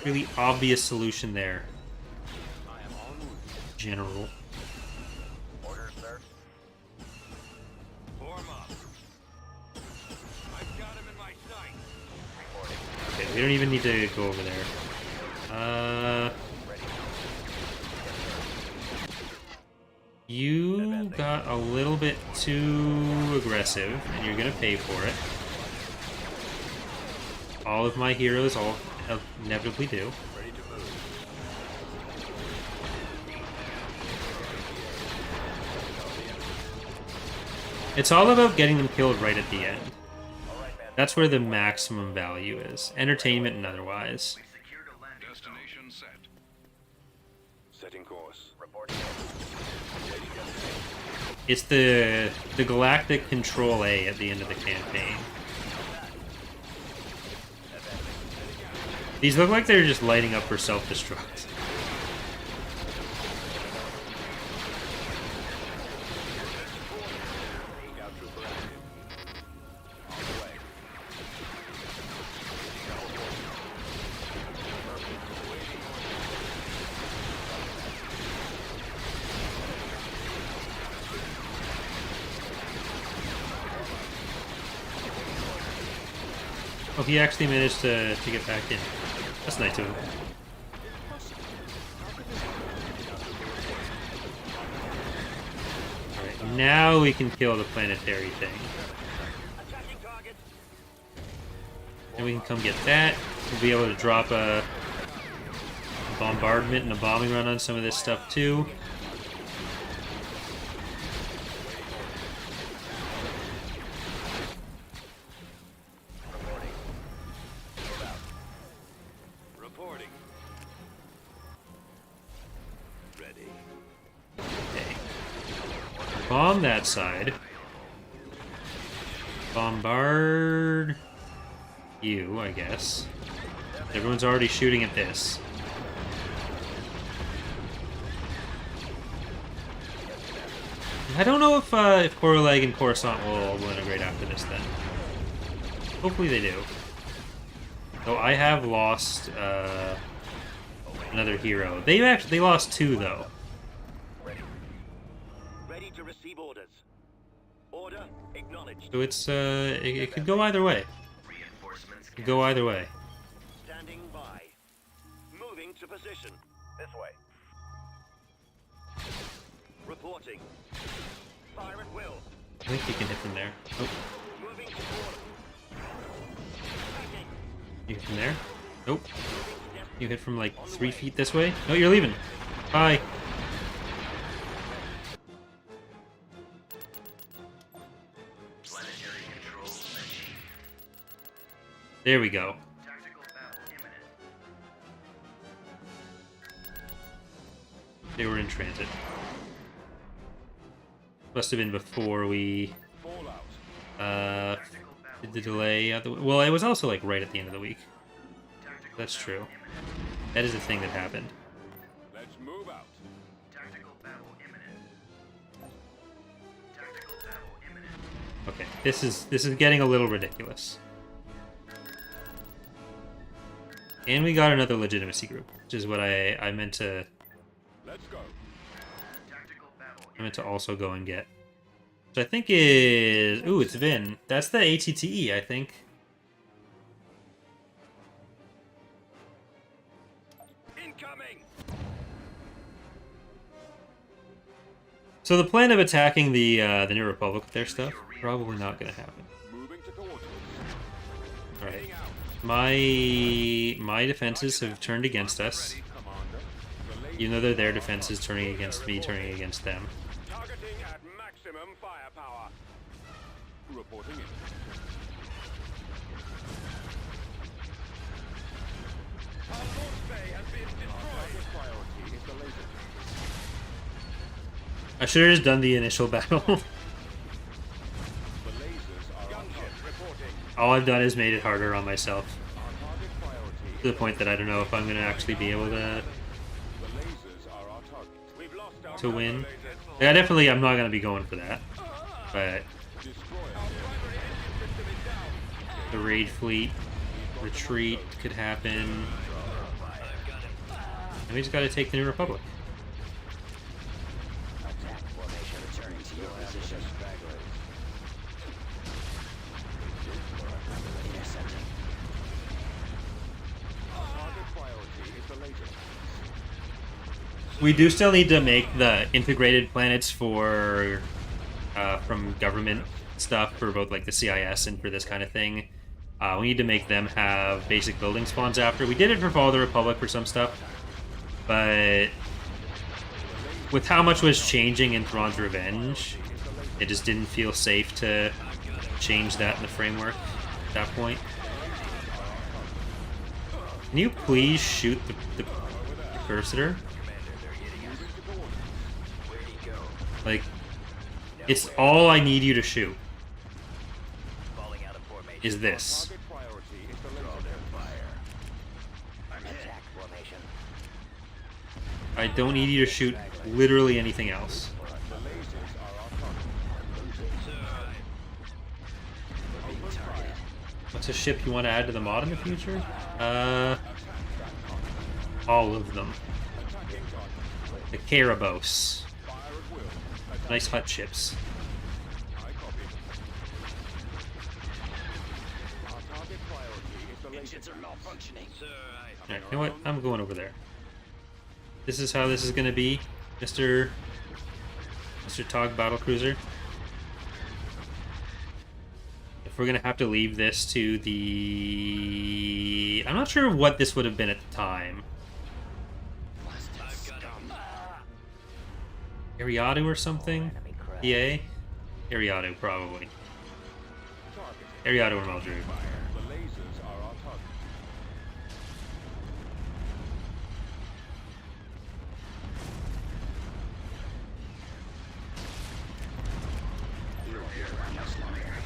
Really obvious solution there, General. Orders, sir. Form up. I've got him in my sight. Reporting. Okay, we don't even need to go over there. You got a little bit too aggressive, and you're gonna pay for it. All of my heroes all inevitably do. It's all about getting them killed right at the end. That's where the maximum value is. Entertainment and otherwise. Destination set. Setting course. Reporting. It's the galactic Control A at the end of the campaign. These look like they're just lighting up for self-destruct. Oh, he actually managed to get back in. That's nice of him. Alright, now we can kill the planetary thing. And we can come get that. We'll be able to drop a bombardment and a bombing run on some of this stuff too. Reporting. Ready. Okay. Bomb that side. Bombard you, I guess. Everyone's already shooting at this. I don't know if Coriolig and Coruscant will integrate after this then. Hopefully they do. Though I have lost another hero. They lost two though. Ready to receive orders. Order acknowledged. So it's it could go either way. Reinforcements. It could go either way. Standing by. Moving to position. This way. Reporting. Fire at will. I think you can hit from there. Oh, Moving to order. Attacking. you hit from there? Nope. You hit from like 3 feet this way? No, you're leaving. Bye. Planetary control achieved. There we go. Tactical battle imminent. They were in transit. Must have been before we Fallout. did the delay out the way. Well, it was also like right at the end of the week. That's true. That is a thing that happened. Let's move out. Tactical battle imminent. Tactical battle imminent. Okay, this is getting a little ridiculous. And we got another legitimacy group, which is what I meant to Let's go. Tactical battle I meant to also go and get. Which I think is ooh, it's Vin. That's the ATTE, I think. Incoming. So the plan of attacking the New Republic with their stuff probably not going to happen. Moving to coordinates. All right, Heading out. my defenses have turned against us, Ready, Commander. The laser even though they're their defenses turning against me, turning against them. targeting at maximum firepower. Reporting in. Our launch bay has been destroyed. Target priority is the laser. I should have just done the initial battle. The lasers are on target. Gunship reporting. All I've done is made it harder on myself, Our target priority to the point that I don't know if I'm going to actually be able to The lasers are our target. We've lost our to win. lasers. Yeah, definitely I'm not going to be going for that. But Destroyer. Primary engine system is down. the raid fleet retreat could happen. And we just got to take the New Republic. Attack formation returning to your position. Intercepting. Target priority is the laser. We do still need to make the integrated planets for from government stuff for both like the CIS and for this kind of thing. We need to make them have basic building spawns after. We did it for Fall of the Republic for some stuff, but with how much was changing in Thrawn's Revenge, it just didn't feel safe to change that in the framework at that point. Can you please shoot the cursor? Like, it's all I need you to shoot. Falling out of formation. Is this. Target priority is the Draw laser their cannons. fire. Attack formation. I don't need you to shoot literally anything else. The lasers are our target. What's a ship you want to add to the mod in the future? All of them. The Carabos. Fire at will. Nice hut ships. I copy. Our target priority is the laser Engines are malfunctioning. Sir, I... Alright, you know what? I'm going over there. This is how this is going to be, Mr. Tog Battlecruiser. If we're going to have to leave this to the... I'm not sure what this would have been at the time. Ariado or something? EA? Ariado, probably. Ariado or Meldrew. The lasers are our target.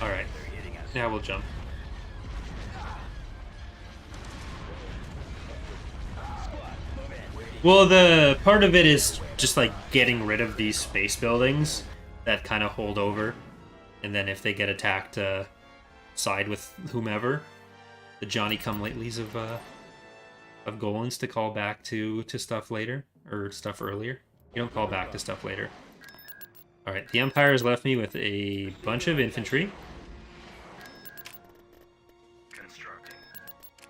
Alright, now we'll jump. Well, the part of it is just like getting rid of these space buildings that kind of hold over, and then if they get attacked, side with whomever. The Johnny-come-latelys of Golans to call back to stuff later, or stuff earlier. You don't call back to stuff later. Alright, the Empire has left me with a bunch of infantry. Constructing.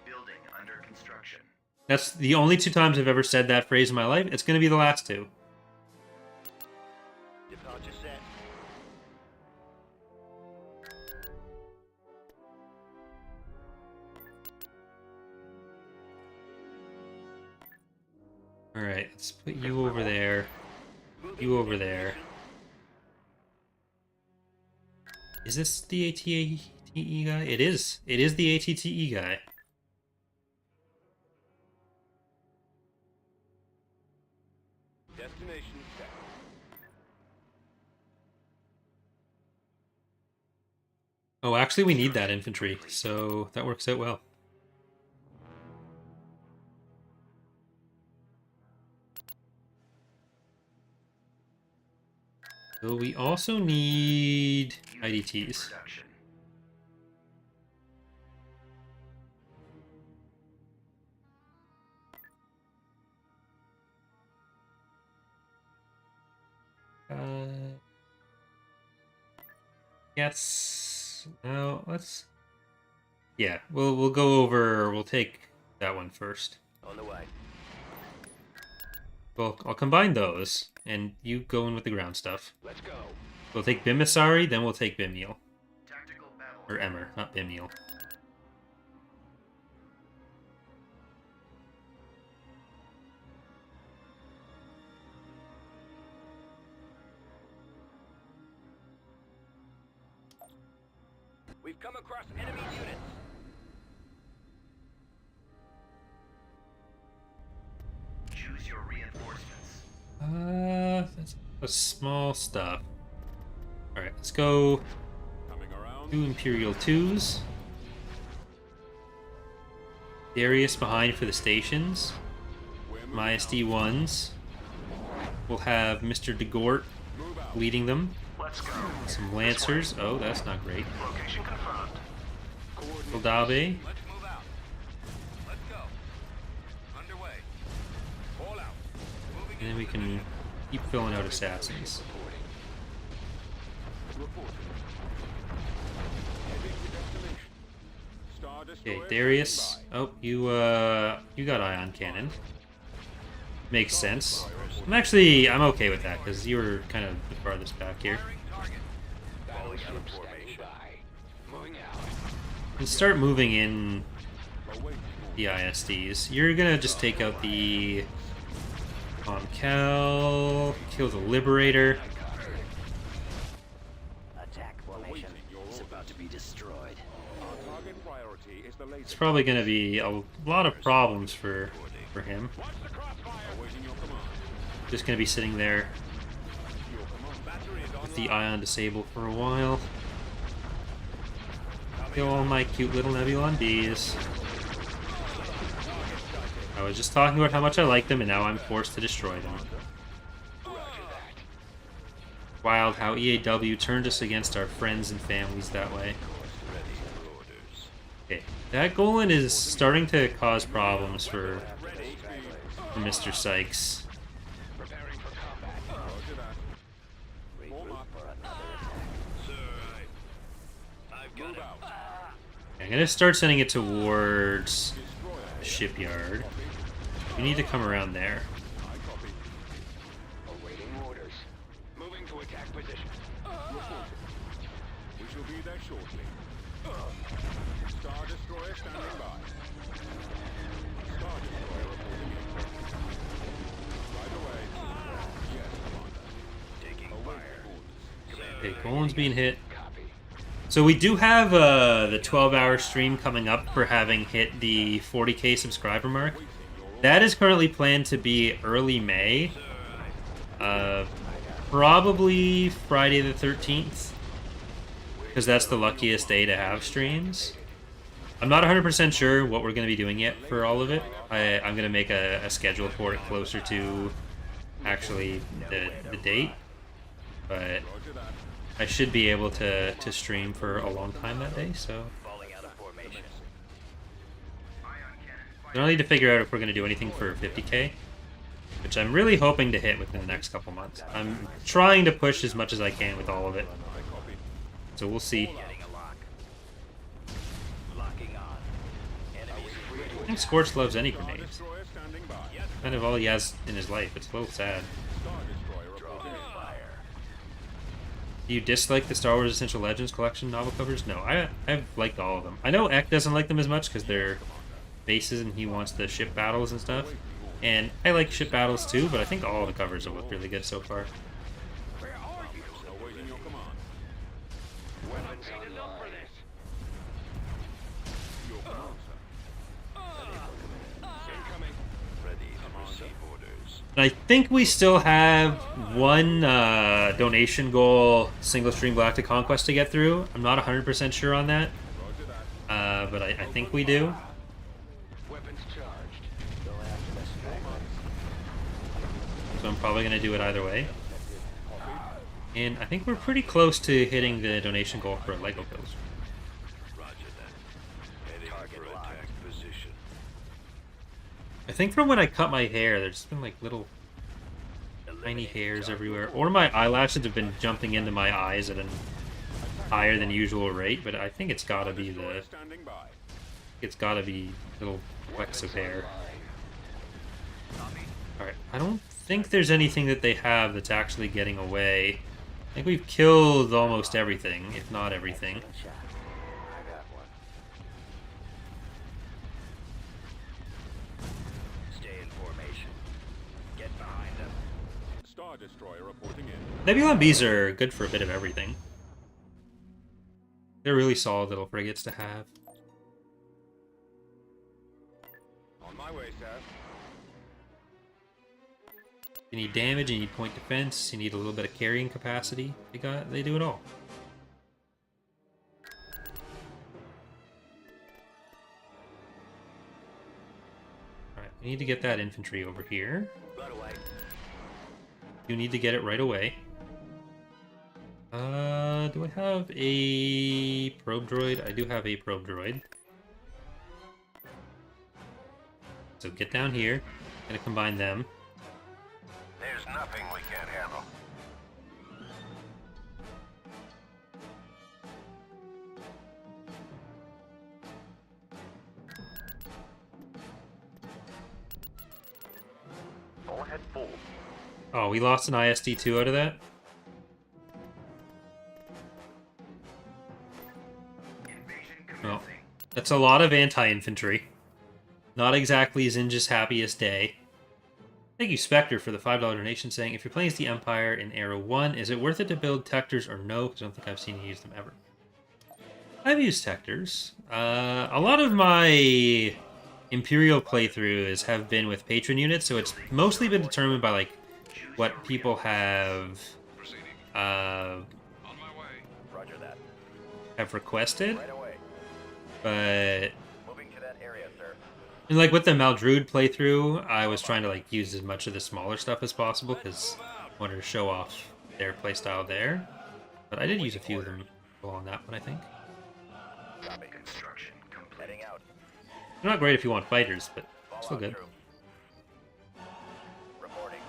Building under construction. That's the only 2 times I've ever said that phrase in my life. It's going to be the last 2. Departure set. Alright, let's put you over there. You over there. Is this the ATATE guy? It is. It is the ATTE guy. Destination set. Oh, actually we need that infantry, so that works out well. So we also need IDTs. Production. Yes. No, let's. Yeah, we'll go over. We'll take that one first. On the way. Well, I'll combine those, and you go in with the ground stuff. Let's go. We'll take Bimisari, then we'll take Bimiel. Tactical battle. Or Emmer, not Bimiel. We've come across enemy units. Choose your reinforcements. That's a small stuff. Alright, let's go Coming around. 2 Imperial 2s. Darius behind for the stations. My SD1s. We'll have Mr. DeGort leading them. Let's go. Some Lancers. Oh, that's not great. Location confirmed. Soldabe. Let's move out. Let's go. Underway. All out. Moving And then we can keep filling out assassins. Reporting. Heading to destination. Star Okay, Destroyer Darius. standing by. Oh, you got ion cannon. Makes sense. I'm okay with that, because you were kind of the farthest back here. Battleship standing by. Moving out. And start moving in the ISDs. You're gonna just take out the Cal, kill the Liberator. Attack formation is about to be destroyed. Our target priority is the laser. It's probably gonna be a lot of problems for him. Watch the crossfire. Awaiting your command. Just gonna be sitting there Your command. Battery is with the online. ion disabled for a while. Kill all my cute little Nebulon bees. I was just talking about how much I like them, and now I'm forced to destroy them. Wild how EAW turned us against our friends and families that way. Okay, that Golan is starting to cause problems for Mr. Sykes. Preparing for combat. Roger that. Regroup for another attack. Move out. I'm gonna start sending it towards the shipyard. We need to come around there. I copy. Awaiting orders. Moving to attack position. We shall be there shortly. Star Destroyer standing by. Star Destroyer reporting in. Right away. Yes, Commander. Taking fire. Okay, Golan's being hit. Copy. So we do have the 12-hour stream coming up for having hit the 40k subscriber mark. That is currently planned to be early May. Probably Friday the 13th. Because that's the luckiest day to have streams. I'm not 100% sure what we're going to be doing yet for all of it. I'm going to make a schedule for it closer to actually the date. But I should be able to stream for a long time that day, so... Falling out of formation. I need to figure out if we're going to do anything for 50k, which I'm really hoping to hit within the next couple months. I'm trying to push as much as I can with all of it, so we'll see. Getting a lock. Locking on. Enemies I think Scorch loves any grenades. Destroyer standing by. Kind of all he has in his life. It's a little sad. Star Destroyer reporting in. fire. Do you dislike the Star Wars Essential Legends collection novel covers? No, I've liked all of them. I know Eck doesn't like them as much because they're bases and he wants the ship battles and stuff. And I like ship battles too, but I think all the covers have looked really good so far. Awaiting your command. Weapons online. Your command, sir. Incoming. Ready to receive orders. And I think we still have one donation goal single stream Galactic Conquest to get through. I'm not 100% sure on that, Roger that. but I think we do. Weapons charged. Go after the stragglers. So I'm probably going to do it either way. And I think we're pretty close to hitting the donation goal for Lego kills. Roger that. Heading for attack position. I think from when I cut my hair, there's been like little tiny hairs everywhere. Or my eyelashes have been jumping into my eyes at a higher than usual rate, but I think it's gotta be Standing by. little flecks of hair. Alright, I don't think there's anything that they have that's actually getting away. I think we've killed almost everything, if not everything. Shot. I got one. Stay in formation. Get behind them. Star Destroyer reporting in. Nebulon Bees are good for a bit of everything. They're really solid little frigates to have. On my way, sir. You need damage, you need point defense, you need a little bit of carrying capacity. They do it all. Alright, we need to get that infantry over here. Right away. You need to get it right away. Do I have a probe droid? I do have a probe droid. So get down here. Gonna combine them. There's nothing we can't handle. All Warhead full. Oh, we lost an ISD-2 out of that? Well, that's a lot of anti-infantry. Not exactly Zsinj's happiest day. Thank you, Spectre, for the $5 donation, saying, if you're playing as the Empire in Arrow 1, is it worth it to build Tectors or no? Because I don't think I've seen you use them ever. I've used Tectors. A lot of my Imperial playthroughs have been with patron units, so it's mostly been determined by, like, what people have, On my way. Roger that. have requested. Right away. But Moving to that area, sir. and like with the Maldruid playthrough, I was trying to like use as much of the smaller stuff as possible because I wanted to show off their playstyle there. But I did use a few of them along that one, I think. Copy. Construction complete. Heading out. They're not great if you want fighters, but Fall still on good. through. Reporting.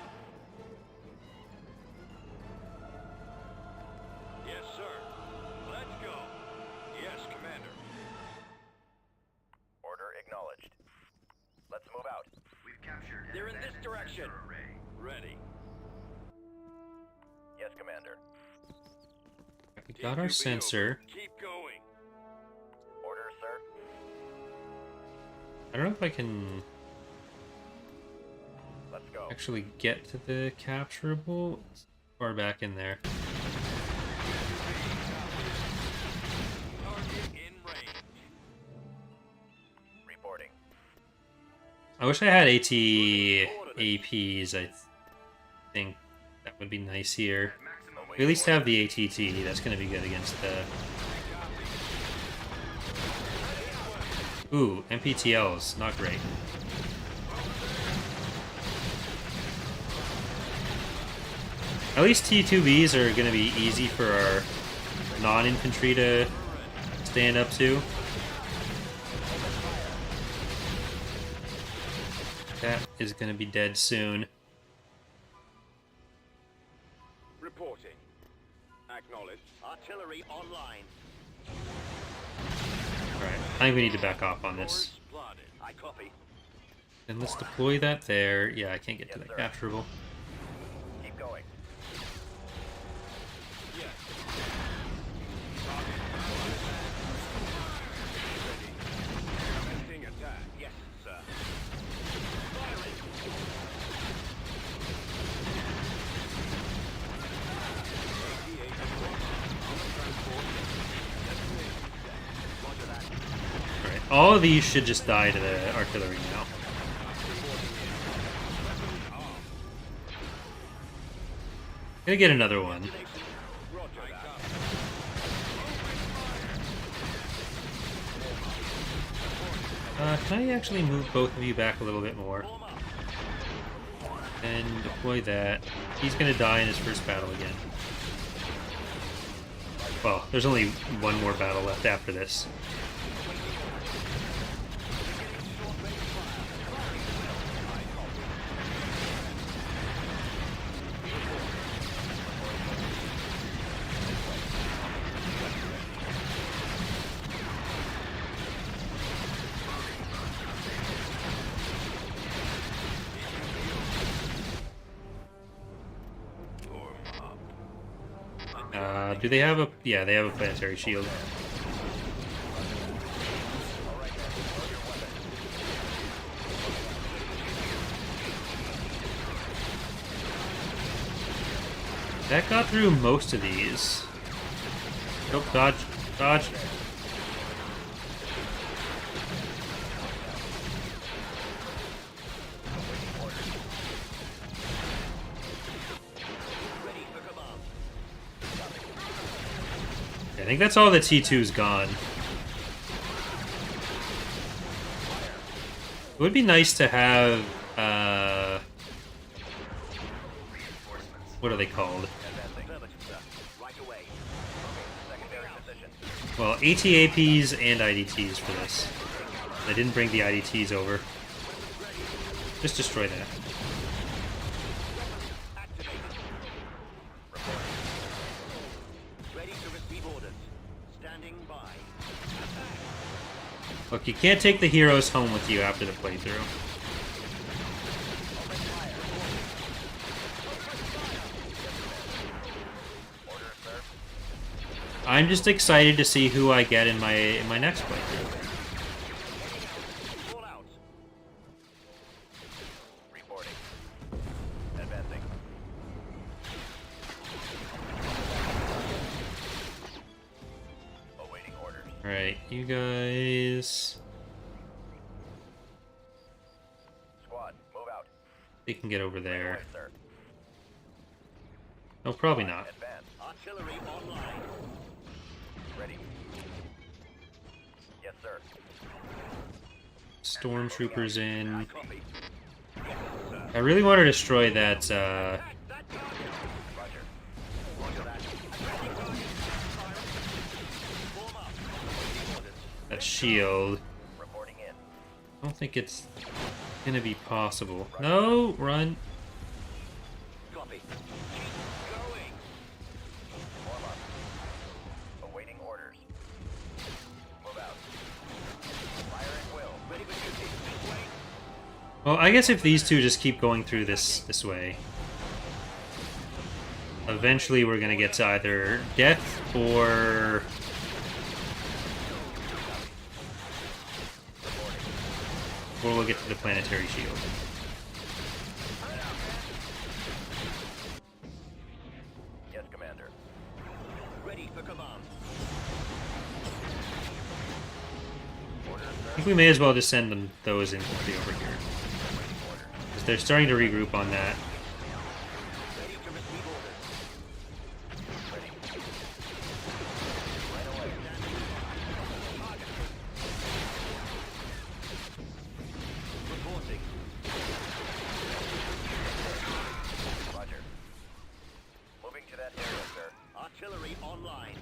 Yes, sir. Let's go. Yes, Commander. Order acknowledged. Let's move out. We've captured. They're in this direction. Ready. Yes, Commander. We got our TQB sensor. Keep going. Order, sir. I don't know if I can Let's go. actually get to the capturable. It's far back in there. Target in range. Reporting. I wish I had AT APs. I think that would be nice here. We at least have the ATT. That's going to be good against the... Ooh, MPTLs. Not great. At least T2Bs are going to be easy for our non-infantry to stand up to. That is going to be dead soon. Reporting. Acknowledged. Artillery online. Alright, I think we need to back off on this. Plotted. I copy. And let's deploy that there. Yeah, I can't get to that capturable. Keep going. Yes. Commencing attack. Yes, sir. Alright, all of these should just die to the artillery now. Gonna get another one. Can I actually move both of you back a little bit more? And deploy that. He's gonna die in his first battle again. Well, there's only one more battle left after this. Do they have a... Yeah, they have a planetary shield. That got through most of these. Nope, dodge. Dodge. I think that's all the T2's gone. It would be nice to have, what are they called? Well, ATAPs and IDTs for this. I didn't bring the IDTs over. Just destroy that. Look, you can't take the heroes home with you after the playthrough. I'm just excited to see who I get in my next playthrough. Roll out. Reporting. Advancing. Awaiting orders. Alright, you guys... Squad, move out. They can get over there. Right away, sir. No, probably not. Advance. Artillery online. Ready. Yes, sir. Stormtroopers in. Copy. I really want to destroy that, Roger. that shield. Reporting in. I don't think it's gonna be possible. No, run. Copy. Keep going. Warm up. Awaiting orders. Move out. Fire at will. Ready for duty. This way. Well, I guess if these two just keep going through this way, eventually we're gonna get to either death or we'll get to the planetary shield. Yes, Commander. Ready for command. Orders, I sir. think we may as well just send them those infantry over here. Because they're starting to regroup on that. Ready to receive orders. Ready. Right away. Target. Reporting. Roger. Moving to that area, sir. Artillery online.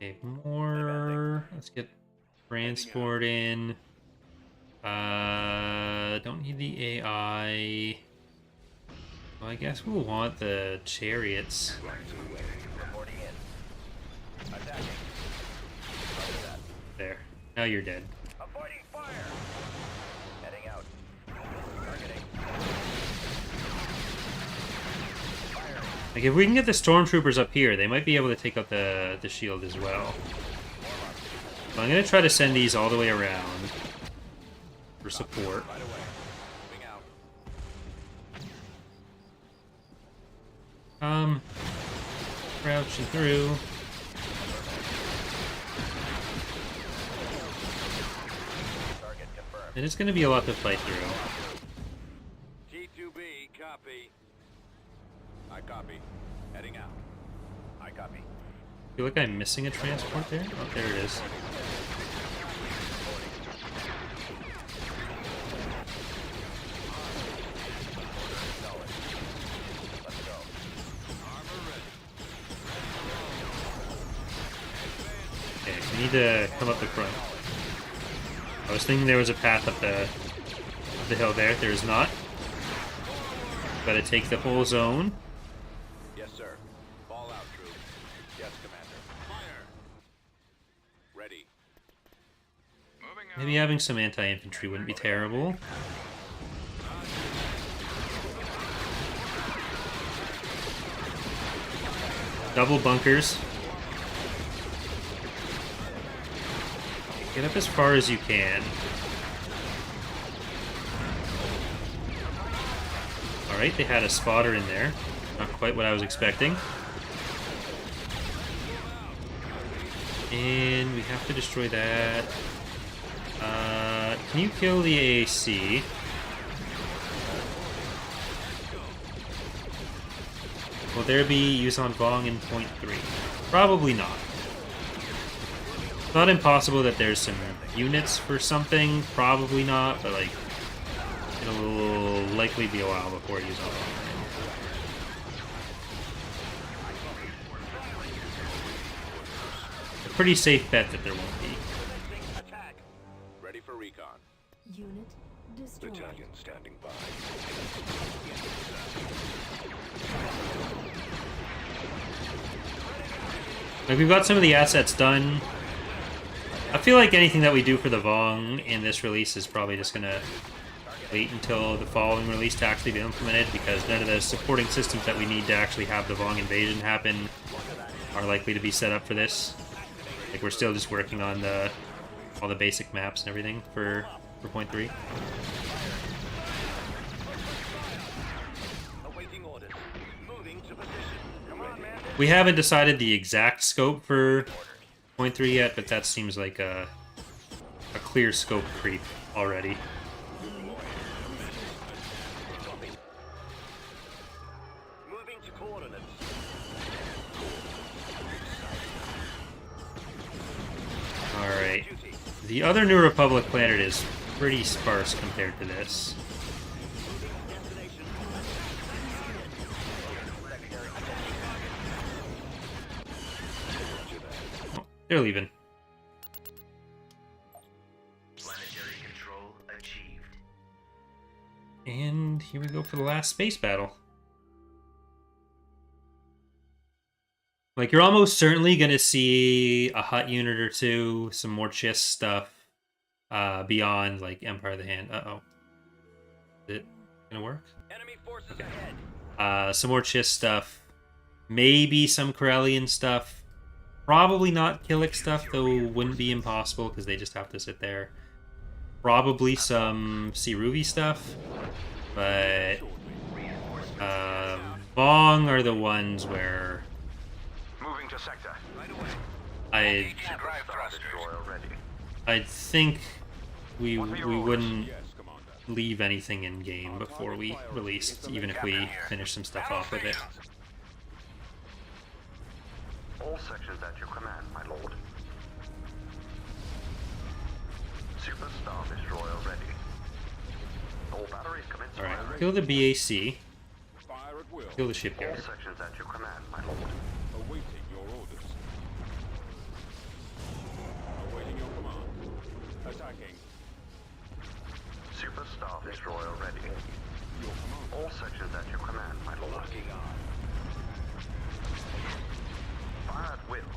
Okay, more. Let's get transport in. Don't need the AI. Well, I guess we'll want the chariots. Reporting in. Attacking. Roger that. There. Now you're dead. Avoiding fire. Heading out. Targeting. Firing. Like, if we can get the stormtroopers up here, they might be able to take out the shield as well. So I'm gonna try to send these all the way around for support. Right away. Moving out. Crouching through. Target confirmed. And it's gonna be a lot to fight through. T2B, copy. I copy. Heading out. I copy. I feel like I'm missing a transport there. Oh, there it is. Let's go. Okay, we need to come up the front. I was thinking there was a path up the hill there. There is not. Gotta take the whole zone. Yes, sir. Fall out, troops. Yes, Commander. Fire. Ready. Moving out. Maybe having some anti-infantry wouldn't be terrible. Double bunkers. Get up as far as you can. Alright, they had a spotter in there. Not quite what I was expecting. And we have to destroy that. Can you kill the AAC? Will there be Yuuzhan Vong in point 3? Probably not. It's not impossible that there's some units for something. Probably not, but like it'll likely be a while before Yuuzhan Vong. A pretty safe bet that there won't be. Attack. Ready for recon. Unit destroyed. Battalion standing by. Like, we've got some of the assets done. I feel like anything that we do for the Vong in this release is probably just gonna wait until the following release to actually be implemented, because none of the supporting systems that we need to actually have the Vong invasion happen are likely to be set up for this. Like, we're still just working on all the basic maps and everything for point 3. Awaiting orders. Moving to position. Come on, man. We haven't decided the exact scope for point 3 yet, but that seems like a clear scope creep already. Moving to coordinates. Alright. The other New Republic planet is pretty sparse compared to this. Oh, they're leaving. Planetary control achieved. And here we go for the last space battle. Like, you're almost certainly going to see a hut unit or two, some more Chiss stuff, beyond, like, Empire of the Hand. Uh-oh. Is it going to work? Enemy forces ahead. Some more Chiss stuff. Maybe some Corellian stuff. Probably not Killik stuff, though wouldn't be impossible, because they just have to sit there. Probably some Siruvi stuff. But Vong are the ones where Moving to sector. I think we wouldn't Yes, Commander. leave anything in game before we released, even if we finish some stuff off with it. All sections at your command, my lord. Super Star Destroyer ready. All batteries commence All right, firing. kill the BAC, Fire at will. kill the All shipyard. sections at your command, my lord. Awaiting your orders. Awaiting your command. Attacking. Super Star Destroyer ready. Your command. All sections at your command, my lord. Locking on. Fire at will.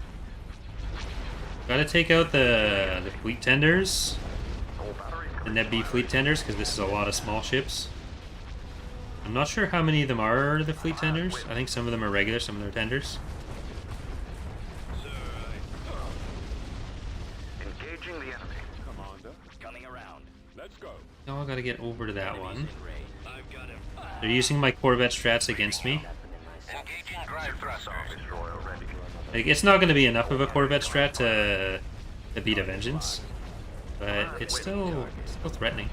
Gotta take out the fleet tenders, All batteries the commence Neb B fleet tenders, because this is a lot of small ships. I'm not sure how many of them are the fleet tenders. I think some of them are regular, some of them are tenders. Engaging the enemy. Commander. Coming around. Let's go. Now I gotta get over to that one. I've got him. They're using my Corvette strats against me. Engaging drive thrusters. Destroyer ready. Like, it's not gonna be enough of a Corvette strat to beat a Vengeance, but it's still threatening.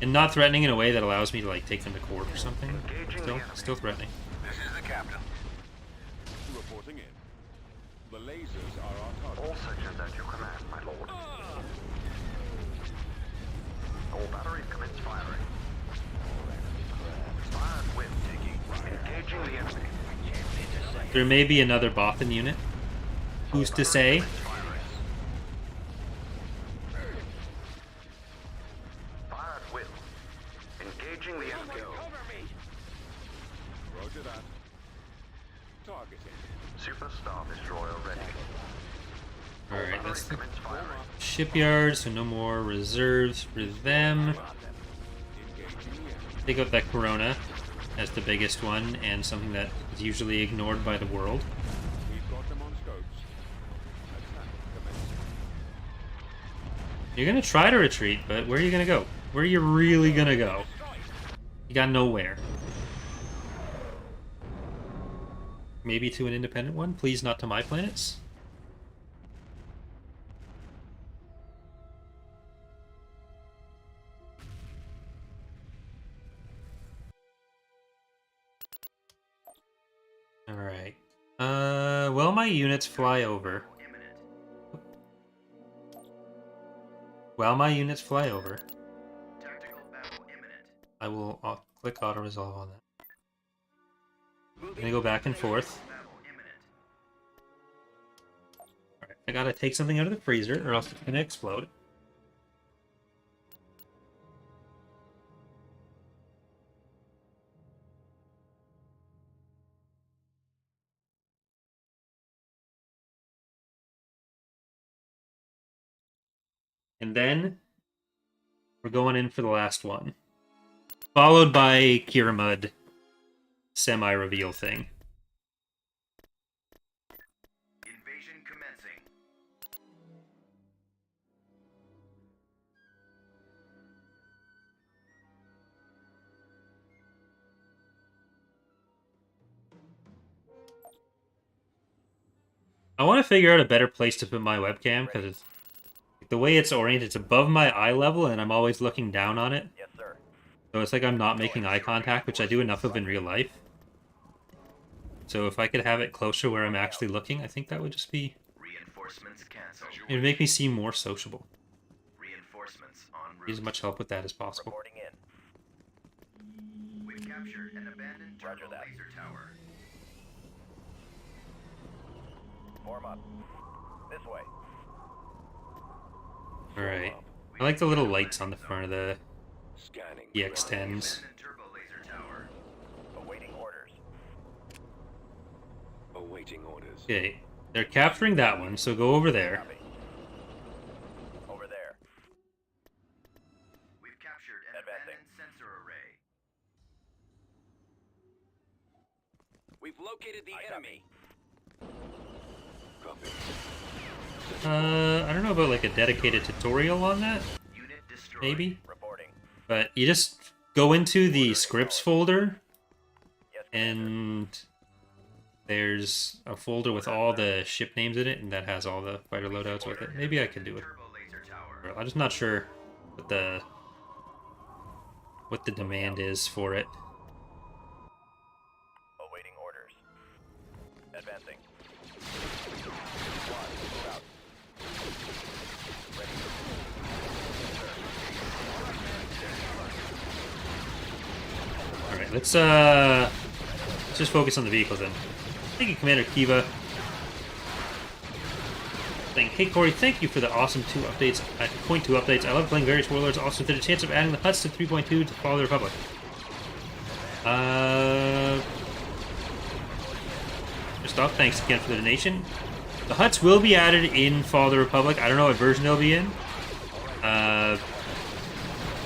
And not threatening in a way that allows me to, like, take them to court or something. Still threatening. This is the captain. Reporting in. The lasers are our target. All sections at your command, my lord. All batteries commence firing. Fire at will. Engaging the enemy. There may be another Bothan unit. Who's to say? Fire at will. Engaging the enemy. Roger that. Targeting. Super Star Destroyer ready. Alright, Batteries that's the commence firing. shipyard, so no more reserves for them. Engaging the enemy. Take out that Corona as the biggest one, and something that is usually ignored by the world. We've got them on scopes. Attack commencing. You're gonna try to retreat, but where are you gonna go? Where are you really gonna go? You got nowhere. Maybe to an independent one? Please not to my planets? Alright. Well, my units fly over. While my units fly over, Tactical battle imminent. I will click auto resolve on that. I'm gonna go back and forth. Battle imminent. Alright, I gotta take something out of the freezer or else it's gonna explode. And then We're going in for the last one. Followed by Kiramud semi-reveal thing. Invasion commencing. I want to figure out a better place to put my webcam, because the way it's oriented, it's above my eye level, and I'm always looking down on it. Yes, sir. So it's like I'm not making eye contact, which I do enough of in real life. So if I could have it closer where I'm actually looking, I think that would just be... Reinforcements canceled. It would make me seem more sociable. Reinforcements en Need as route. much help with that as possible. Reporting in. We've captured an abandoned turbo laser tower. Form up. This way. Alright. I like the little lights on the front of the Scanning. EX-10s. Abandoned turbo laser tower. Awaiting orders. Awaiting orders. Okay, they're capturing that one, so go over there. Copy. Over there. We've captured an abandoned sensor array. We've located the enemy. Copy. I don't know about like a dedicated tutorial on that, Unit destroyed. maybe? Reporting. But you just go into the scripts folder, Yes, Commander. and there's a folder with all the ship names in it, and that has all the fighter loadouts with it. Maybe I could do it. Turbo laser tower. I'm just not sure what the demand is for it. Awaiting orders. Advancing. Alright, let's just focus on the vehicles then. Thank you, Commander Kiva. Saying, hey Corey, thank you for the awesome 2 updates. 0.2 updates. I love playing various warlords. Also, did a chance of adding the huts to 3.2 to follow the Republic. First off, thanks again for the donation. The huts will be added in Fall of the Republic. I don't know what version they'll be in.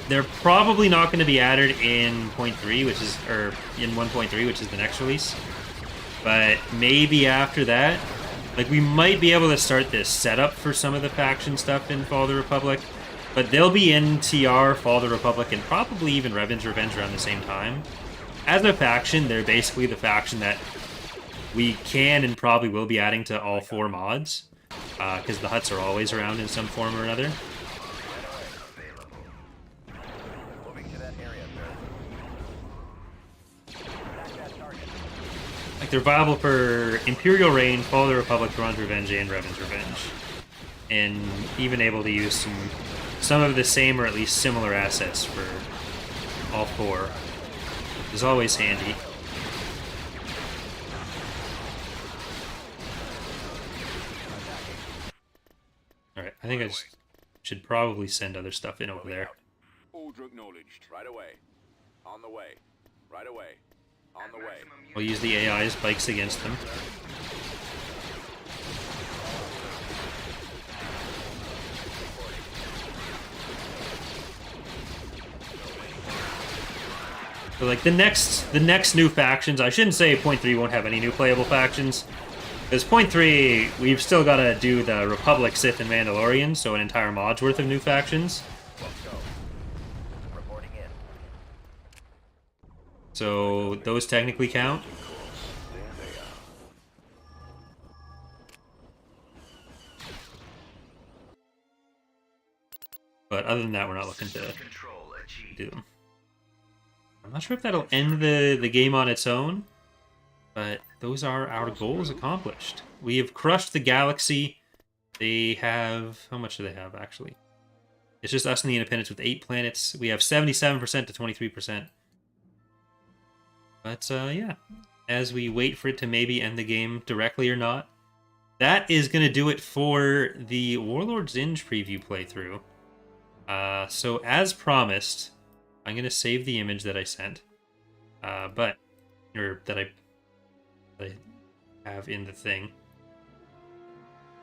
They're probably not going to be added in 0.3, which is, or in 1.3, which is the next release. But maybe after that, like we might be able to start this setup for some of the faction stuff in Fall of the Republic. But they'll be in TR, Fall of the Republic, and probably even Revan's Revenge around the same time. As a faction, they're basically the faction that we can and probably will be adding to all 4 mods, because the huts are always around in some form or another. Moving to that area, sir. Attack that target. Like, they're viable for Imperial Reign, Fall of the Republic, Thrawn's Revenge, and Revan's Revenge. And even able to use some of the same or at least similar assets for all 4. Is always handy. Alright, I think I just should probably send other stuff in over there. Order acknowledged. Right away. On the way. Right away. On the way. I'll use the AI's bikes against them. So like the next new factions, I shouldn't say 0.3 won't have any new playable factions. Because 0.3, we've still got to do the Republic, Sith, and Mandalorian, so an entire mod's worth of new factions. Let's go. Reporting in. So those technically count. But other than that, we're not looking to Control achieved. do them. I'm not sure if that'll end the game on its own, but those are our goals accomplished. We have crushed the galaxy. They have... How much do they have, actually? It's just us and the Independents with 8 planets. We have 77% to 23%. But, yeah. As we wait for it to maybe end the game directly or not, that is going to do it for the Warlord Zsinj preview playthrough. So, as promised, I'm going to save the image that I sent. Or that I have in the thing.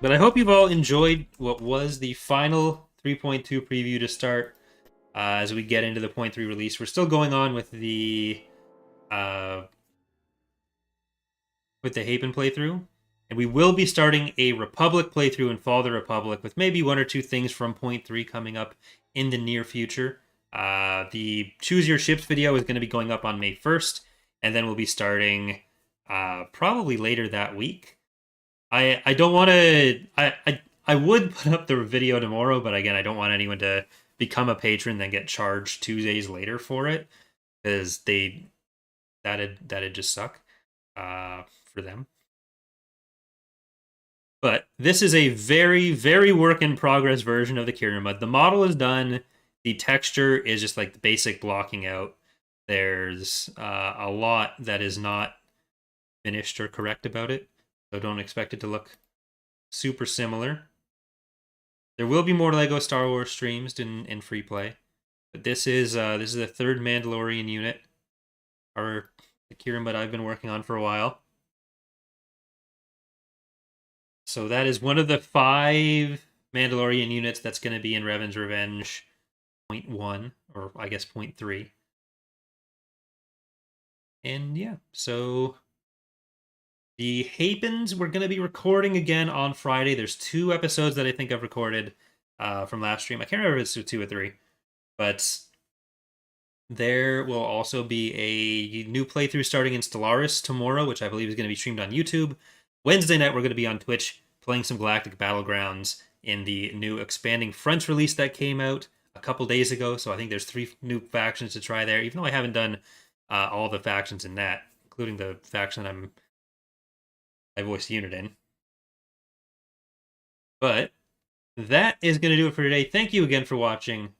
But I hope you've all enjoyed what was the final 3.2 preview to start. as we get into the .3 release. We're still going on with the Hapen playthrough, and we will be starting a Republic playthrough in Fall of the Republic with maybe 1 or 2 things from .3 coming up in the near future. The Choose Your Ships video is going to be going up on May 1st, and then we'll be starting probably later that week. I don't want to... I would put up the video tomorrow, but again, I don't want anyone to become a patron then get charged 2 days later for it, because that'd just suck for them. But this is a very, very work in progress version of the Kieran Mud. The model is done. The texture is just like the basic blocking out. There's a lot that is not finished or correct about it, so don't expect it to look super similar. There will be more Lego Star Wars streams in free play, but this is the 3rd Mandalorian unit, or the Kieran Mud I've been working on for a while. So that is one of the 5 Mandalorian units that's going to be in Revan's Revenge .1, or I guess .3. And yeah, so the Hapens we're going to be recording again on Friday. There's 2 episodes that I think I've recorded from last stream. I can't remember if it's 2 or 3, but there will also be a new playthrough starting in Stellaris tomorrow, which I believe is going to be streamed on YouTube. Wednesday night, we're going to be on Twitch playing some Galactic Battlegrounds in the new Expanding Fronts release that came out a couple days ago. So I think there's 3 new factions to try there, even though I haven't done all the factions in that, including the faction I voiced the unit in. But that is going to do it for today. Thank you again for watching.